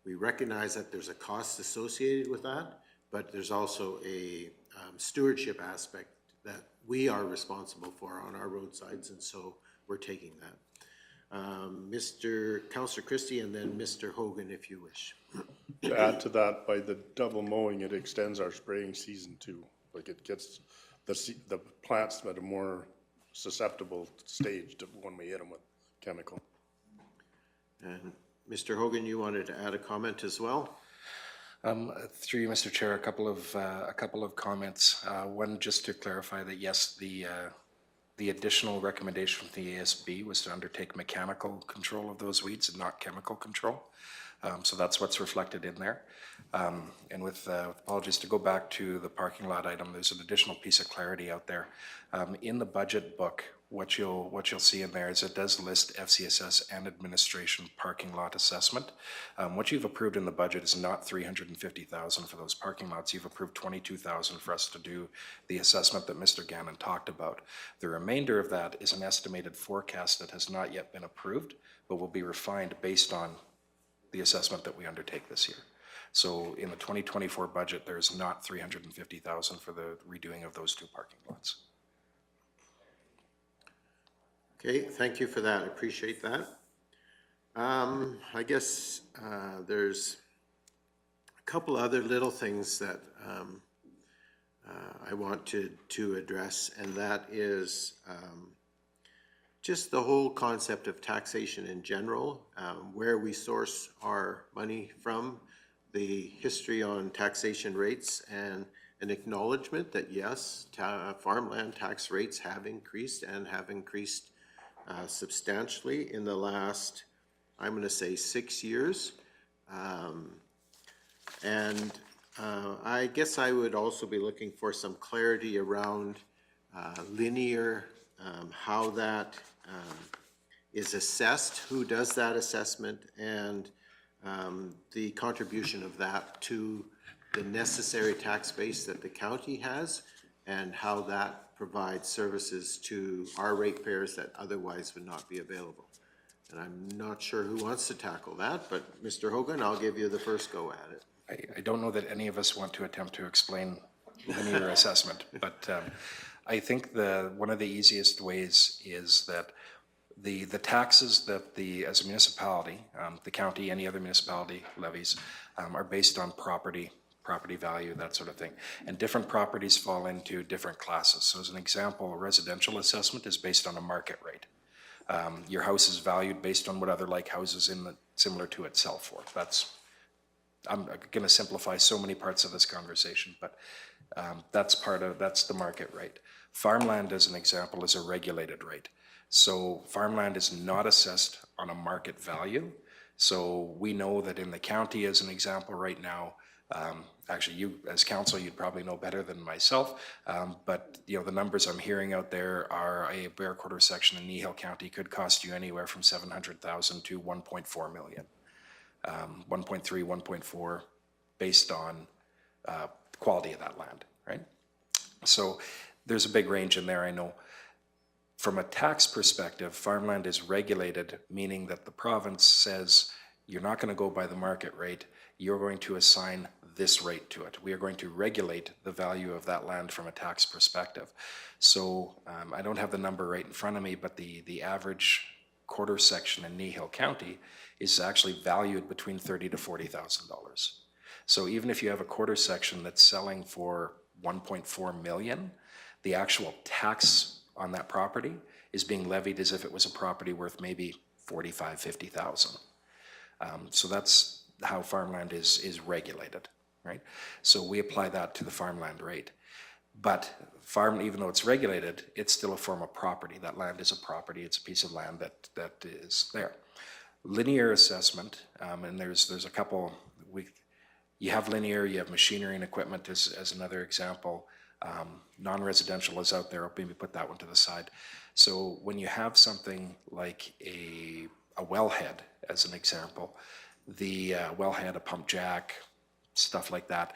we recognize that there's a cost associated with that, but there's also a stewardship aspect that we are responsible for on our roadsides, and so we're taking that. Councillor Christie, and then Mr. Hogan, if you wish. To add to that, by the double mowing, it extends our spraying season too. Like it gets the plants at a more susceptible stage to when we hit them with chemical. And Mr. Hogan, you wanted to add a comment as well? Through you, Mr. Chair, a couple of comments. One, just to clarify that yes, the additional recommendation from the ASB was to undertake mechanical control of those weeds and not chemical control. So that's what's reflected in there. And with apologies, to go back to the parking lot item, there's an additional piece of clarity out there. In the budget book, what you'll see in there is it does list FCSS and administration parking lot assessment. What you've approved in the budget is not $350,000 for those parking lots. You've approved $22,000 for us to do the assessment that Mr. Gannon talked about. The remainder of that is an estimated forecast that has not yet been approved, but will be refined based on the assessment that we undertake this year. So in the 2024 budget, there's not $350,000 for the redoing of those two parking lots. Okay, thank you for that. I appreciate that. I guess there's a couple other little things that I want to address, and that is just the whole concept of taxation in general, where we source our money from, the history on taxation rates, and an acknowledgement that yes, farmland tax rates have increased and have increased substantially in the last, I'm going to say, 6 years. I guess I would also be looking for some clarity around linear, how that is assessed, who does that assessment, and the contribution of that to the necessary tax base that the county has, and how that provides services to our ratepayers that otherwise would not be available. And I'm not sure who wants to tackle that, but Mr. Hogan, I'll give you the first go at it. I don't know that any of us want to attempt to explain linear assessment, but I think one of the easiest ways is that the taxes that as a municipality, the county, any other municipality levies, are based on property value, that sort of thing. And different properties fall into different classes. So as an example, a residential assessment is based on a market rate. Your house is valued based on what other like houses similar to it sell for. I'm going to simplify so many parts of this conversation, but that's the market rate. Farmland, as an example, is a regulated rate. So farmland is not assessed on a market value. So we know that in the county, as an example right now, actually you as council, you'd probably know better than myself, but the numbers I'm hearing out there are a bare quarter section in Kneehill County could cost you anywhere from $700,000 to $1.4 million. 1.3, 1.4, based on quality of that land, right? So there's a big range in there, I know. From a tax perspective, farmland is regulated, meaning that the province says, you're not going to go by the market rate, you're going to assign this rate to it. We are going to regulate the value of that land from a tax perspective. So I don't have the number right in front of me, but the average quarter section in Kneehill County is actually valued between $30,000 to $40,000. So even if you have a quarter section that's selling for 1.4 million, the actual tax on that property is being levied as if it was a property worth maybe 45, 50,000. So that's how farmland is regulated, right? So we apply that to the farmland rate. But even though it's regulated, it's still a form of property. That land is a property. It's a piece of land that is there. Linear assessment, and there's a couple. You have linear, you have machinery and equipment as another example. Non-residential is out there. I'll maybe put that one to the side. So when you have something like a wellhead, as an example, the wellhead, a pump jack, stuff like that,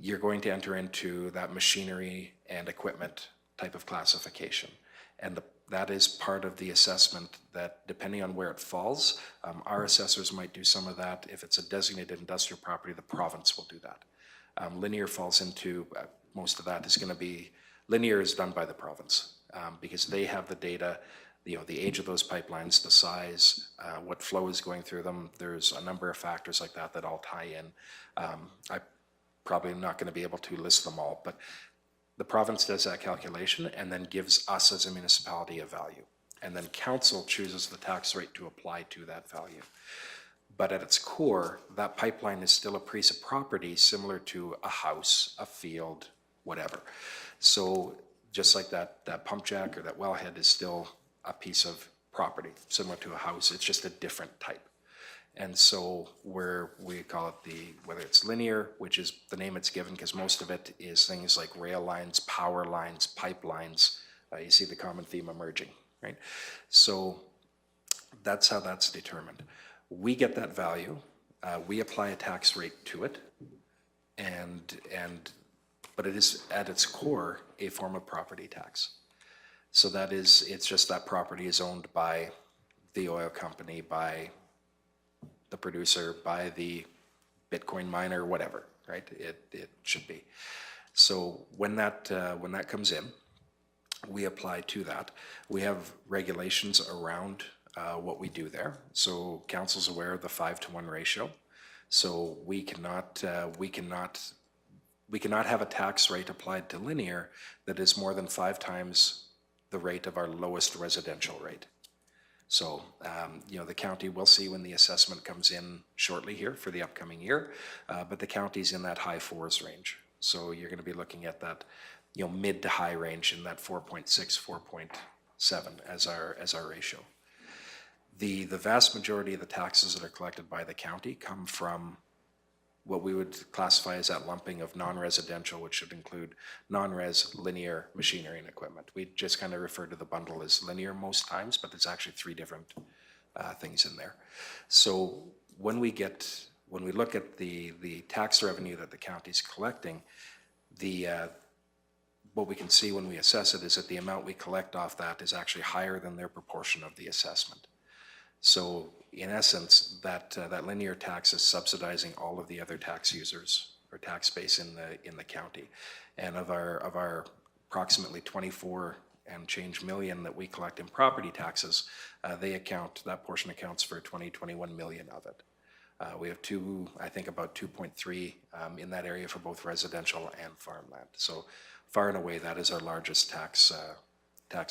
you're going to enter into that machinery and equipment type of classification. And that is part of the assessment that, depending on where it falls, our assessors might do some of that. If it's a designated industrial property, the province will do that. Linear falls into, most of that is going to be, linear is done by the province because they have the data, the age of those pipelines, the size, what flow is going through them. There's a number of factors like that that all tie in. I probably am not going to be able to list them all, but the province does that calculation and then gives us as a municipality a value. And then council chooses the tax rate to apply to that value. But at its core, that pipeline is still a piece of property similar to a house, a field, whatever. So just like that pump jack or that wellhead is still a piece of property similar to a house, it's just a different type. And so where we call it whether it's linear, which is the name it's given because most of it is things like rail lines, power lines, pipelines. You see the common theme emerging, right? So that's how that's determined. We get that value, we apply a tax rate to it, but it is at its core a form of property tax. So it's just that property is owned by the oil company, by the producer, by the Bitcoin miner, whatever, right? It should be. So when that comes in, we apply to that. We have regulations around what we do there. So council's aware of the 5-to-1 ratio. So we cannot have a tax rate applied to linear that is more than 5 times the rate of our lowest residential rate. So, the county will see when the assessment comes in shortly here for the upcoming year, but the county's in that high 4s range. So you're going to be looking at that, mid to high range in that 4.6, 4.7 as our ratio. The vast majority of the taxes that are collected by the county come from what we would classify as that lumping of non-residential, which should include non-res, linear, machinery, and equipment. We just kind of refer to the bundle as linear most times, but there's actually 3 different things in there. So when we look at the tax revenue that the county's collecting, what we can see when we assess it is that the amount we collect off that is actually higher than their proportion of the assessment. So in essence, that linear tax is subsidizing all of the other tax users or tax base in the county. And of our approximately 24 and change million that we collect in property taxes, that portion accounts for 21 million of it. We have about 2.3 in that area for both residential and farmland. So far and away, that is our largest tax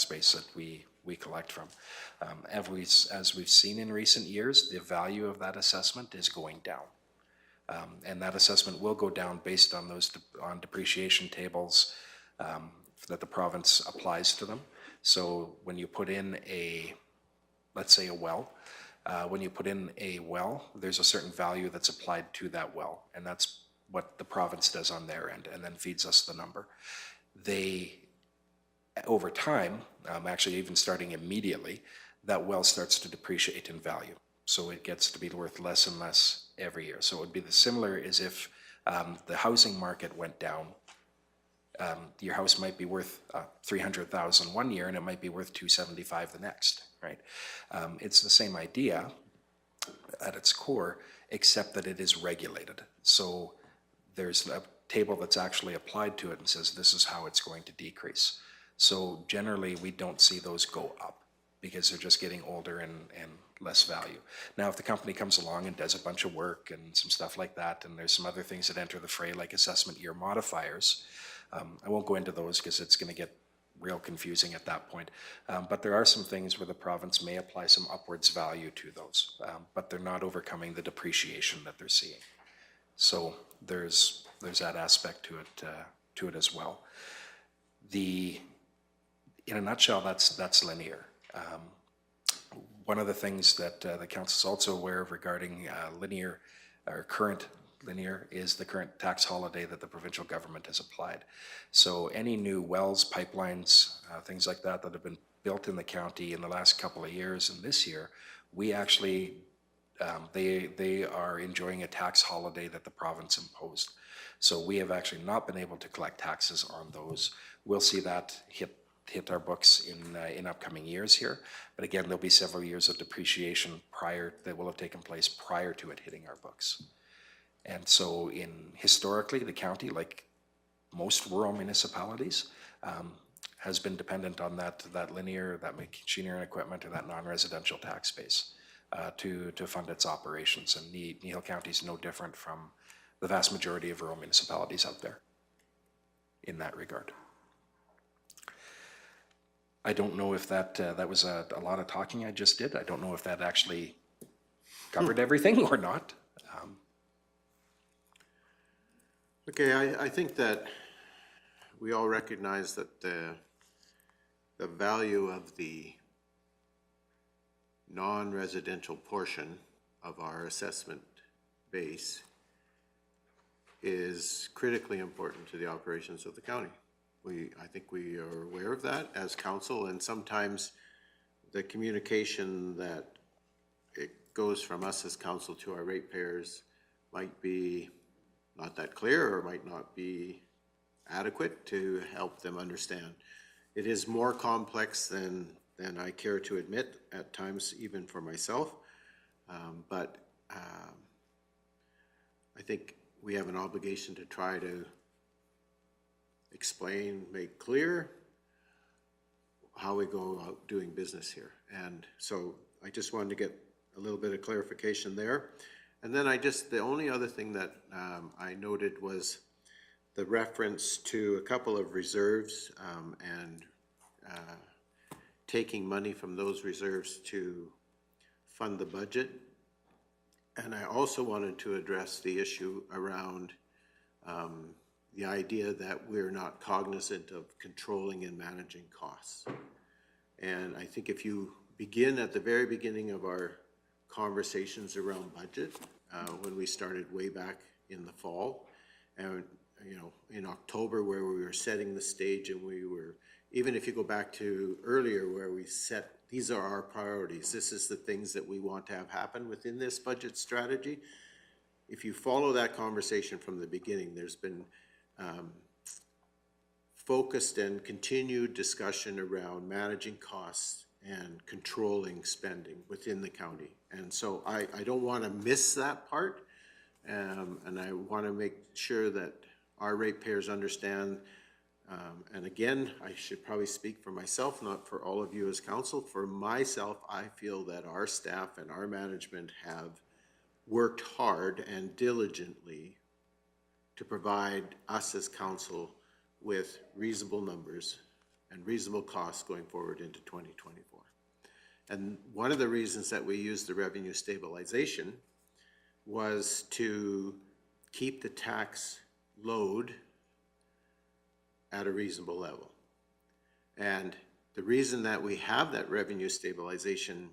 base that we collect from. As we've seen in recent years, the value of that assessment is going down. And that assessment will go down based on on depreciation tables that the province applies to them. So when you put in let's say a well, there's a certain value that's applied to that well, and that's what the province does on their end, and then feeds us the number. Over time, actually even starting immediately, that well starts to depreciate in value. So it gets to be worth less and less every year. So it would be similar as if The housing market went down. Your house might be worth $300,000 one year, and it might be worth $275,000 the next, right? It's the same idea at its core, except that it is regulated. So there's a table that's actually applied to it and says this is how it's going to decrease. So generally, we don't see those go up because they're just getting older and less value. Now, if the company comes along and does a bunch of work and some stuff like that, and there's some other things that enter the fray, like assessment year modifiers, I won't go into those because it's going to get real confusing at that point. But there are some things where the province may apply some upwards value to those, but they're not overcoming the depreciation that they're seeing. So there's that aspect to it as well. In a nutshell, that's linear. One of the things that the council is also aware of regarding linear or current linear is the current tax holiday that the provincial government has applied. So any new wells, pipelines, things like that have been built in the county in the last couple of years and this year, we actually, they are enjoying a tax holiday that the province imposed. So we have actually not been able to collect taxes on those. We'll see that hit our books in upcoming years here. But again, there'll be several years of depreciation that will have taken place prior to it hitting our books. And so historically, the county, like most rural municipalities, has been dependent on that linear, that machinery and equipment, or that non-residential tax base to fund its operations. And Kneehill County is no different from the vast majority of rural municipalities out there in that regard. I don't know if that was a lot of talking I just did. I don't know if that actually covered everything or not. Okay, I think that we all recognize that the value of the non-residential portion of our assessment base is critically important to the operations of the county. I think we are aware of that as council, and sometimes the communication that it goes from us as council to our ratepayers might be not that clear or might not be adequate to help them understand. It is more complex than I care to admit at times, even for myself. But I think we have an obligation to try to explain, make clear how we go out doing business here. And so I just wanted to get a little bit of clarification there. And then the only other thing that I noted was the reference to a couple of reserves and taking money from those reserves to fund the budget. And I also wanted to address the issue around the idea that we're not cognizant of controlling and managing costs. And I think if you begin at the very beginning of our conversations around budget, when we started way back in the fall, and in October, where we were setting the stage, and we were, even if you go back to earlier where we set, these are our priorities, this is the things that we want to have happen within this budget strategy. If you follow that conversation from the beginning, there's been focused and continued discussion around managing costs and controlling spending within the county. And so I don't want to miss that part, and I want to make sure that our ratepayers understand. And again, I should probably speak for myself, not for all of you as council. For myself, I feel that our staff and our management have worked hard and diligently to provide us as council with reasonable numbers and reasonable costs going forward into 2024. And one of the reasons that we used the revenue stabilization was to keep the tax load at a reasonable level. And the reason that we have that revenue stabilization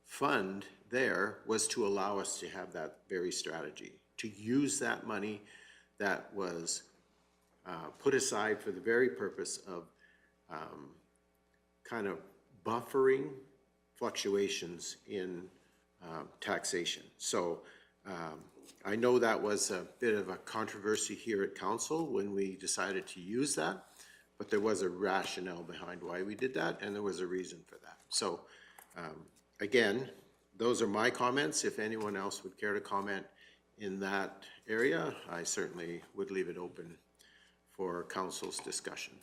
fund there was to allow us to have that very strategy, to use that money that was put aside for the very purpose of kind of buffering fluctuations in taxation. So I know that was a bit of a controversy here at council when we decided to use that, but there was a rationale behind why we did that, and there was a reason for that. So, again, those are my comments. If anyone else would care to comment in that area, I certainly would leave it open for council's discussion.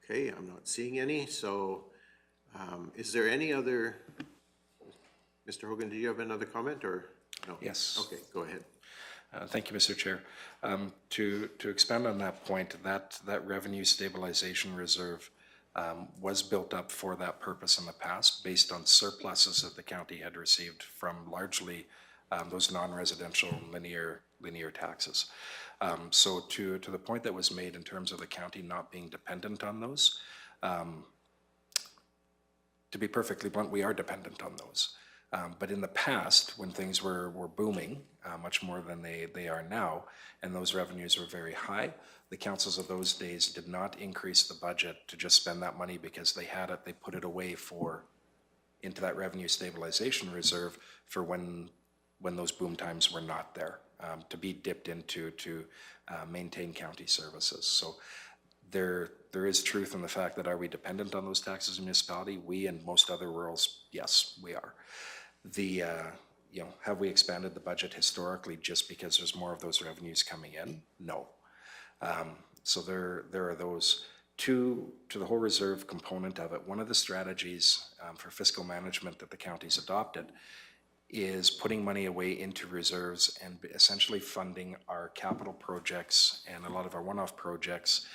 Okay, I'm not seeing any, so is there any other, Mr. Hogan, do you have another comment or no? Yes. Okay, go ahead. Thank you, Mr. Chair. To expand on that point, that revenue stabilization reserve was built up for that purpose in the past based on surpluses that the county had received from largely those non-residential linear taxes. So to the point that was made in terms of the county not being dependent on those, to be perfectly blunt, we are dependent on those. But in the past, when things were booming, much more than they are now, and those revenues were very high, the councils of those days did not increase the budget to just spend that money because they had it, they put it away into that revenue stabilization reserve for when those boom times were not there, to be dipped into to maintain county services. So there is truth in the fact that are we dependent on those taxes in municipality? We and most other rurals, yes, we are. Have we expanded the budget historically just because there's more of those revenues coming in? No. So there are those. To the whole reserve component of it, one of the strategies for fiscal management that the county's adopted is putting money away into reserves and essentially funding our capital projects and a lot of our one-off projects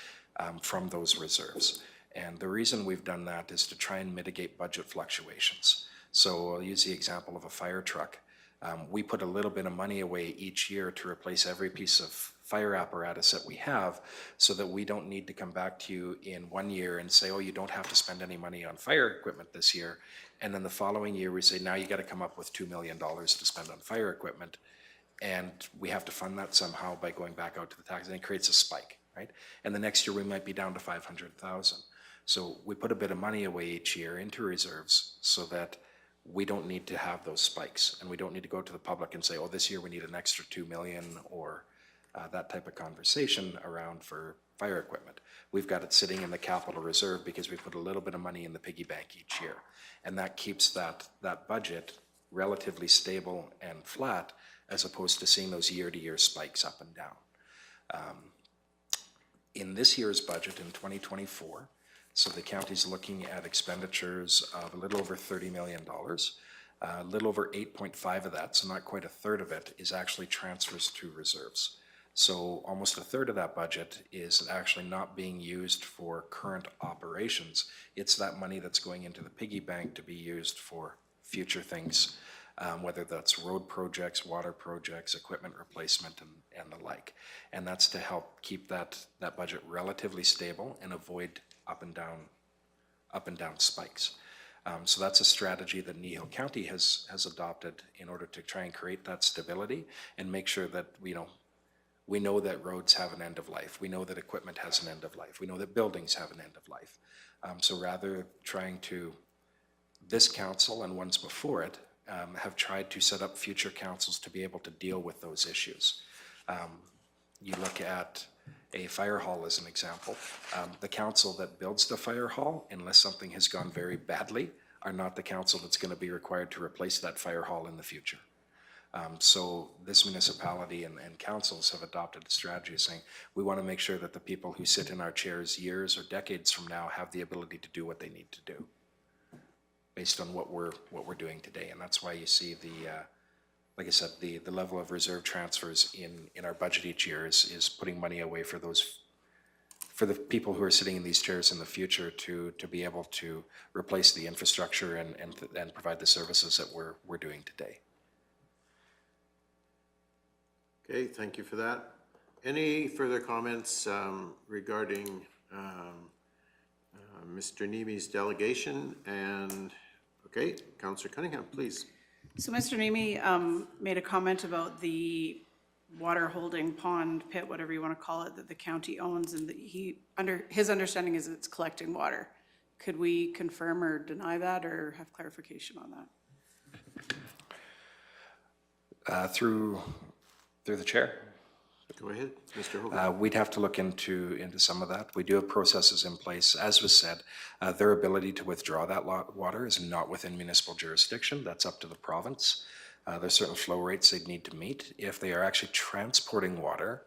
from those reserves. And the reason we've done that is to try and mitigate budget fluctuations. So I'll use the example of a fire truck. We put a little bit of money away each year to replace every piece of fire apparatus that we have so that we don't need to come back to you in 1 year and say, oh, you don't have to spend any money on fire equipment this year. And then the following year we say, now you got to come up with $2 million to spend on fire equipment. And we have to fund that somehow by going back out to the tax, and it creates a spike, right? And the next year we might be down to 500,000. So we put a bit of money away each year into reserves so that we don't need to have those spikes, and we don't need to go to the public and say, oh, this year we need an extra 2 million or that type of conversation around for fire equipment. We've got it sitting in the capital reserve because we put a little bit of money in the piggy bank each year. And that keeps that budget relatively stable and flat as opposed to seeing those year-to-year spikes up and down. In this year's budget in 2024, so the county's looking at expenditures of a little over $30 million. A little over 8.5 of that, so not quite a third of it, is actually transfers to reserves. So almost a third of that budget is actually not being used for current operations. It's that money that's going into the piggy bank to be used for future things, whether that's road projects, water projects, equipment replacement, and the like. And that's to help keep that budget relatively stable and avoid up and down spikes. So that's a strategy that Kneehill County has adopted in order to try and create that stability and make sure that we know that roads have an end of life. We know that equipment has an end of life. We know that buildings have an end of life. So rather trying to, this council and ones before it have tried to set up future councils to be able to deal with those issues. You look at a fire hall as an example. The council that builds the fire hall, unless something has gone very badly, are not the council that's going to be required to replace that fire hall in the future. So this municipality and councils have adopted a strategy of saying, we want to make sure that the people who sit in our chairs years or decades from now have the ability to do what they need to do based on what we're doing today. And that's why you see like I said, the level of reserve transfers in our budget each year is putting money away for the people who are sitting in these chairs in the future to be able to replace the infrastructure and provide the services that we're doing today. Okay, thank you for that. Any further comments regarding Mr. Niemi's delegation? And okay, Councillor Cunningham, please. So Mr. Niemi made a comment about the water holding pond, pit, whatever you want to call it, that the county owns, and that his understanding is it's collecting water. could we confirm or deny that or have clarification on that? Through the chair. Go ahead, Mr. Hogan. We'd have to look into some of that. We do have processes in place. As was said, their ability to withdraw that water is not within municipal jurisdiction. That's up to the province. There's certain flow rates they'd need to meet. If they are actually transporting water,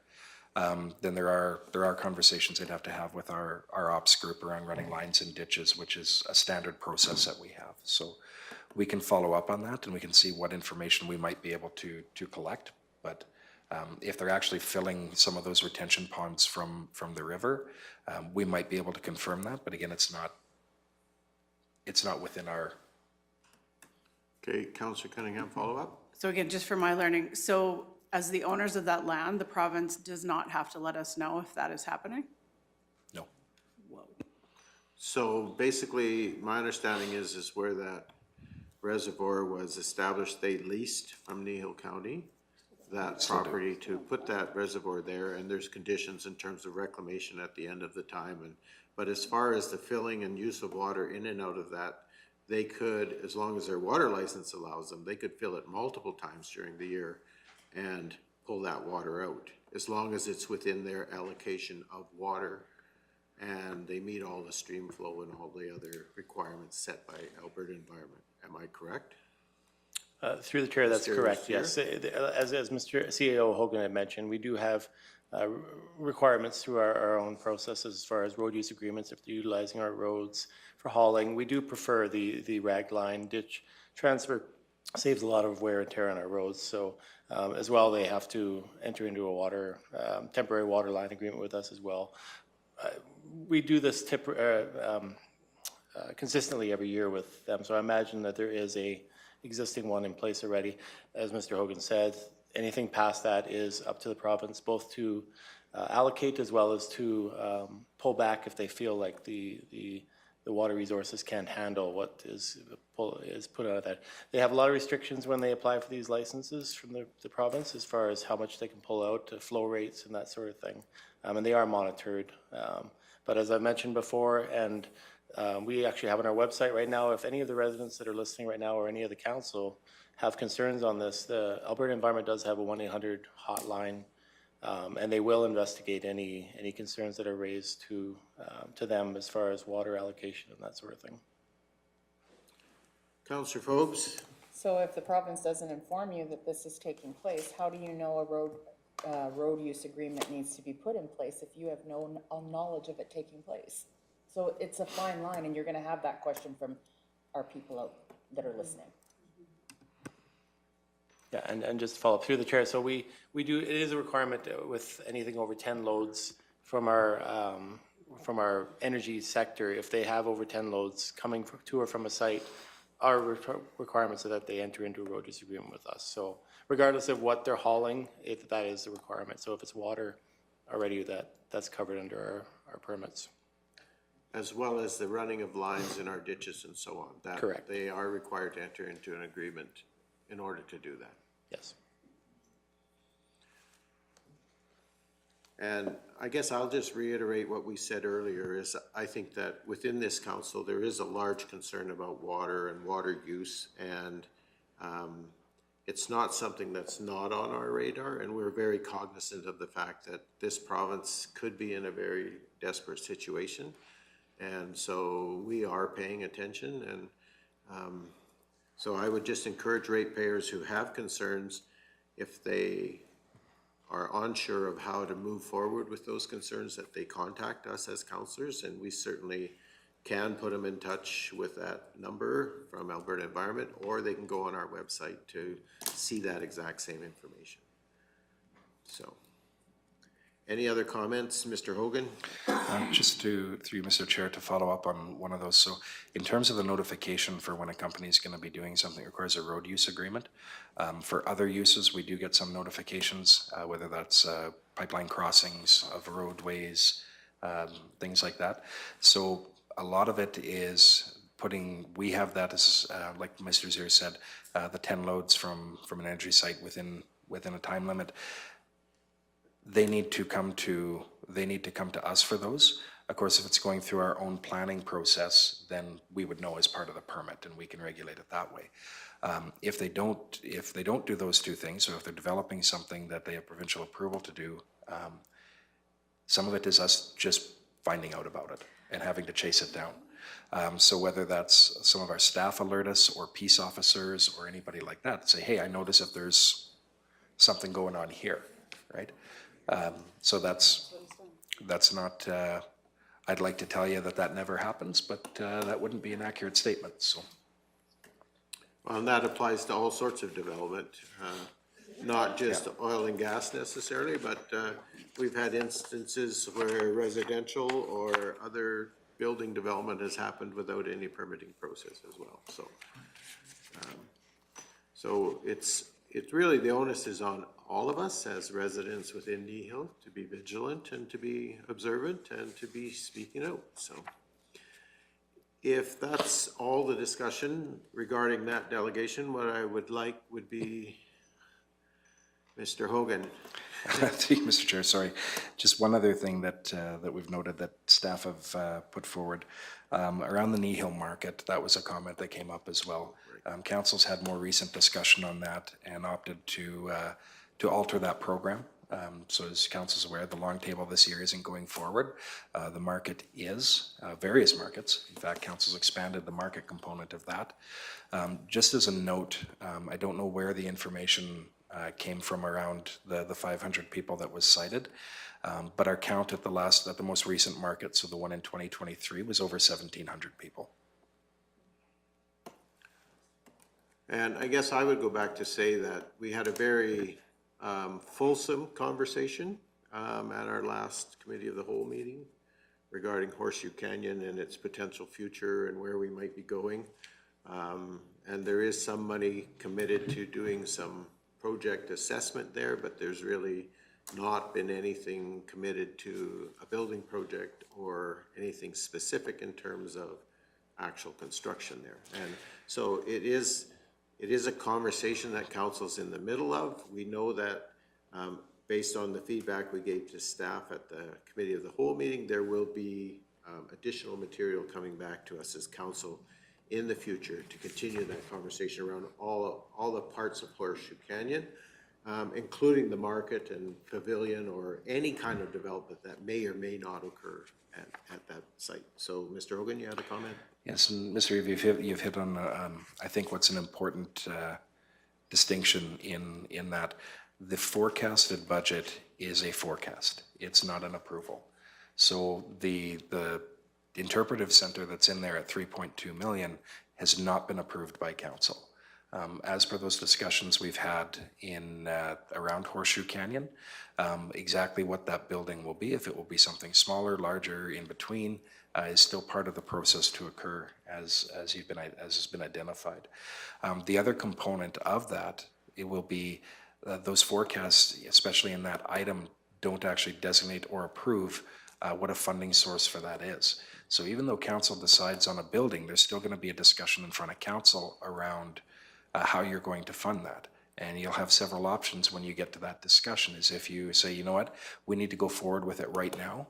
then there are conversations they'd have to have with our ops group around running lines and ditches, which is a standard process that we have. So we can follow up on that and we can see what information we might be able to collect. But if they're actually filling some of those retention ponds from the river, we might be able to confirm that. But again, it's not within our. Okay, Councillor Cunningham, follow up? So again, just for my learning, so as the owners of that land, the province does not have to let us know if that is happening? No. Whoa. So basically, my understanding is where that reservoir was established, they leased from Kneehill County that property to put that reservoir there, and there's conditions in terms of reclamation at the end of the time. But as far as the filling and use of water in and out of that, they could, as long as their water license allows them, they could fill it multiple times during the year and pull that water out, as long as it's within their allocation of water and they meet all the stream flow and all the other requirements set by Alberta Environment. Am I correct? Through the chair, that's Mr. correct, Steer? yes. As Mr. CAO Hogan had mentioned, we do have requirements through our own processes as far as road use agreements, if they're utilizing our roads for hauling. We do prefer the rag line ditch transfer, saves a lot of wear and tear on our roads. So as well, they have to enter into a temporary water line agreement with us as well. We do this consistently every year with them, so I imagine that there is a existing one in place already. As Mr. Hogan said, anything past that is up to the province, both to allocate as well as to pull back if they feel like the water resources can't handle what is put out of that. They have a lot of restrictions when they apply for these licenses from the province as far as how much they can pull out, flow rates and that sort of thing. And they are monitored. But as I mentioned before, and we actually have on our website right now, if any of the residents that are listening right now or any of the council have concerns on this, the Alberta Environment does have a 1-800 hotline, and they will investigate any concerns that are raised to them as far as water allocation and that sort of thing. Councillor Forbes? So if the province doesn't inform you that this is taking place, how do you know a road use agreement needs to be put in place if you have no knowledge of it taking place? So it's a fine line, and you're going to have that question from our people out that are listening. Yeah, and just to follow up through the chair, so we do, it is a requirement with anything over 10 loads from our energy sector. If they have over 10 loads coming to or from a site, our requirements are that they enter into a road use agreement with us. So regardless of what they're hauling, that is the requirement. So if it's water already, that's covered under our permits. As well as the running of lines in our ditches and so on. Correct. They are required to enter into an agreement in order to do that. Yes. And I guess I'll just reiterate what we said earlier is I think that within this council, there is a large concern about water and water use. And it's not something that's not on our radar. And we're very cognizant of the fact that this province could be in a very desperate situation. And so we are paying attention, and so I would just encourage ratepayers who have concerns, if they are unsure of how to move forward with those concerns, that they contact us as councillors, and we certainly can put them in touch with that number from Alberta Environment, or they can go on our website to see that exact same information. So. Any other comments, Mr. Hogan? Just through you, Mr. Chair, to follow up on one of those. So in terms of the notification for when a company is going to be doing something that requires a road use agreement, for other uses, we do get some notifications, whether that's pipeline crossings of roadways, things like that. So a lot of it is we have that as, like Mr. Zier said, the 10 loads from an energy site within a time limit. They need to come to us for those. Of course, if it's going through our own planning process, then we would know as part of the permit and we can regulate it that way. If they don't do those two things, or if they're developing something that they have provincial approval to do, some of it is us just finding out about it and having to chase it down. So whether that's some of our staff alert us, or peace officers, or anybody like that, say, hey, I notice if there's something going on here, right? So that's not, I'd like to tell you that that never happens, but that wouldn't be an accurate statement, so. Well, and that applies to all sorts of development, not just oil and gas necessarily, but we've had instances where residential or other building development has happened without any permitting process as well, so. So it's really, the onus is on all of us as residents within Kneehill to be vigilant and to be observant and to be speaking out, so. If that's all the discussion regarding that delegation, what I would like would be Mr. Hogan. Mr. Chair, sorry. Just one other thing that we've noted that staff have put forward. Around the Kneehill market, that was a comment that came up as well. Council's had more recent discussion on that and opted to alter that program. So as council's aware, the long table this year isn't going forward. The market is, various markets. In fact, council's expanded the market component of that. Just as a note, I don't know where the information came from around the 500 people that was cited, but our count at the most recent market, so the one in 2023, was over 1,700 people. And I guess I would go back to say that we had a very fulsome conversation at our last Committee of the Whole meeting regarding Horseshoe Canyon and its potential future and where we might be going. And there is some money committed to doing some project assessment there, but there's really not been anything committed to a building project or anything specific in terms of actual construction there. And so it is a conversation that council's in the middle of. We know that based on the feedback we gave to staff at the Committee of the Whole meeting, there will be additional material coming back to us as council in the future to continue that conversation around all the parts of Horseshoe Canyon, including the market and pavilion or any kind of development that may or may not occur at that site. So, Mr. Hogan, you had a comment? Yes, and Mr. Reeve, you've hit on, I think, what's an important distinction in that the forecasted budget is a forecast. It's not an approval. So the interpretive center that's in there at 3.2 million has not been approved by council. As per those discussions we've had in around Horseshoe Canyon, exactly what that building will be, if it will be something smaller, larger, in between, is still part of the process to occur as has been identified. The other component of that, it will be those forecasts, especially in that item, don't actually designate or approve what a funding source for that is. So even though council decides on a building, there's still going to be a discussion in front of council around how you're going to fund that. And you'll have several options when you get to that discussion, is if you say, you know what, we need to go forward with it right now,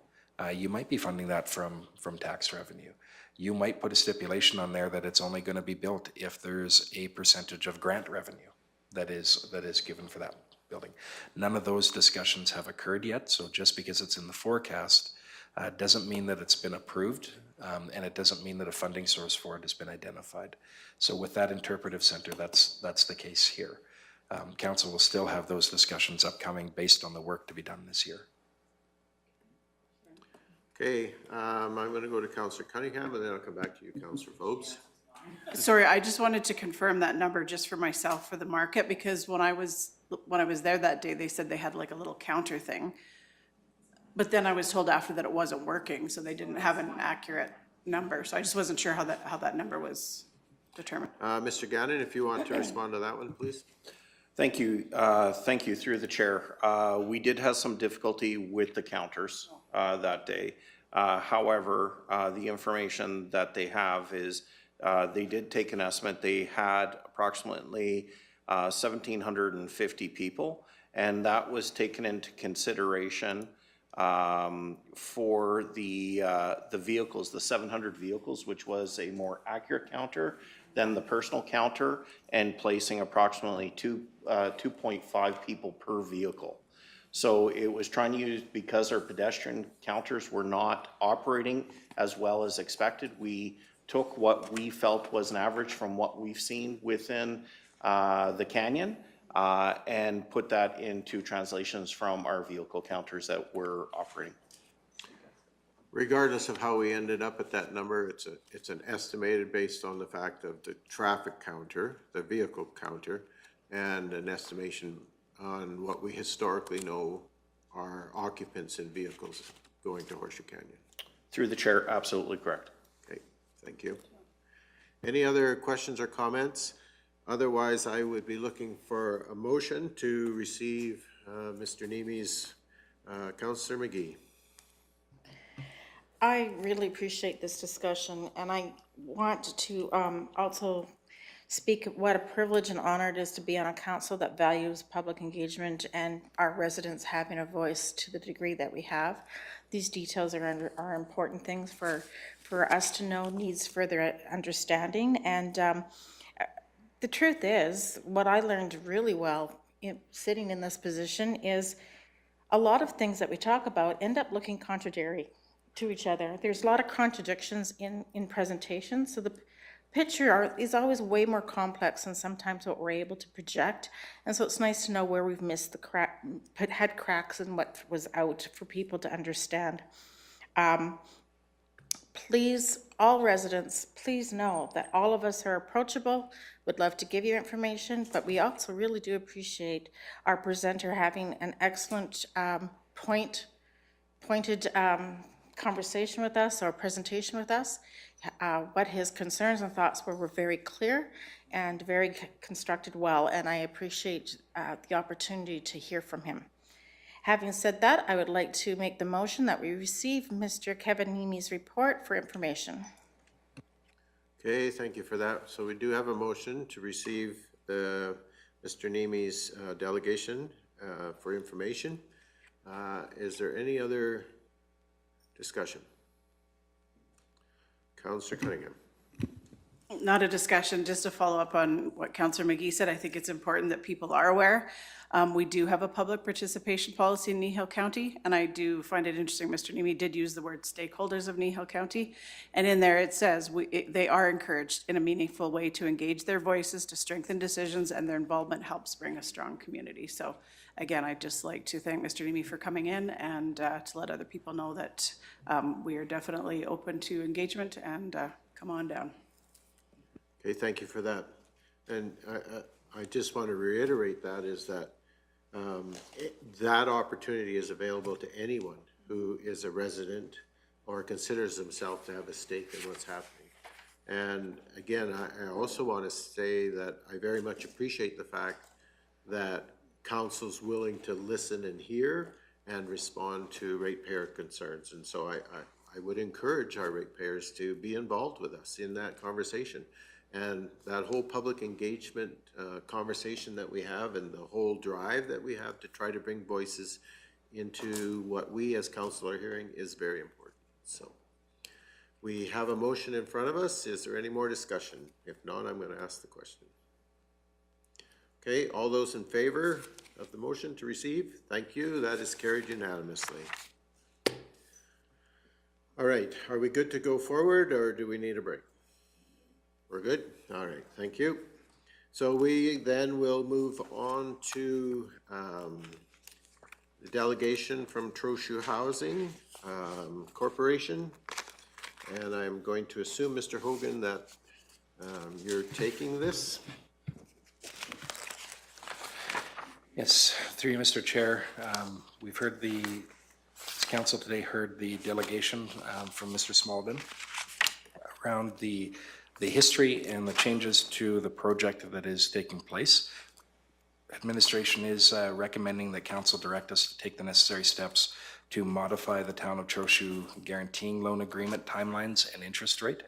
you might be funding that from tax revenue. You might put a stipulation on there that it's only going to be built if there's a percentage of grant revenue that is given for that building. None of those discussions have occurred yet, so just because it's in the forecast doesn't mean that it's been approved, and it doesn't mean that a funding source for it has been identified. So with that interpretive center, that's the case here. Council will still have those discussions upcoming based on the work to be done this year. Okay, I'm going to go to Councillor Cunningham, and then I'll come back to you, Councillor Vobes. Sorry, I just wanted to confirm that number just for myself for the market, because when I was there that day, they said they had like a little counter thing. But then I was told after that it wasn't working, so they didn't have an accurate number. So I just wasn't sure how that number was determined. Mr. Gannon, if you want to respond to that one, please. Thank you. Thank you through the chair. We did have some difficulty with the counters that day. However, the information that they have is they did take an estimate. They had approximately 1,750 people, and that was taken into consideration for the vehicles, the 700 vehicles, which was a more accurate counter than the personal counter, and placing approximately 2.5 people per vehicle. So it was trying to use, because our pedestrian counters were not operating as well as expected, we took what we felt was an average from what we've seen within the canyon and put that into translations from our vehicle counters that were operating. Regardless of how we ended up at that number, it's an estimated based on the fact of the traffic counter, the vehicle counter, and an estimation on what we historically know are occupants in vehicles going to Horseshoe Canyon. Through the chair, absolutely correct. Okay, thank you. Any other questions or comments? Otherwise, I would be looking for a motion to receive Mr. Niemi's Councillor McGee. I really appreciate this discussion, and I want to also speak what a privilege and honor it is to be on a council that values public engagement and our residents having a voice to the degree that we have. These details are important things for us to know, needs further understanding. And the truth is, what I learned really well sitting in this position is a lot of things that we talk about end up looking contradictory to each other. There's a lot of contradictions in presentations, so the picture is always way more complex than sometimes what we're able to project. And so it's nice to know where we've missed the had cracks and what was out for people to understand. Please, all residents, please know that all of us are approachable, would love to give you information, but we also really do appreciate our presenter having an excellent pointed conversation with us or presentation with us. What his concerns and thoughts were very clear and very constructed well, and I appreciate the opportunity to hear from him. Having said that, I would like to make the motion that we receive Mr. Kevin Niemi's report for information. Okay, thank you for that. So we do have a motion to receive Mr. Niemi's delegation for information. Is there any other discussion? Councillor Cunningham. Not a discussion, just to follow up on what Councillor McGee said. I think it's important that people are aware. We do have a public participation policy in Kneehill County, and I do find it interesting, Mr. Niemi did use the word stakeholders of Kneehill County, and in there it says they are encouraged in a meaningful way to engage their voices, to strengthen decisions, and their involvement helps bring a strong community. So again, I'd just like to thank Mr. Niemi for coming in and to let other people know that we are definitely open to engagement, and come on down. Okay, thank you for that. And I just want to reiterate that is that that opportunity is available to anyone who is a resident or considers themselves to have a stake in what's happening. And again, I also want to say that I very much appreciate the fact that council's willing to listen and hear and respond to ratepayer concerns. And so I would encourage our ratepayers to be involved with us in that conversation. And that whole public engagement conversation that we have and the whole drive that we have to try to bring voices into what we as council are hearing is very important. So we have a motion in front of us. Is there any more discussion? If not, I'm going to ask the question. Okay, all those in favor of the motion to receive? Thank you. That is carried unanimously. All right, are we good to go forward or do we need a break? We're good? All right, thank you. So we then will move on to the delegation from Trochu Housing Corporation. And I'm going to assume, Mr. Hogan, that you're taking this. Yes, through you, Mr. Chair. We've heard this council today heard the delegation from Mr. Smaldon around the history and the changes to the project that is taking place. Administration is recommending that council direct us to take the necessary steps to modify the town of Trochu guaranteeing loan agreement timelines and interest rate.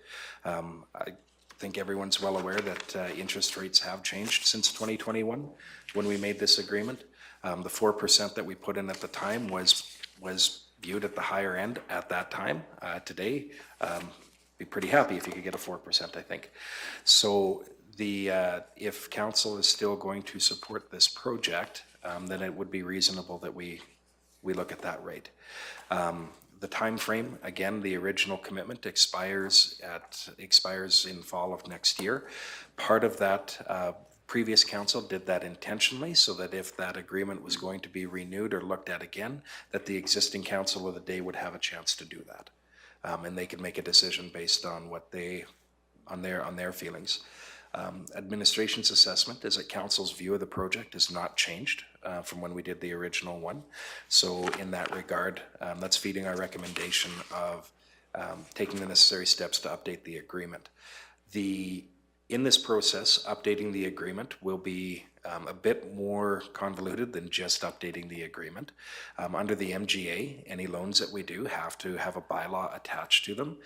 I think everyone's well aware that interest rates have changed since 2021 when we made this agreement. The 4% that we put in at the time was viewed at the higher end at that time. Today, be pretty happy if you could get a 4%, I think. So if council is still going to support this project, then it would be reasonable that we look at that rate. The time frame, again, the original commitment expires in fall of next year. Part of that, previous council did that intentionally so that if that agreement was going to be renewed or looked at again, that the existing council of the day would have a chance to do that. And they could make a decision based on on their feelings. Administration's assessment is that council's view of the project has not changed from when we did the original one. So in that regard, that's feeding our recommendation of taking the necessary steps to update the agreement. In this process, updating the agreement will be a bit more convoluted than just updating the agreement. Under the MGA, any loans that we do have to have a bylaw attached to them.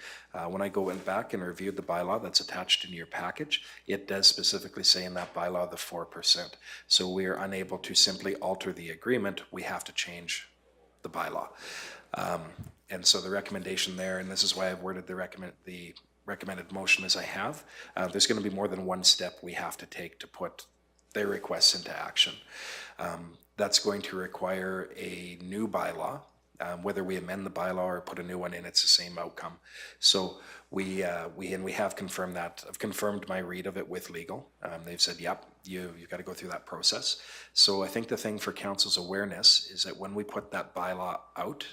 When I went back and reviewed the bylaw that's attached in your package, it does specifically say in that bylaw the 4%. So we are unable to simply alter the agreement. We have to change the bylaw. And so the recommendation there, and this is why I've worded the recommended motion as I have, there's going to be more than one step we have to take to put their requests into action. That's going to require a new bylaw. Whether we amend the bylaw or put a new one in, it's the same outcome. So we have confirmed that. I've confirmed my read of it with legal. They've said, yep, you've got to go through that process. So I think the thing for council's awareness is that when we put that bylaw out,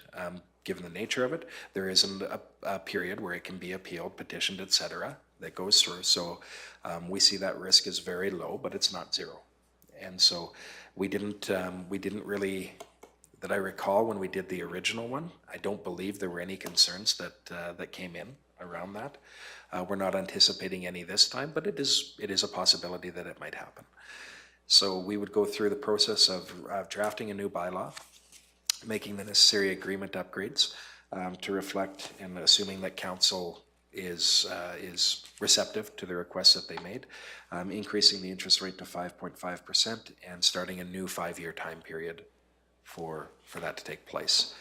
given the nature of it, there isn't a period where it can be appealed, petitioned, etc. that goes through. So we see that risk is very low, but it's not zero. And so we didn't really, that I recall when we did the original one, I don't believe there were any concerns that came in around that. We're not anticipating any this time, but it is a possibility that it might happen. So we would go through the process of drafting a new bylaw, making the necessary agreement upgrades to reflect, and assuming that council is receptive to the requests that they made, increasing the interest rate to 5.5% and starting a new 5-year time period for that to take place.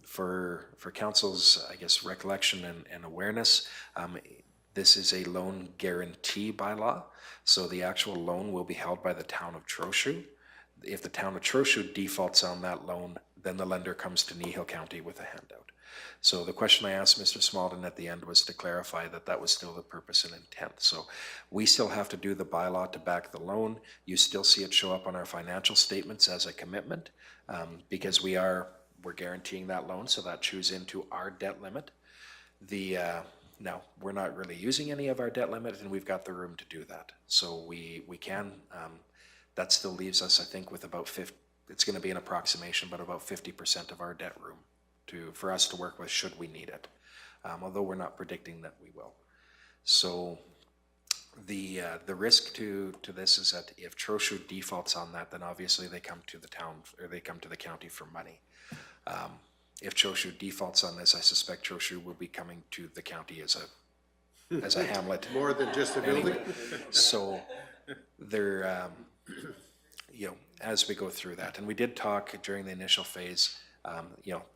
For council's, I guess, recollection and awareness, this is a loan guarantee bylaw, so the actual loan will be held by the town of Trochu. If the town of Trochu defaults on that loan, then the lender comes to Kneehill County with a handout. So the question I asked Mr. Smalden at the end was to clarify that that was still the purpose and intent. So we still have to do the bylaw to back the loan. You still see it show up on our financial statements as a commitment because we're guaranteeing that loan, so that chews into our debt limit. Now, we're not really using any of our debt limit, and we've got the room to do that. So we can. That still leaves us, I think, with about 50, it's going to be an approximation, but about 50% of our debt room for us to work with should we need it, although we're not predicting that we will. So the risk to this is that if Trochu defaults on that, then obviously they come to the town, or they come to the county for money. If Trochu defaults on this, I suspect Trochu will be coming to the county as a hamlet. More than just a building? Anyway, so they're, as we go through that, and we did talk during the initial phase,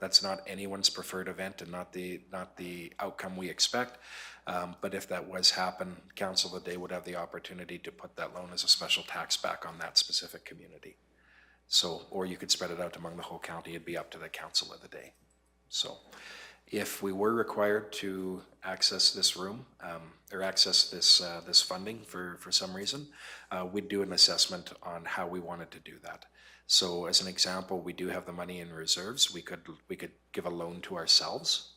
that's not anyone's preferred event and not the outcome we expect. But if that was happen, council of the day would have the opportunity to put that loan as a special tax back on that specific community. So, or you could spread it out among the whole county. It'd be up to the council of the day. So if we were required to access this room or access this funding for some reason, we'd do an assessment on how we wanted to do that. So as an example, we do have the money in reserves. We could give a loan to ourselves.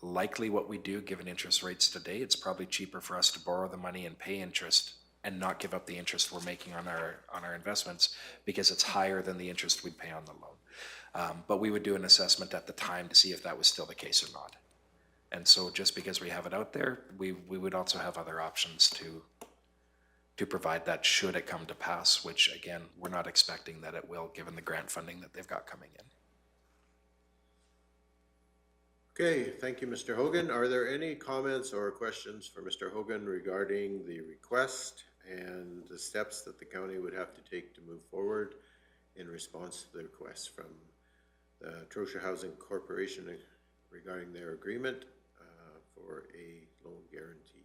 Likely what we do, given interest rates today, it's probably cheaper for us to borrow the money and pay interest and not give up the interest we're making on our investments because it's higher than the interest we'd pay on the loan. But we would do an assessment at the time to see if that was still the case or not. And so just because we have it out there, we would also have other options to provide that should it come to pass, which again, we're not expecting that it will, given the grant funding that they've got coming in. Okay, thank you, Mr. Hogan. Are there any comments or questions for Mr. Hogan regarding the request and the steps that the county would have to take to move forward in response to the request from the Trochu Housing Corporation regarding their agreement for a loan guarantee.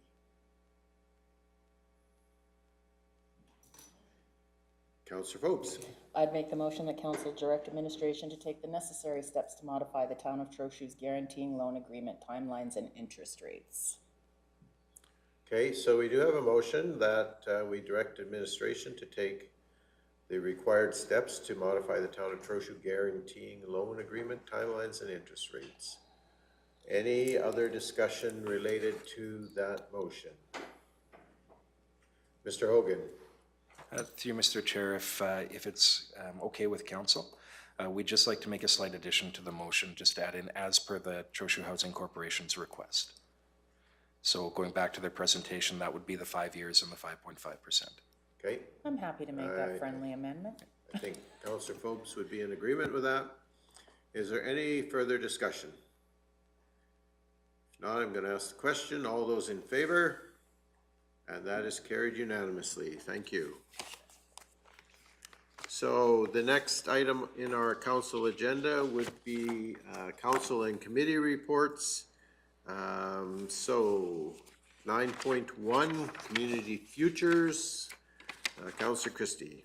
Councillor Forbes. I'd make the motion that council direct administration to take the necessary steps to modify the town of Trochu's guaranteeing loan agreement timelines and interest rates. Okay, so we do have a motion that we direct administration to take the required steps to modify the town of Trochu guaranteeing loan agreement timelines and interest rates. Any other discussion related to that motion? Mr. Hogan. Through Mr. Chair, if it's okay with council, we'd just like to make a slight addition to the motion, just add in as per the Trochu Housing Corporation's request. So going back to their presentation, that would be the 5 years and the 5.5%. Okay. I'm happy to make that friendly amendment. I think Councillor Forbes would be in agreement with that. Is there any further discussion? If not, I'm going to ask the question. All those in favor? And that is carried unanimously. Thank you. So the next item in our council agenda would be council and committee reports. So 9.1, Community Futures. Councillor Christie.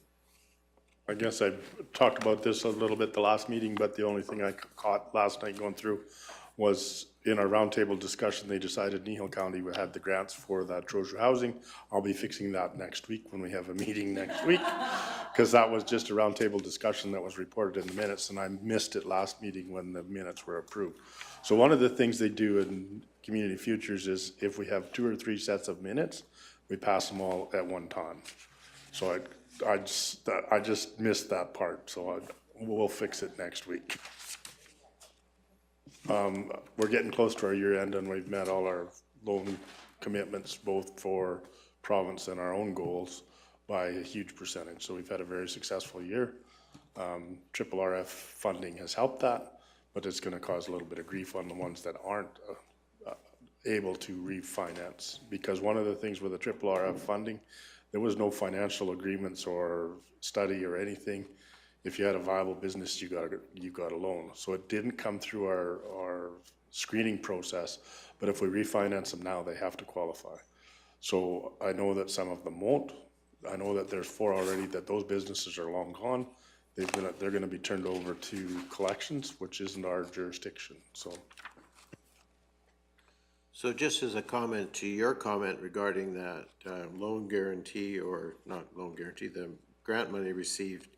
I guess I talked about this a little bit the last meeting, but the only thing I caught last night going through was in our roundtable discussion, they decided Kneehill County would have the grants for that Trochu housing. I'll be fixing that next week when we have a meeting next week, because that was just a roundtable discussion that was reported in the minutes, and I missed it last meeting when the minutes were approved. So one of the things they do in Community Futures is if we have 2 or 3 sets of minutes, we pass them all at one time. So I just missed that part, so we'll fix it next week. We're getting close to our year end and we've met all our loan commitments, both for province and our own goals, by a huge percentage. So we've had a very successful year. Triple RF funding has helped that, but it's going to cause a little bit of grief on the ones that aren't able to refinance. Because one of the things with the Triple RF funding, there was no financial agreements or study or anything. If you had a viable business, you got a loan. So it didn't come through our screening process, but if we refinance them now, they have to qualify. So I know that some of them won't. I know that there's 4 already that those businesses are long gone. They're gonna be turned over to collections, which isn't our jurisdiction, so. So just as a comment to your comment regarding that loan guarantee, or not loan guarantee, the grant money received,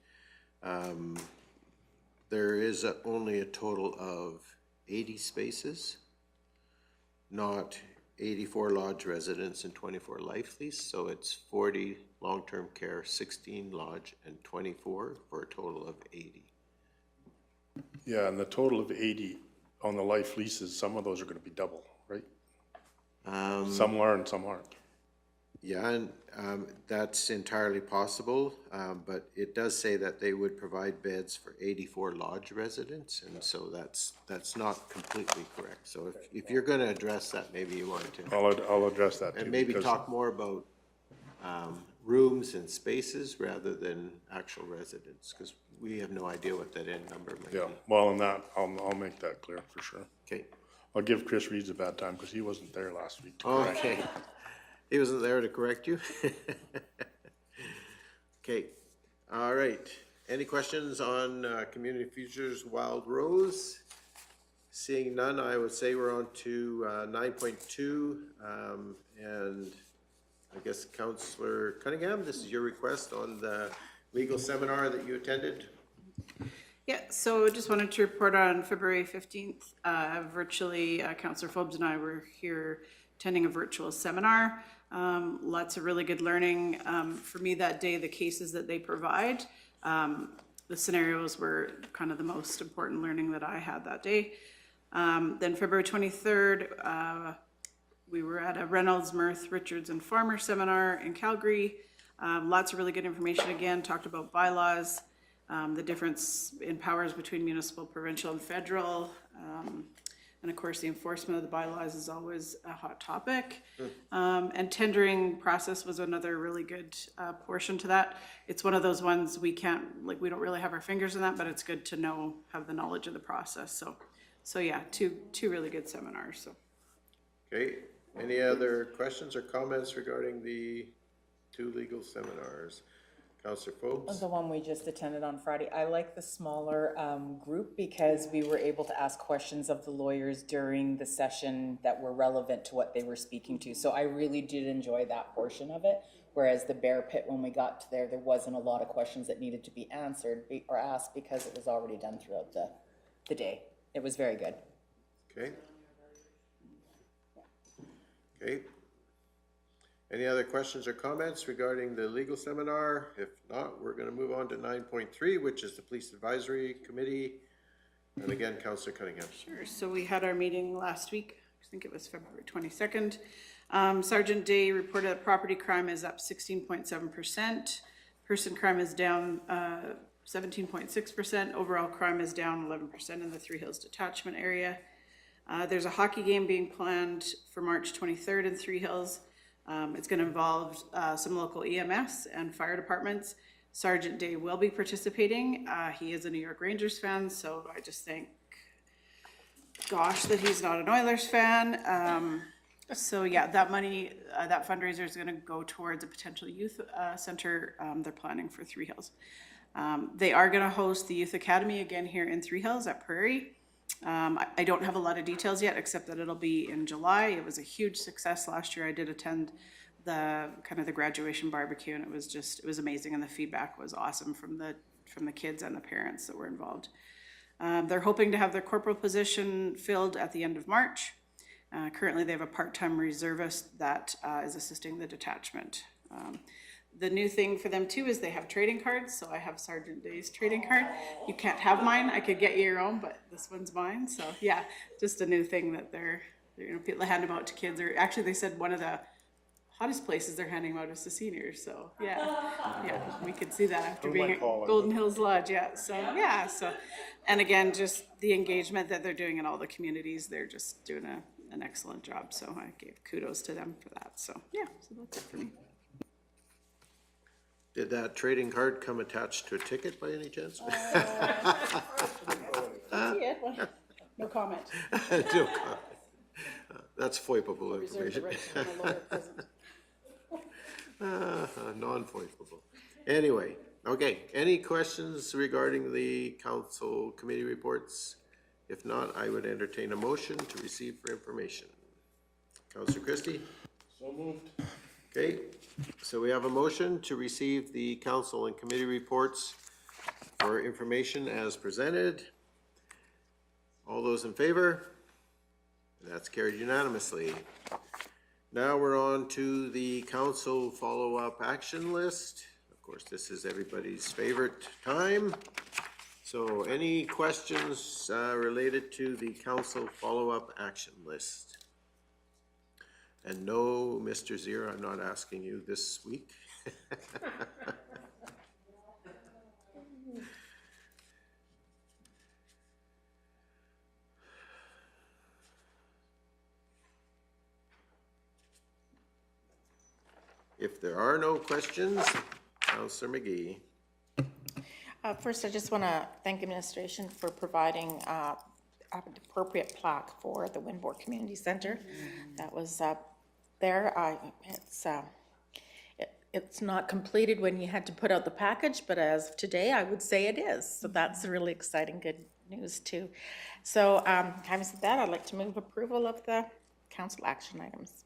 there is only a total of 80 spaces, not 84 lodge residents and 24 life lease. So it's 40 long-term care, 16 lodge, and 24 for a total of 80. Yeah, and the total of 80 on the life leases, some of those are gonna be double, right? Some are and some aren't. Yeah, and that's entirely possible, but it does say that they would provide beds for 84 lodge residents, and so that's not completely correct. So if you're going to address that, maybe you want to. I'll address that too. And maybe because- talk more about rooms and spaces rather than actual residents, because we have no idea what that end number might be. Yeah, well, and that, I'll make that clear for sure. Okay. I'll give Chris Reeves a bad time because he wasn't there last week to correct me. Okay. He wasn't there to correct you? Okay, all right. Any questions on Community Futures Wildrose? Seeing none, I would say we're on to 9.2. And I guess Councillor Cunningham, this is your request on the legal seminar that you attended? Yeah, so just wanted to report on February 15th, virtually, Councillor Forbes and I were here attending a virtual seminar. Lots of really good learning. For me that day, the cases that they provide, the scenarios were kind of the most important learning that I had that day. Then February 23rd, we were at a Reynolds, Mirth, Richards, and Farmer seminar in Calgary. Lots of really good information again, talked about bylaws, the difference in powers between municipal, provincial, and federal, And of course, the enforcement of the bylaws is always a hot topic. And tendering process was another really good portion to that. It's one of those ones we can't, like, we don't really have our fingers in that, but it's good to know, have the knowledge of the process. So yeah, two really good seminars, so. Okay, any other questions or comments regarding the 2 legal seminars? Councillor Forbes? The one we just attended on Friday, I like the smaller group because we were able to ask questions of the lawyers during the session that were relevant to what they were speaking to. So I really did enjoy that portion of it. Whereas the Bear Pit, when we got to there wasn't a lot of questions that needed to be answered or asked because it was already done throughout the day. It was very good. Okay. Okay. Any other questions or comments regarding the legal seminar? If not, we're going to move on to 9.3, which is the Police Advisory Committee. And again, Councillor Cunningham. Sure, so we had our meeting last week, I think it was February 22nd. Sergeant Day reported that property crime is up 16.7%. Person crime is down 17.6%. Overall crime is down 11% in the Three Hills detachment area. There's a hockey game being planned for March 23rd in Three Hills. It's going to involve some local EMS and fire departments. Sergeant Day will be participating. He is a New York Rangers fan, so I just think, gosh, that he's not an Oilers fan. So yeah, that money, that fundraiser is going to go towards a potential youth center they're planning for Three Hills. They are going to host the Youth Academy again here in Three Hills at Prairie. I don't have a lot of details yet, except that it'll be in July. It was a huge success last year. I did attend the graduation barbecue, and it was amazing, and the feedback was awesome from the kids and the parents that were involved. They're hoping to have their corporal position filled at the end of March. Currently, they have a part-time reservist that is assisting the detachment. The new thing for them too is they have trading cards. So I have Sergeant Day's trading card. You can't have mine. I could get you your own, but this one's mine. So yeah, just a new thing that they're people hand them out to kids. Or actually, they said one of the hottest places they're handing them out is to seniors. So yeah, we could see that after being at Golden Hills Lodge. Yeah, so and again, just the engagement that they're doing in all the communities. They're just doing an excellent job. So I gave kudos to them for that. So yeah, so that's it for me. Did that trading card come attached to a ticket by any chance? No comment. No comment. That's FOIPable information. Non-FOIPable. Anyway, okay. Any questions regarding the council committee reports? If not, I would entertain a motion to receive for information. Councillor Christie? So moved. Okay, so we have a motion to receive the council and committee reports for information as presented. All those in favor? That's carried unanimously. Now we're on to the council follow-up action list. Of course, this is everybody's favorite time. So any questions related to the council follow-up action list? And no, Mr. Zier, I'm not asking you this week. If there are no questions, Councillor McGee. First, I just want to thank administration for providing an appropriate plaque for the Wimborne Community Center. That was there. It's not completed when you had to put out the package, but as of today, I would say it is. So that's really exciting, good news too. So having said that, I'd like to move approval of the council action items.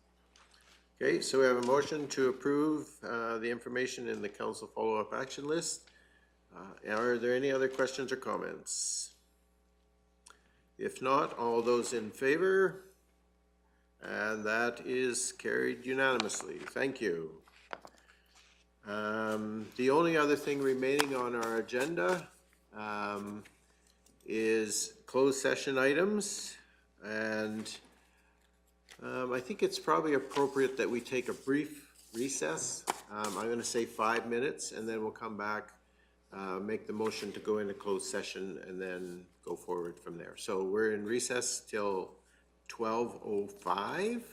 Okay, so we have a motion to approve the information in the council follow-up action list. Are there any other questions or comments? If not, all those in favor? And that is carried unanimously. Thank you. The only other thing remaining on our agenda is closed session items. And I think it's probably appropriate that we take a brief recess. I'm going to say 5 minutes, and then we'll come back, make the motion to go into closed session, and then go forward from there. So we're in recess till 12:05.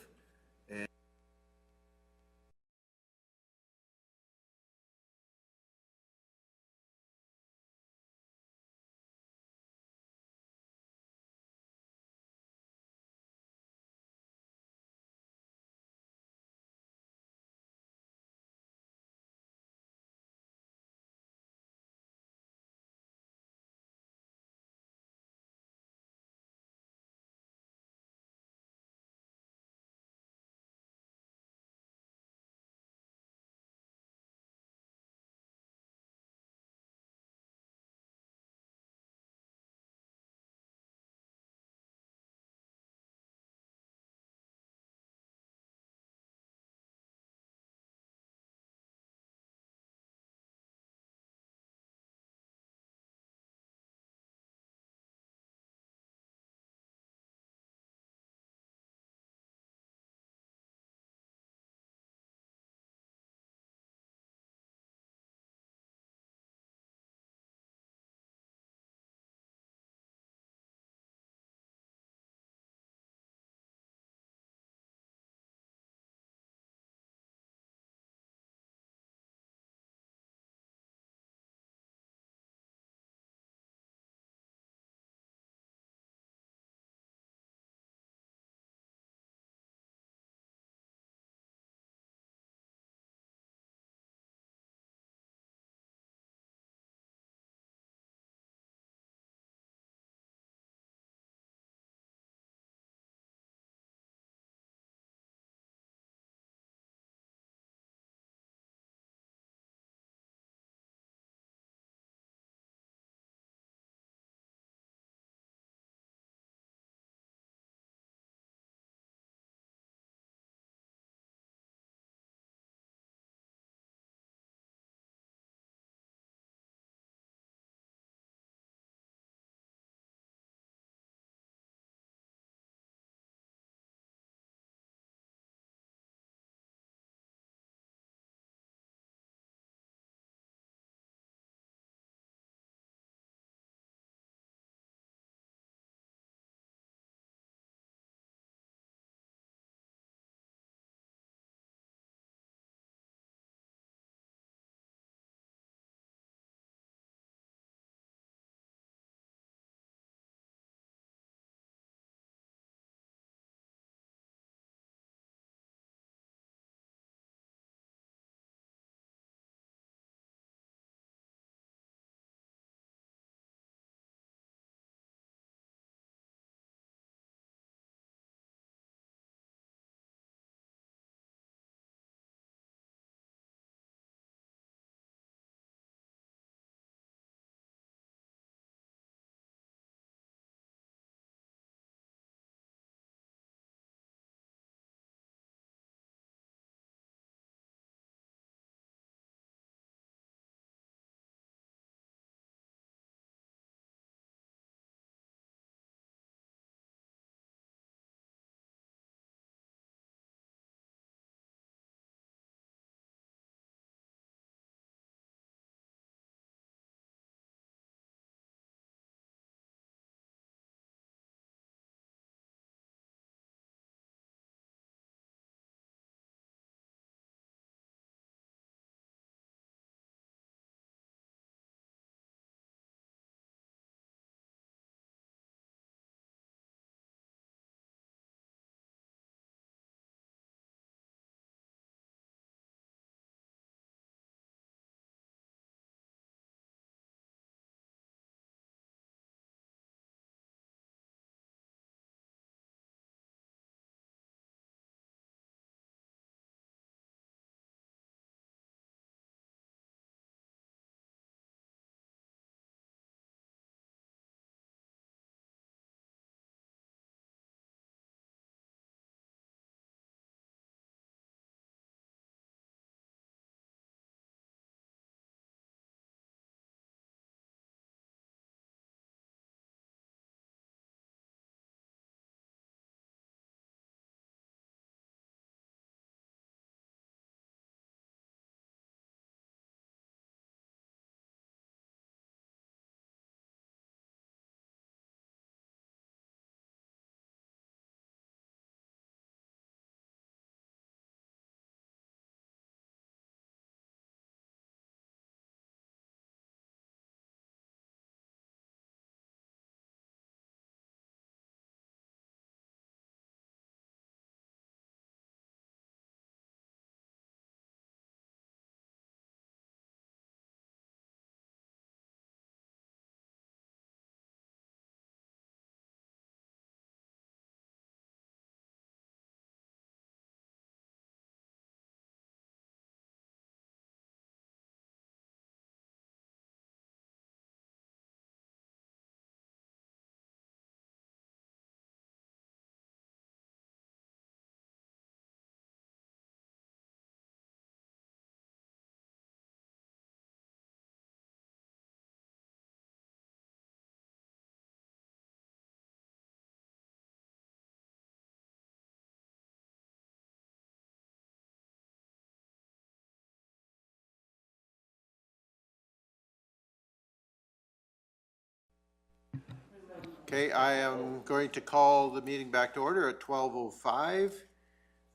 Okay, I am going to call the meeting back to order at 12:05.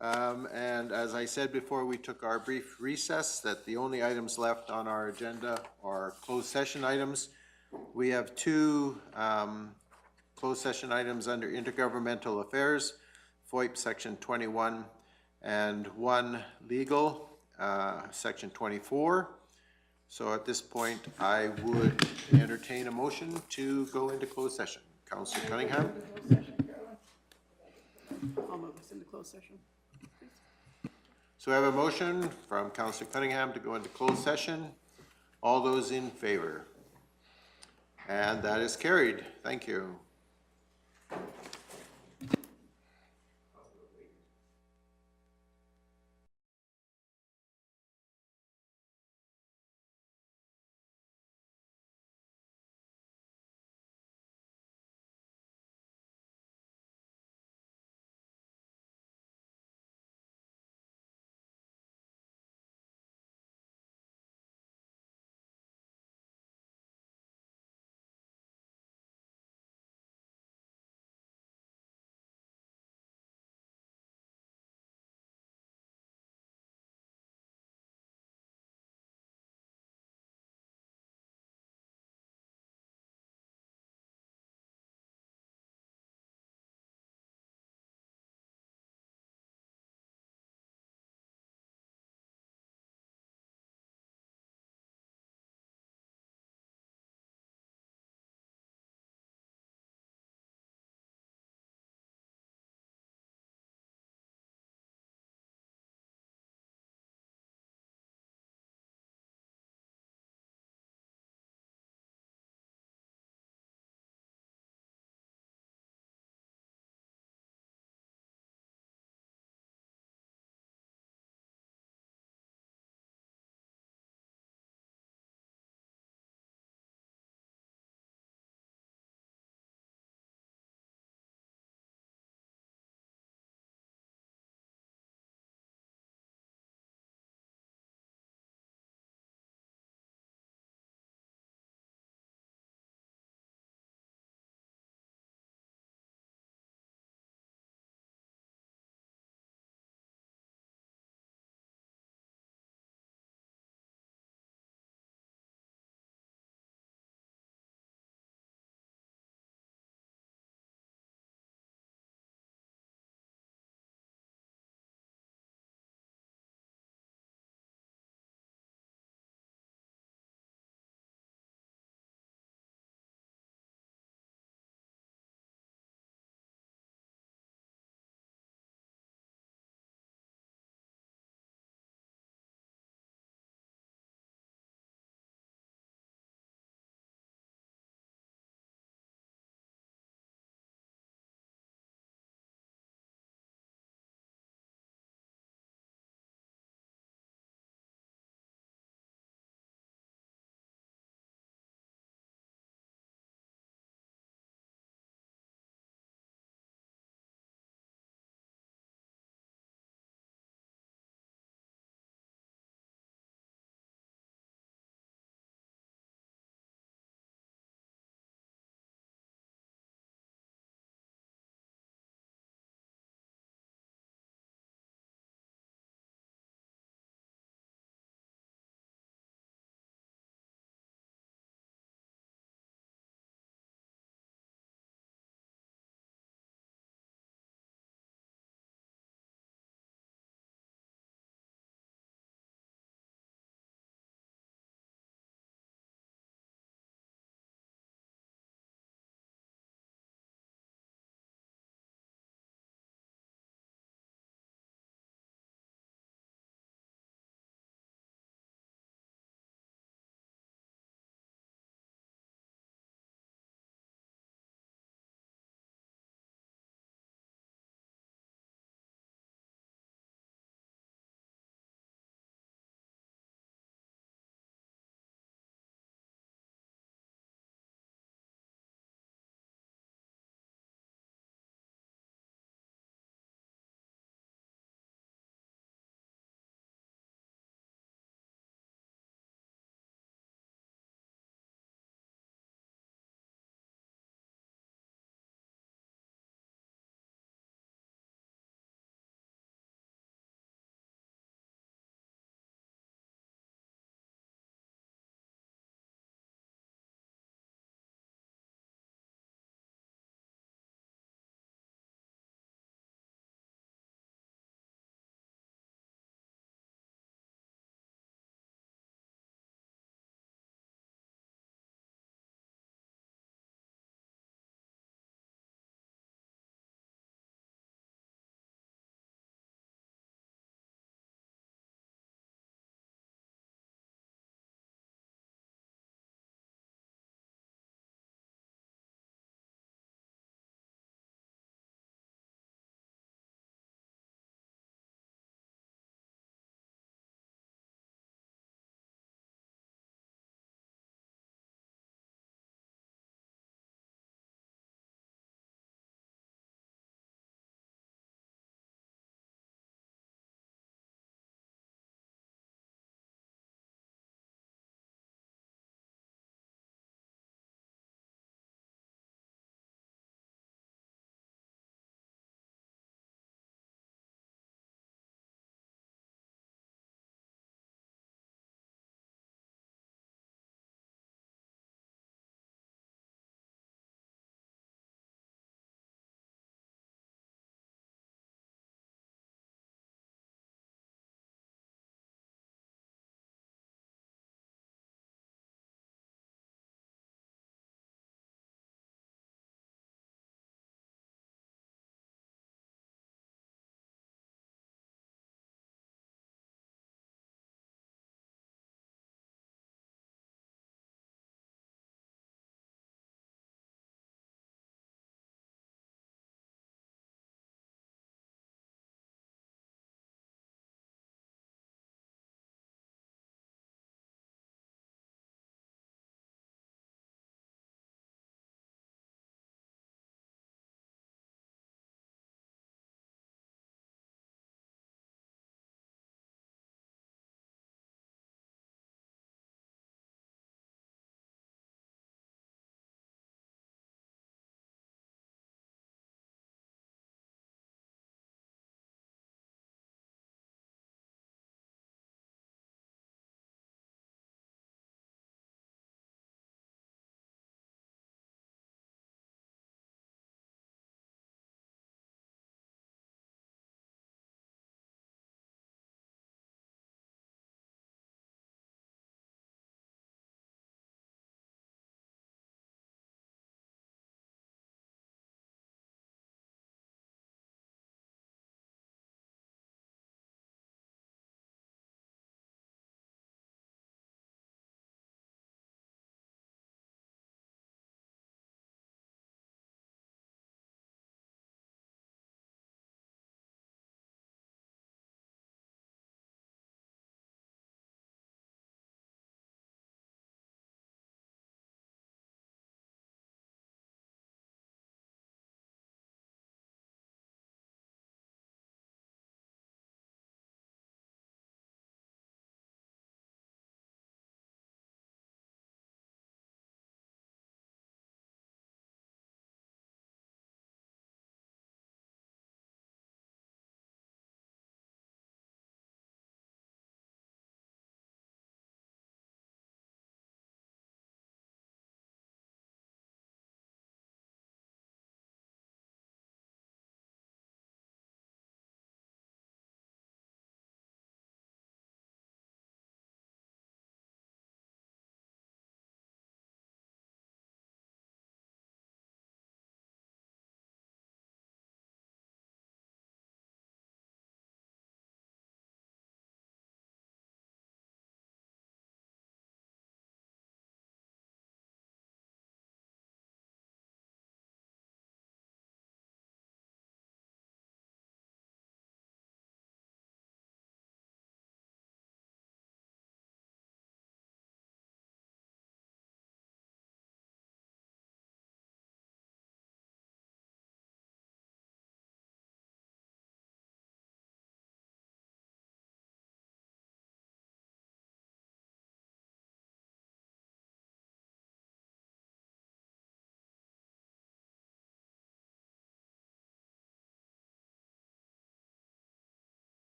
And as I said before we took our brief recess, that the only items left on our agenda are closed session items. We have two closed session items under intergovernmental affairs, FOIP Section 21, and one legal, Section 24. So at this point, I would entertain a motion to go into closed session. Councillor Cunningham? I'll move us into closed session. So I have a motion from Councillor Cunningham to go into closed session. All those in favor? And that is carried. Thank you.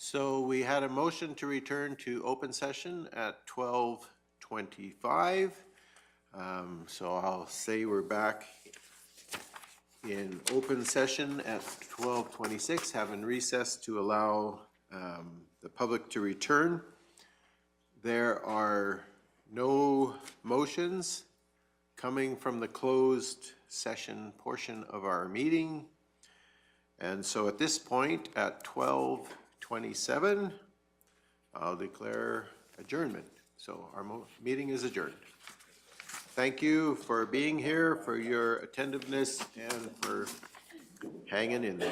So we had a motion to return to open session at 12:25. So I'll say we're back in open session at 12:26, having recess to allow the public to return. There are no motions coming from the closed session portion of our meeting. And so at this point, at 12:27, I'll declare adjournment. So our meeting is adjourned. Thank you for being here, for your attentiveness, and for hanging in there.